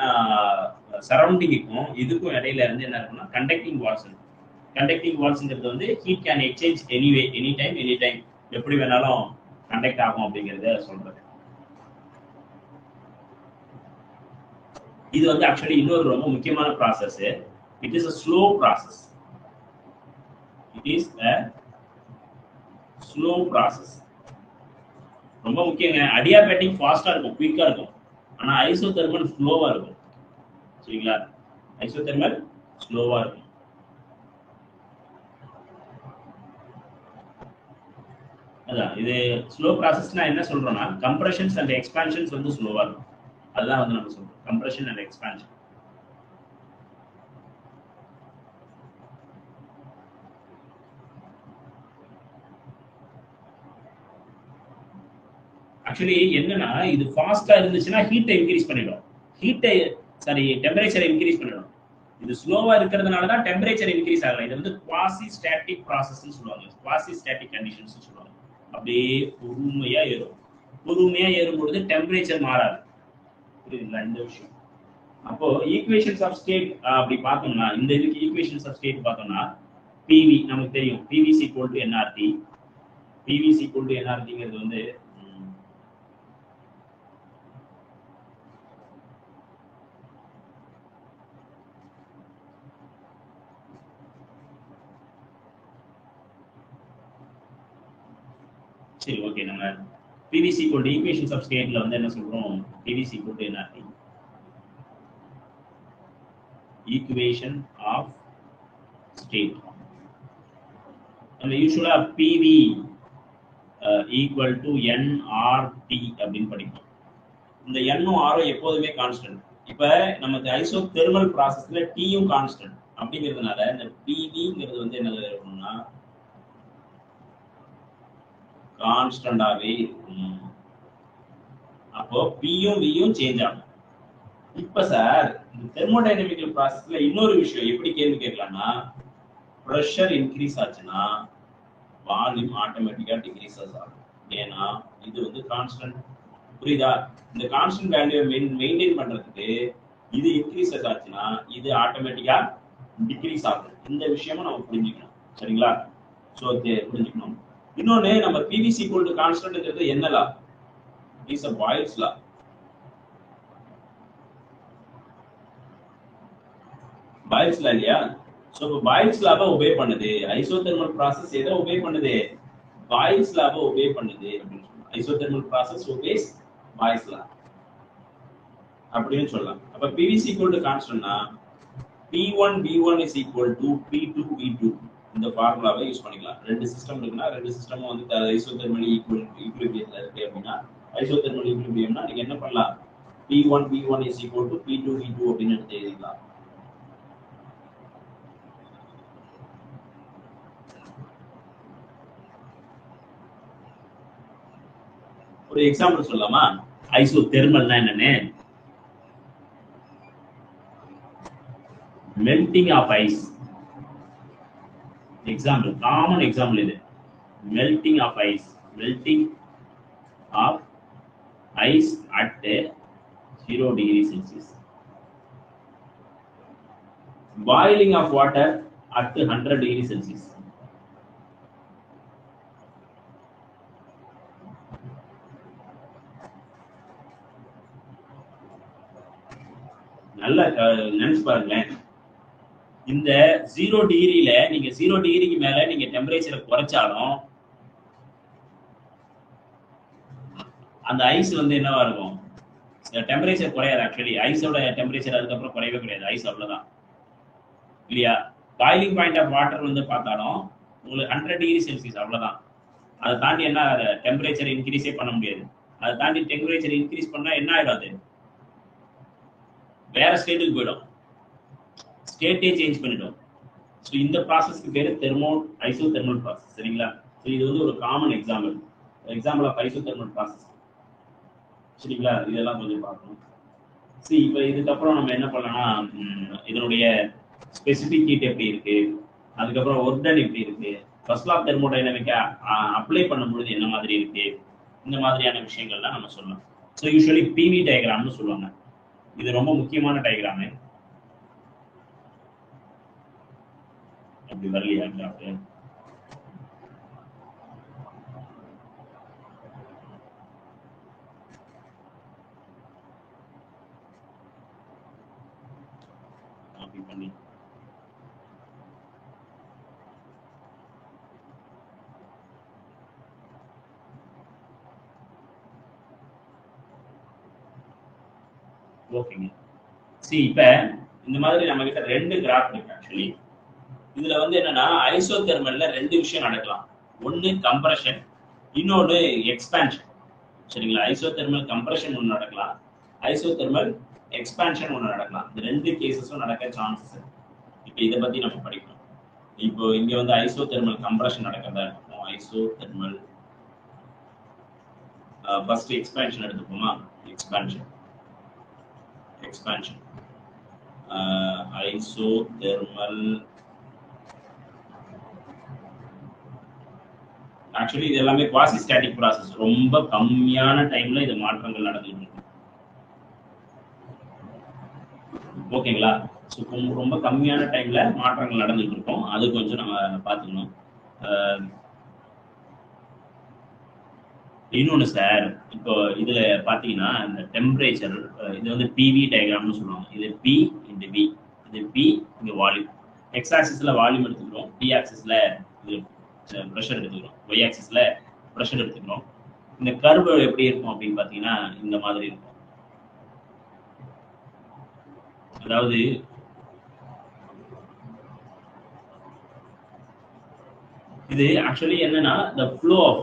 சரௌண்டிங்க்கும் இதுக்கும் இடையில இருந்து என்ன இருக்குன்னா கண்டக்டிங் வால்ஸ். கண்டக்டிங் வால்ஸ்ங்கிறது வந்து heat can exchange anyway any time எப்படி வேணாலும் கண்டக்ட் ஆகும் அப்படிங்கறத சொல்றது. இது வந்து ஆக்சுவலி இன்னொரு ரொம்ப முக்கியமான process. It is a slow process. It is a slow process. ரொம்ப முக்கியங்க. அடியாபேட்டிக் ஃபாஸ்டா இருக்கும், குயிக்கா இருக்கும். ஆனா ஐசோதெர்மல் ஸ்லோவா இருக்கும். சரிங்களா? ஐசோதெர்மல் ஸ்லோவா இருக்கும். அதான் இது ஸ்லோ ப்ராசஸ்னா என்ன சொல்றோம்னா கம்ப்ரஷன்ஸ் அண்ட் எக்ஸ்பான்ஷன்ஸ் வந்து ஸ்லோவா இருக்கும். அதுதான் வந்து நம்ம சொல்றோம் கம்ப்ரஷன் அண்ட் எக்ஸ்பான்ஷன். ஆக்சுவலி என்னன்னா இது ஃபாஸ்டா இருந்துச்சுன்னா ஹீட்டை இன்க்ரீஸ் பண்ணிடும், டெம்பரேச்சரை இன்க்ரீஸ் பண்ணிடும். இது ஸ்லோவா இருக்கிறதுனால தான் டெம்பரேச்சர் இன்க்ரீஸ் ஆகல. இது வந்து குவாசி ஸ்டாட்டிக் ப்ராசஸ்னு சொல்லுவாங்க, குவாசி ஸ்டாட்டிக் கண்டிஷன்ஸ் சொல்லுவாங்க. அப்படியே பொறுமையா ஏறும். பொறுமையா ஏறும்பொழுது டெம்பரேச்சர் மாறாது. புரியுதுங்களா இந்த விஷயம்? அப்போ ஈக்குவேஷன்ஸ் ஆஃப் ஸ்டேட் அப்படி பார்த்தோம்னா இந்த இதுக்கு ஈக்குவேஷன்ஸ் ஆஃப் ஸ்டேட் பார்த்தோம்னா பிவி நமக்கு தெரியும். PVC equal to NRT. PVC equal to என்ஆர்டிங்கிறது வந்து சரி ஓகே. நம்ம PVC equal to equations of ஸ்டேட்ல வந்து என்ன சொல்றோம்? PVC equal to NRT, equation of state. நம்ம யூசுவலா பிவி ஈக்குவல் டு என்ஆர்டி அப்படின்னு படிப்போம். இந்த எண்ணும் ஆரும் எப்போதுமே கான்ஸ்டன்ட். இப்ப நமக்கு ஐசோதெர்மல் ப்ராசஸ்ல டீயும் கான்ஸ்டன்ட் அப்படிங்கிறதுனால இந்த பிவிங்கிறது வந்து என்ன இருக்கணும்னா கான்ஸ்டன்டாவே இருக்கும். அப்போ பியும் வியும் சேஞ்ச் ஆகும். இப்ப சார் இந்த தெர்மோடைனமிக்கல் ப்ராசஸ்ல இன்னொரு விஷயம் எப்படி கேள்வி கேட்கலாம்னா பிரஷர் இன்க்ரீஸ் ஆச்சுன்னா வால்யூம் ஆட்டோமேட்டிக்கா டிக்ரீசஸ் ஆகும். ஏன்னா இது வந்து கான்ஸ்டன்ட். புரியுதா? இந்த கான்ஸ்டன்ட் வேல்யூ மெயின்டைன் பண்றதுக்கு இது இன்க்ரீசஸ் ஆச்சுன்னா இது ஆட்டோமேட்டிக்கா டிக்ரீஸ் ஆகும். இந்த விஷயமும் நம்ம புரிஞ்சுக்கணும். சரிங்களா? சோ புரிஞ்சுக்கணும். இன்னொன்னு நம்ம பிவிசி ஈக்குவல் டு கான்ஸ்டன்ட்ங்கிறது என்ன law? Is a Boyle's law. Boyle's law இல்லையா? சோ Boyle's law ஒபே பண்ணுது. ஐசோதெர்மல் ப்ராசஸ் எதை ஒபே பண்ணுது? Boyle's law ஒபே பண்ணுது அப்படின்னு சொல்றோம். Isothermal process obeys Boyle's law அப்படின்னு சொல்லலாம். அப்ப பிவிசி ஈக்குவல் டு கான்ஸ்டன்ட்னா P1 V1 is equal to P2 V2. இந்த ஃபார்முலாவை யூஸ் பண்ணிக்கலாம். ரெண்டு சிஸ்டம் இருக்குன்னா ரெண்டு சிஸ்டமும் வந்து ஐசோதெர்மல் ஈக்குலிபிரியத்துல இருக்கு அப்படின்னா ஐசோதெர்மல் ஈக்குலிபிரியம்னா நீங்க என்ன பண்ணலாம்? P1 V1 is equal to P2 V2 அப்படின்னு எடுத்து எழுதிக்கலாம். ஒரு எக்ஸாம்பிள் சொல்லலாமா? ஐசோதெர்மல்னா என்னன்னு? Melting of ice. Example, common example இது. Melting of ice. Melting of ice at 0 degree Celsius. Boiling of water at 100 degree Celsius. நல்லா நினைச்சு பாருங்களேன். இந்த 0 டிகிரியில நீங்க 0 டிகிரிக்கு மேல நீங்க டெம்பரேச்சரை குறைச்சாலும் அந்த ஐஸ் வந்து என்னவா இருக்கும்? டெம்பரேச்சர் குறையாது. ஆக்சுவலி ஐஸோட டெம்பரேச்சர் அதுக்கப்புறம் குறையவே கிடையாது. ஐஸ் அவ்வளவுதான் இல்லையா? பாயிலிங் பாயிண்ட் ஆஃப் வாட்டர் வந்து பார்த்தாலும் உங்களுக்கு 100 டிகிரி செல்சியஸ் அவ்வளவுதான். அதை தாண்டி என்ன டெம்பரேச்சர் இன்க்ரீஸே பண்ண முடியாது. அதை தாண்டி டெம்பரேச்சர் இன்க்ரீஸ் பண்ணா என்ன ஆயிடும்? அது வேற ஸ்டேட்டுக்கு போயிடும். ஸ்டேட்டே சேஞ்ச் பண்ணிடும். ஸோ இந்த ப்ராசஸ்க்கு பேரு ஐசோதெர்மல் ப்ராசஸ். சரிங்களா? ஸோ இது வந்து ஒரு common example of isothermal process. சரிங்களா? இதெல்லாம் கொஞ்சம் பார்க்கணும். சரி, இப்போ இதுக்கப்புறம் நம்ம என்ன பண்ணலாம்னா இதனுடைய ஸ்பெசிபிக் ஹீட் எப்படி இருக்கு, அதுக்கப்புறம் ஒர்க் டன் எப்படி இருக்கு, ஃபர்ஸ்ட் லா ஆஃப் தெர்மோடைனமிக்கா அப்ளை பண்ணும்பொழுது என்ன மாதிரி இருக்கு, இந்த மாதிரியான விஷயங்கள்லாம் நம்ம சொல்லலாம். ஸோ யூஸ்வலி பிவி டயக்ராம்னு சொல்லுவாங்க. இது ரொம்ப முக்கியமான டயக்ராமு. அப்படி வரலையா கிராஃப்? காப்பி பண்ணி ஓகேங்க. இப்ப இந்த மாதிரி நம்ம கிட்ட 2 கிராஃப் இருக்கு. ஆக்சுவலி இதுல வந்து என்னன்னா ஐசோதெர்மல்ல 2 விஷயம் நடக்கலாம். ஒன்னு கம்ப்ரஷன், இன்னொன்னு எக்ஸ்பான்ஷன். சரிங்களா? ஐசோதெர்மல் கம்ப்ரஷன் ஒன்று நடக்கலாம், ஐசோதெர்மல் எக்ஸ்பான்ஷன் ஒன்று நடக்கலாம். இந்த 2 கேசஸும் நடக்க சான்சஸ் இருக்கு. இப்போ இதை பத்தி நம்ம படிக்கணும். இப்போ இங்க வந்து ஐசோதெர்மல் கம்ப்ரஷன் நடக்கிறதா இருக்கும். ஐசோதெர்மல் ஃபர்ஸ்ட் எக்ஸ்பான்ஷன் எடுத்துப்போமா? Expansion isothermal. ஆக்சுவலி இது எல்லாமே குவாசி ஸ்டாட்டிக் ப்ராசஸ். ரொம்ப கம்மியான டைம்ல இது மாற்றங்கள் நடந்துட்டு இருக்கும். ஓகேங்களா? ஸோ ரொம்ப கம்மியான டைம்ல மாற்றங்கள் நடந்துட்டு இருக்கும். அது கொஞ்சம் நம்ம பார்த்துக்கணும். இன்னொன்று சார், இப்போ இதுல பாத்தீங்கன்னா இந்த டெம்பரேச்சர், இது வந்து பிவி டயக்ராம்னு சொல்லுவாங்க. இது பி இந்த வி, இது பி இங்க வால்யூம். எக்ஸ் ஆக்சிஸ்ல வால்யூம் எடுத்துக்கிறோம், பி ஆக்சிஸ்ல இது ப்ரெஷர் எடுத்துக்கிறோம், ஒய் ஆக்சிஸ்ல ப்ரெஷர் எடுத்துக்கிறோம். இந்த கர்வ் எப்படி இருக்கும் அப்படின்னு பாத்தீங்கன்னா இந்த மாதிரி இருக்கும். அதாவது இது ஆக்சுவலி என்னன்னா the flow of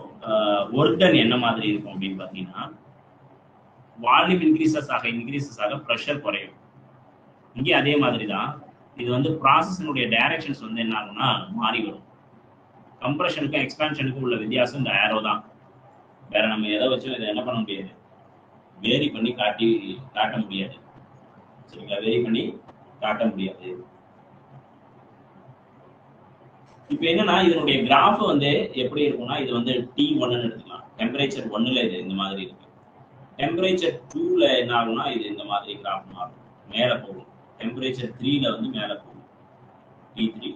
work done என்ன மாதிரி இருக்கும் அப்படின்னு பாத்தீங்கன்னா, வால்யூம் இன்க்ரீசஸ் ஆக ப்ரெஷர் குறையும். இங்கே அதே மாதிரி தான். இது வந்து ப்ராசஸினுடைய டைரக்ஷன்ஸ் வந்து என்ன ஆகும்னா மாறி வரும். கம்ப்ரஷனுக்கும் எக்ஸ்பான்ஷனுக்கும் உள்ள வித்தியாசம் இந்த ஏரோ தான். வேற நம்ம எதை வச்சும் இதை என்ன பண்ண முடியாது, வேரி பண்ணி காட்ட முடியாது. சரிங்களா? வேரி பண்ணி காட்ட முடியாது. இப்போ என்னன்னா இதனுடைய கிராஃப் வந்து எப்படி இருக்கும்னா, இது வந்து T1 எடுத்துக்கலாம். டெம்பரேச்சர் 1ல இது இந்த மாதிரி இருக்கு. டெம்பரேச்சர் 2ல என்ன ஆகும்னா இது இந்த மாதிரி கிராஃப் மாறும், மேல போகும். டெம்பரேச்சர் 3ல வந்து மேல போகும். T3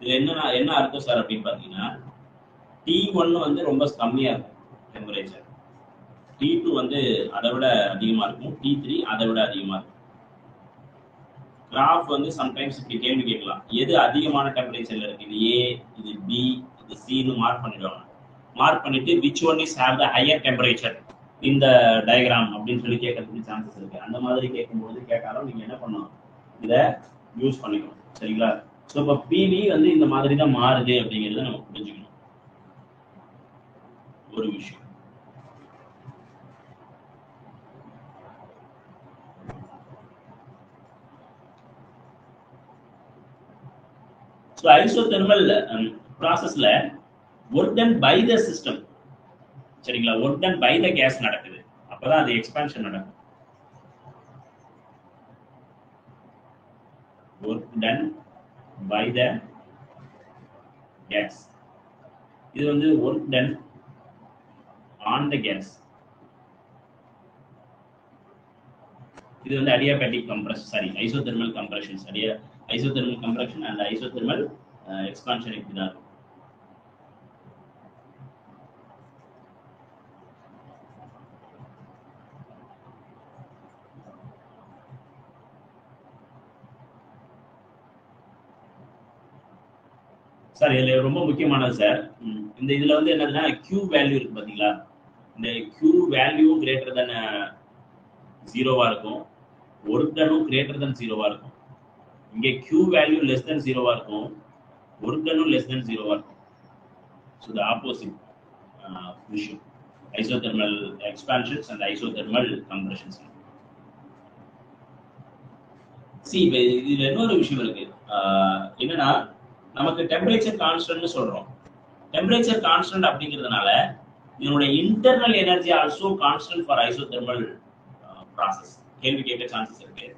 இதுல என்ன அர்த்தம் சார் அப்படின்னு பாத்தீங்கன்னா, T1 வந்து ரொம்ப கம்மியா இருக்கும் டெம்பரேச்சர், T2 வந்து அதை விட அதிகமா இருக்கும், T3 அதை விட அதிகமா இருக்கும். கிராஃப் வந்து சம்டைம்ஸ் இப்படி கேள்வி கேட்கலாம், எது அதிகமான டெம்பரேச்சர்ல இருக்கு, இது ஏ, இது பி, இது சின்னு மார்க் பண்ணிடுவாங்க. மார்க் பண்ணிட்டு which one is have the higher temperature இந்த டயக்ராம் அப்படின்னு சொல்லி கேட்கறதுக்கு சான்சஸ் இருக்கு. அந்த மாதிரி கேட்கும்போது கேட்டாலும் நீங்க என்ன பண்ணணும், இதை யூஸ் பண்ணிக்கணும். சரிங்களா? ஸோ இப்போ பிவி வந்து இந்த மாதிரி தான் மாறுது அப்படிங்கிறத நம்ம புரிஞ்சுக்கணும். ஒரு விஷயம். ஸோ ஐசோதெர்மல் ப்ராசஸ்ல work done by the system, சரிங்களா, work done by the gas நடக்குது. அப்பதான் அது எக்ஸ்பான்ஷன் நடக்கும். Work done by the gas, இது வந்து work done on the gas. இது வந்து adiabatic compression, sorry isothermal compression. சரியா? Isothermal compression and isothermal expansion இப்படிதான் இருக்கும். சார் இதுல ரொம்ப முக்கியமானது சார், இந்த இதுல வந்து என்னதுன்னா Q வேல்யூ இருக்கு பாத்தீங்களா, இந்த Q வேல்யூ கிரேட்டர் தென் 0வா இருக்கும், ஒர்க் டனும் கிரேட்டர் தென் 0வா இருக்கும். இங்கே Q வேல்யூ லெஸ் தென் 0வா இருக்கும், ஒர்க் டனும் லெஸ் தென் 0வா இருக்கும். ஸோ த ஆப்போசிட் விஷயம் isothermal expansions and isothermal compressions. இதுல இன்னொரு விஷயம் இருக்கு. என்னன்னா நமக்கு டெம்பரேச்சர் கான்ஸ்டன்ட்னு சொல்றோம். டெம்பரேச்சர் கான்ஸ்டன்ட் அப்படிங்கிறதுனால இதனுடைய internal energy also constant for isothermal process. கேள்வி கேட்க சான்சஸ் இருக்கு.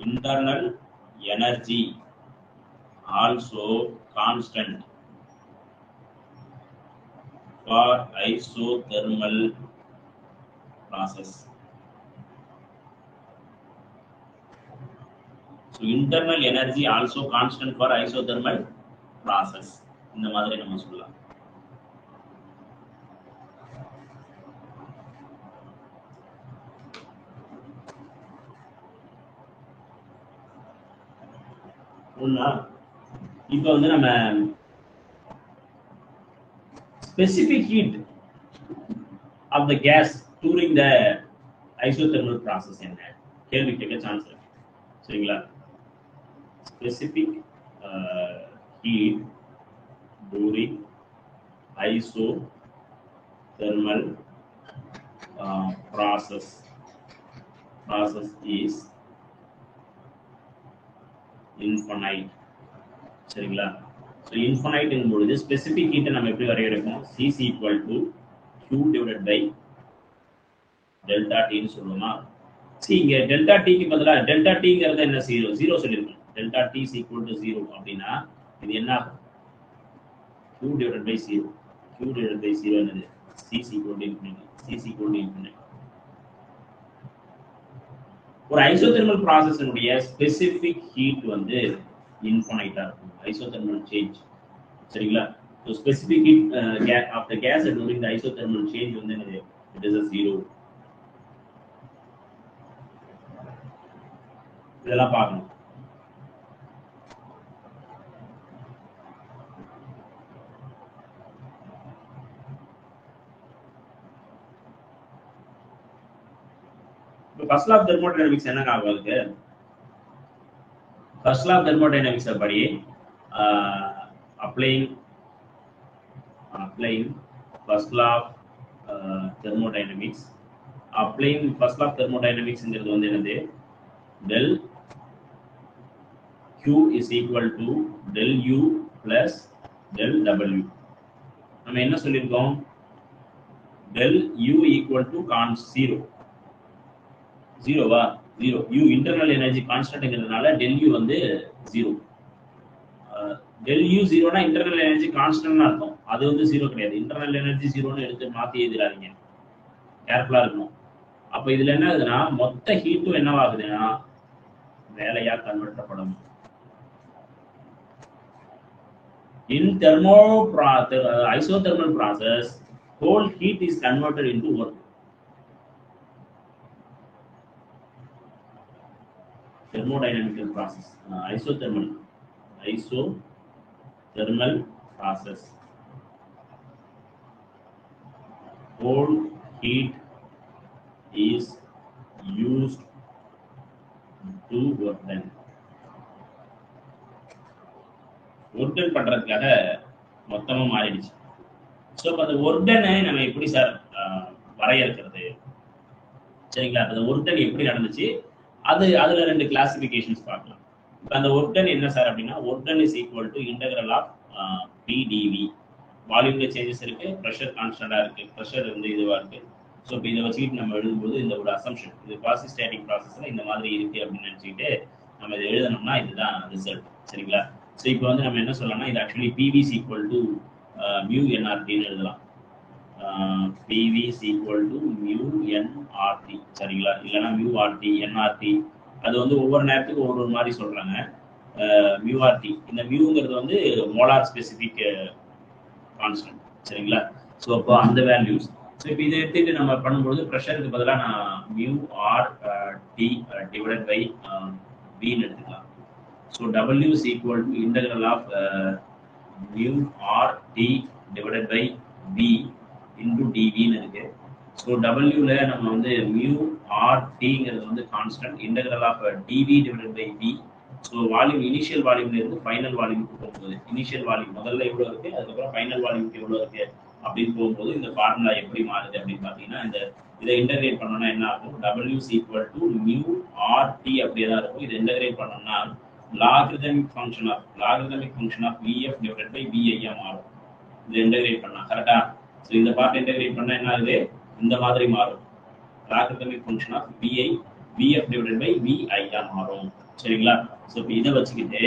Internal energy also constant for isothermal process. So internal energy also constant for isothermal process. இந்த மாதிரி நம்ம சொல்லலாம். இப்போ வந்து நம்ம specific heat of the gas during the isothermal process என்ன கேள்வி கேட்க சான்ஸ் இருக்கு. சரிங்களா? Specific heat during isothermal process is infinite. சரிங்களா? So infinite என்பது specific heat நம்ம எப்படி வரையறுப்போம்? C is equal to Q divided by delta T ன்னு சொல்லுவோமா? See இங்க delta T க்கு பதிலா delta T ங்கிறது என்ன 0 சொல்லிருக்கோம். delta T is equal to 0 அப்படினா இது என்ன ஆகும்? Q divided by 0. Q divided by 0 என்னது? C is equal to infinity. C is equal to infinity. ஒரு isothermal process உடைய specific heat வந்து infinite இருக்கும். Isothermal change. சரிங்களா? So specific heat of the gas during the isothermal change வந்து என்னது? It is a 0. இதெல்லாம் பார்க்கணும். First law of thermodynamics என்ன ஆகுது? First law of thermodynamics படி applying first law of thermodynamics ங்கிறது வந்து என்னது? del Q is equal to del U plus del W. நம்ம என்ன சொல்லிருக்கோம்? del U equal to 0. 0 வா? 0. U internal energy constant ங்கிறதுனால del U வந்து 0. del U 0 னா internal energy constant னு அர்த்தம். அது வந்து 0 கிடையாது. internal energy 0 னு எடுத்து மாத்தி எழுதிராதீங்க. கேர்ஃபுல்லா இருக்கணும். அப்ப இதுல என்ன ஆகுதுன்னா மொத்த ஹீட்டும் என்னவாகுதுன்னா வேலையா கன்வெர்ட் பண்ணப்படும். In isothermal process, whole heat is converted into work. Thermodynamical process, isothermal process. Whole heat is used to work done. Work done பண்றதுக்காக மொத்தமா மாறிடுச்சு. ஸோ அப்போ அந்த ஒர்க் டனை நம்ம எப்படி சார் வரையறுக்கிறது? சரிங்களா? அந்த ஒர்க் டன் எப்படி நடந்துச்சு அதுல 2 கிளாசிபிகேஷன்ஸ் பார்க்கலாம். இப்போ அந்த ஒர்க் டன் என்ன சார் அப்படின்னா work done is equal to integral of PdV. வால்யூம்ல சேஞ்சஸ் இருக்கு, ப்ரெஷர் கான்ஸ்டன்டா இருக்கு, ப்ரெஷர் வந்து இதுவா இருக்கு. ஸோ இப்போ இதை வச்சுக்கிட்டு நம்ம எழுதும்போது இந்த ஒரு அசம்ஷன் இது குவாசி ஸ்டாட்டிக் ப்ராசஸ்ல இந்த மாதிரி இருக்கு அப்படின்னு நினைச்சுக்கிட்டு நம்ம இதை எழுதணும்னா இதுதான் ரிசல்ட். சரிங்களா? ஸோ இப்போ வந்து நம்ம என்ன சொல்லலாம்னா இது actually PV is equal to mu nRT ன்னு எழுதலாம். PV is equal to mu nRT. சரிங்களா? இல்லைன்னா mu RT nRT அது வந்து ஒவ்வொரு நேரத்துக்கு ஒவ்வொரு மாதிரி சொல்றாங்க. mu RT இந்த மியூங்கிறது வந்து மோலார் ஸ்பெசிபிக் கான்ஸ்டன்ட். சரிங்களா? ஸோ அப்போ அந்த வேல்யூஸ். ஸோ இப்போ இதை எடுத்துட்டு நம்ம பண்ணும்போது ப்ரெஷருக்கு பதிலாக நான் mu RT டிவைடட் பை Vன்னு எடுத்துக்கலாம். So W is equal to integral of mu RT divided by V into dV ன்னு இருக்கு. So W ல நம்ம வந்து mu RT ங்கிறது வந்து constant, integral of dV divided by V. So volume initial வால்யூம்ல இருந்து ஃபைனல் வால்யூமுக்கு போகும்போது இனிஷியல் வால்யூம் முதல்ல எவ்வளவு இருக்கு, அதுக்கப்புறம் ஃபைனல் வால்யூமுக்கு எவ்வளவு இருக்கு அப்படின்னு போகும்போது இந்த ஃபார்முலா எப்படி மாறுது அப்படின்னு பாத்தீங்கன்னா இதை இன்டகிரேட் பண்ணோம்னா என்ன ஆகும்? W is equal to mu RT அப்படியே தான் இருக்கும். இதை இன்டகிரேட் பண்ணோம்னா logarithmic function of VF divided by VI மாறும். இது இன்டகிரேட் பண்ணா கரெக்ட்டா? சோ இந்த பார்ட் இன்டகிரேட் பண்ணா என்ன ஆகுது? இந்த மாதிரி மாறும். logarithmic function of VF divided by VI மாறும். சரிங்களா? சோ இப்போ இத வச்சுக்கிட்டு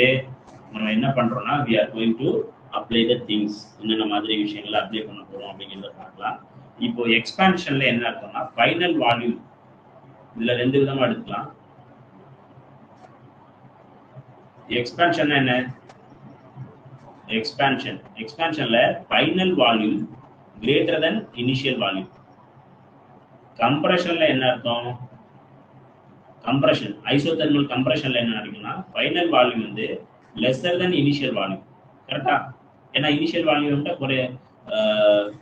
நம்ம என்ன பண்றோம்னா we are going to apply the things, என்னென்ன மாதிரி விஷயங்களை அப்ளை பண்ண போறோம் அப்படிங்கிறத பார்க்கலாம். இப்போ எக்ஸ்பான்ஷன்ல என்ன அர்த்தம்னா ஃபைனல் வால்யூம். இதுல ரெண்டு விதமா எடுக்கலாம். எக்ஸ்பான்ஷன் என்ன? எக்ஸ்பான்ஷன்ல final volume greater than initial volume. கம்ப்ரஷன்ல என்ன அர்த்தம்? கம்ப்ரஷன், ஐசோதெர்மல் கம்ப்ரஷன்ல என்ன இருக்குன்னா ஃபைனல் வால்யூம் வந்து லெஸ்ஸர் தென் இனிஷியல் வால்யூம். கரெக்டா? ஏன்னா இனிஷியல் வால்யூம் வந்து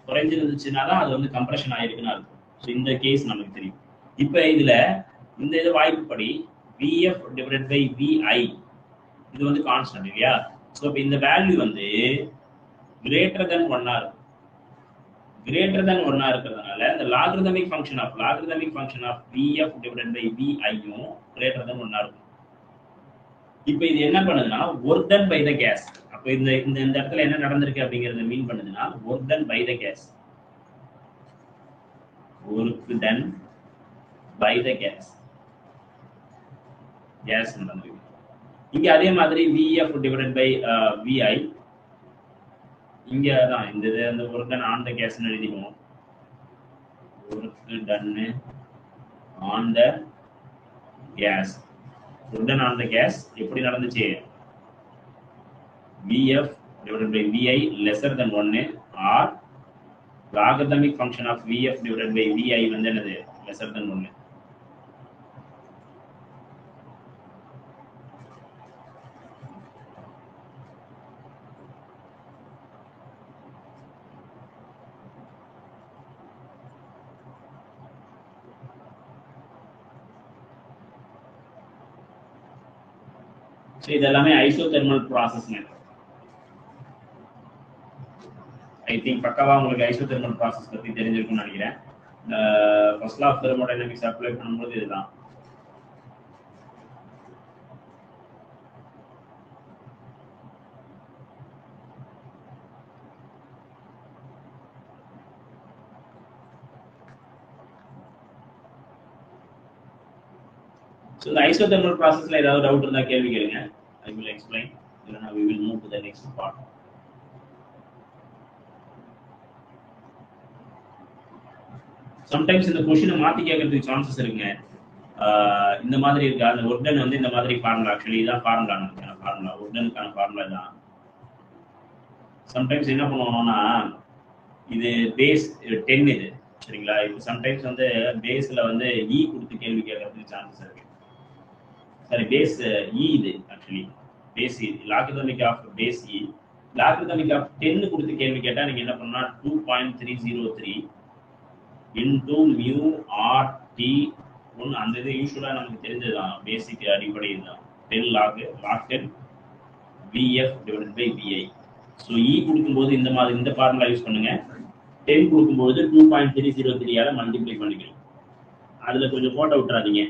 குறைஞ்சிருந்துச்சுன்னா தான் அது வந்து கம்ப்ரஷன் ஆயிருக்குன்னு அர்த்தம். ஸோ இந்த கேஸ் நமக்கு தெரியும். இப்போ இதுல இந்த இது வாய்ப்புப்படி VF டிவைடட் பை VI இது வந்து கான்ஸ்டன்ட் இல்லையா? ஸோ இப்போ இந்த வேல்யூ வந்து கிரேட்டர் தென் 1 இருக்கும். கிரேட்டர் தென் 1 இருக்கிறதுனால இந்த logarithmic function of VF divided by VI-யும் கிரேட்டர் தென் 1 இருக்கும். இப்போ இது என்ன பண்ணுதுன்னா work done by the gas. அப்போ இந்த இந்த இடத்துல என்ன நடந்திருக்கு அப்படிங்கறத மீன் பண்ணுதுன்னா work done by the gas. Work done by the gas நடந்திருக்கு. இங்க அதே மாதிரி VF டிவைடட் பை VI, இங்க தான் இந்த ஒர்க் டன் ஆன் த கேஸ்னு எழுதிடுவோம். Work done on the gas. Work done on the gas எப்படி நடந்துச்சு? VF divided by VI lesser than 1 or logarithmic function of VF divided by VI வந்து என்னது? lesser than 1. So இதெல்லாமே isothermal ப்ராசஸ்ங்க. I think பக்காவா உங்களுக்கு ஐசோதெர்மல் ப்ராசஸ் பத்தி தெரிஞ்சிருக்கும்னு நினைக்கிறேன். First law of thermodynamics apply பண்ணும்போது இதுதான். So the isothermal processல ஏதாவது டவுட் இருந்தா கேள்வி கேளுங்க. I will explain. இல்லனா we will move to the next part. Sometimes இந்த क्वेश्चனை மாத்தி கேட்கிறதுக்கு சான்சஸ் இருக்குங்க. இந்த மாதிரி இருக்கு. அந்த ஒர்க் டன் வந்து இந்த மாதிரி ஃபார்முலா, ஆக்சுவலி இதான் ஃபார்முலா, நமக்கான ஃபார்முலா, ஒர்க் டனுக்கான ஃபார்முலா தான். சம்டைம்ஸ் என்ன பண்ணுவோம்னா இது பேஸ் 10 இது சரிங்களா? இப்போ சம்டைம்ஸ் வந்து பேஸ்ல வந்து E கொடுத்து கேள்வி கேட்கறதுக்கு சான்சஸ் இருக்கு. சரி, பேஸ் E இது actually base E, logarithmic of base E. Logarithmic of 10 கொடுத்து கேள்வி கேட்டா நீங்க என்ன பண்ணா 2.303 into mu r t 1. அந்த இது யூசுவலா நமக்கு தெரிஞ்சதுதான், பேசிக் அடிப்படை இதுதான். 10 log 10 VF divided by VI. So E கொடுக்கும்போது இந்த மாதிரி இந்த ஃபார்முலா யூஸ் பண்ணுங்க. 10 கொடுக்கும்போது 2.303 மல்டிப்ளை பண்ணிக்கணும். அதுல கொஞ்சம் போட்டோ விட்டுறாதீங்க,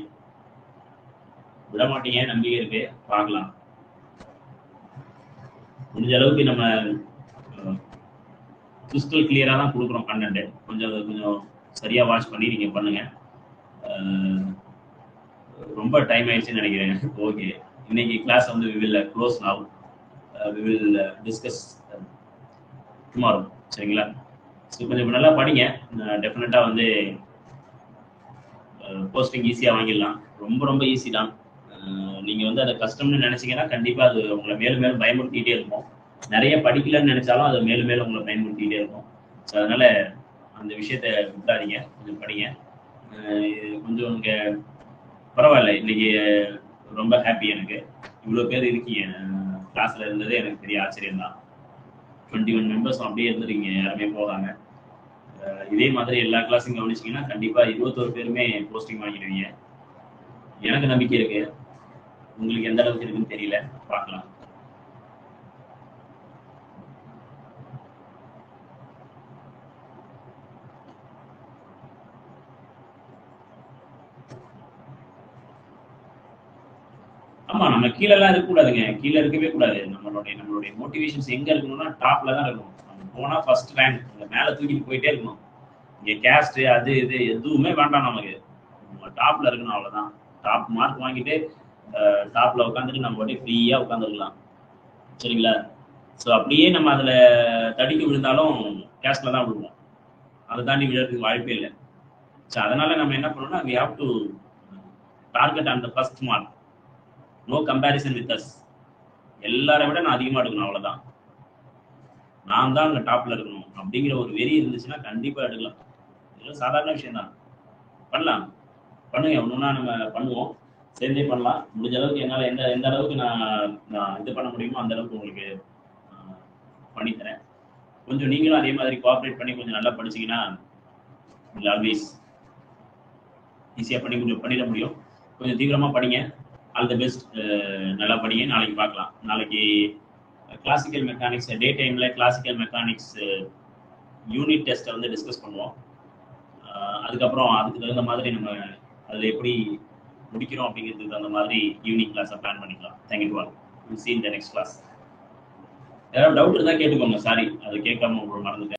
விட மாட்டீங்க, நம்பிக்கை இருக்கு, பார்க்கலாம். முடிஞ்ச அளவுக்கு நம்ம கிறிஸ்டல் கிளியரா தான் கொடுக்குறோம் கண்டென்ட். கொஞ்சம் சரியா வாட்ச் பண்ணி நீங்க பண்ணுங்க. ரொம்ப டைம் ஆயிடுச்சுன்னு நினைக்கிறேன். ஓகே, இன்னைக்கு கிளாஸ் வந்து we will close now. We will discuss tomorrow. சரிங்களா? ஸோ கொஞ்சம் நல்லா படிங்க. டெஃபினட்டா வந்து போஸ்டிங் ஈஸியா வாங்கிடலாம். ரொம்ப ஈஸி தான். நீங்க வந்து அதை கஷ்டம்னு நினைச்சீங்கன்னா கண்டிப்பா அது உங்களை மேலும் மேலும் பயமுறுத்திட்டே இருக்கும். நிறைய படிக்கலன்னு நினைச்சாலும் அது மேலும் மேலும் உங்களை பயமுறுத்திட்டே இருக்கும். ஸோ அதனால அந்த விஷயத்த விட்டாதீங்க, கொஞ்சம் படிங்க. கொஞ்சம் இங்க பரவாயில்ல, இன்னைக்கு ரொம்ப ஹாப்பி. எனக்கு இவ்வளோ பேர் இருக்கீங்க கிளாஸ்ல இருந்ததே எனக்கு பெரிய ஆச்சரியம் தான். 21 மெம்பர்ஸ் அப்படியே இருந்துருக்கீங்க, யாருமே போகாம. இதே மாதிரி எல்லா கிளாஸும் கவனிச்சிங்கன்னா கண்டிப்பா 21 பேருமே போஸ்டிங் வாங்கிடுவீங்க. எனக்கு நம்பிக்கை இருக்கு. உங்களுக்கு எந்த அளவுக்கு இருக்குன்னு தெரியல, பார்க்கலாம். ஆமா, நம்ம கீழே எல்லாம் இருக்கக்கூடாதுங்க, கீழே இருக்கவே கூடாது. நம்மளுடைய மோட்டிவேஷன்ஸ் எங்க இருக்கணும்னா டாப்ல தான் இருக்கணும். நம்ம போனா ஃபர்ஸ்ட் ரேங்க், மேல தூக்கிட்டு போயிட்டே இருக்கணும். இங்க கேஸ்ட் அது இது எதுவுமே வேண்டாம், நமக்கு டாப்ல இருக்கணும், அவ்வளவுதான். டாப் மார்க் வாங்கிட்டு டாப்ல உட்காந்துட்டு நம்ம பாட்டி ஃப்ரீயா உட்காந்துருக்கலாம். சரிங்களா? ஸோ அப்படியே நம்ம அதில் தடிக்க விழுந்தாலும் கேஸ்டில் தான் விழுவோம், அதை தாண்டி விழுறதுக்கு வாய்ப்பே இல்லை. ஸோ அதனால நம்ம என்ன பண்ணணும்னா we have to target on the first mark, no comparison with us. எல்லாரை விட நான் அதிகமாக எடுக்கணும், அவ்வளோதான், நான் தான் அங்கே டாப்ல இருக்கணும் அப்படிங்கிற ஒரு வெறி இருந்துச்சுன்னா கண்டிப்பாக எடுக்கலாம். இதெல்லாம் சாதாரண விஷயம் தான், பண்ணலாம், பண்ணுங்க, ஒன்றுனா நம்ம பண்ணுவோம், சேர்ந்தே பண்ணலாம். முடிஞ்ச அளவுக்கு என்னால் எந்த அளவுக்கு நான் இது பண்ண முடியுமோ அந்த அளவுக்கு உங்களுக்கு பண்ணித்தரேன். கொஞ்சம் நீங்களும் அதே மாதிரி கோஆப்ரேட் பண்ணி கொஞ்சம் நல்லா படிச்சிங்கன்னா ஆல்வேஸ் ஈஸியாக கொஞ்சம் பண்ணிட முடியும். கொஞ்சம் தீவிரமாக படிங்க. All the best. நல்லா படிங்க. நாளைக்கு பார்க்கலாம். நாளைக்கு கிளாசிக்கல் மெக்கானிக்ஸ் டே டைமில் கிளாசிக்கல் மெக்கானிக்ஸ் யூனிட் டெஸ்ட்டை வந்து டிஸ்கஸ் பண்ணுவோம். அதுக்கப்புறம் அதுக்கு தகுந்த மாதிரி நம்ம அதில் எப்படி முடிக்கிறோம் அப்படிங்கிறதுக்கு தகுந்த மாதிரி ஈவினிங் கிளாஸை பிளான் பண்ணிக்கலாம். Thank you to all. Will see in the next class. ஏதாவது டவுட் இருந்தால் கேட்டுக்கோங்க. சாரி, அதை கேட்காம உங்களுக்கு மறந்துட்டேன்.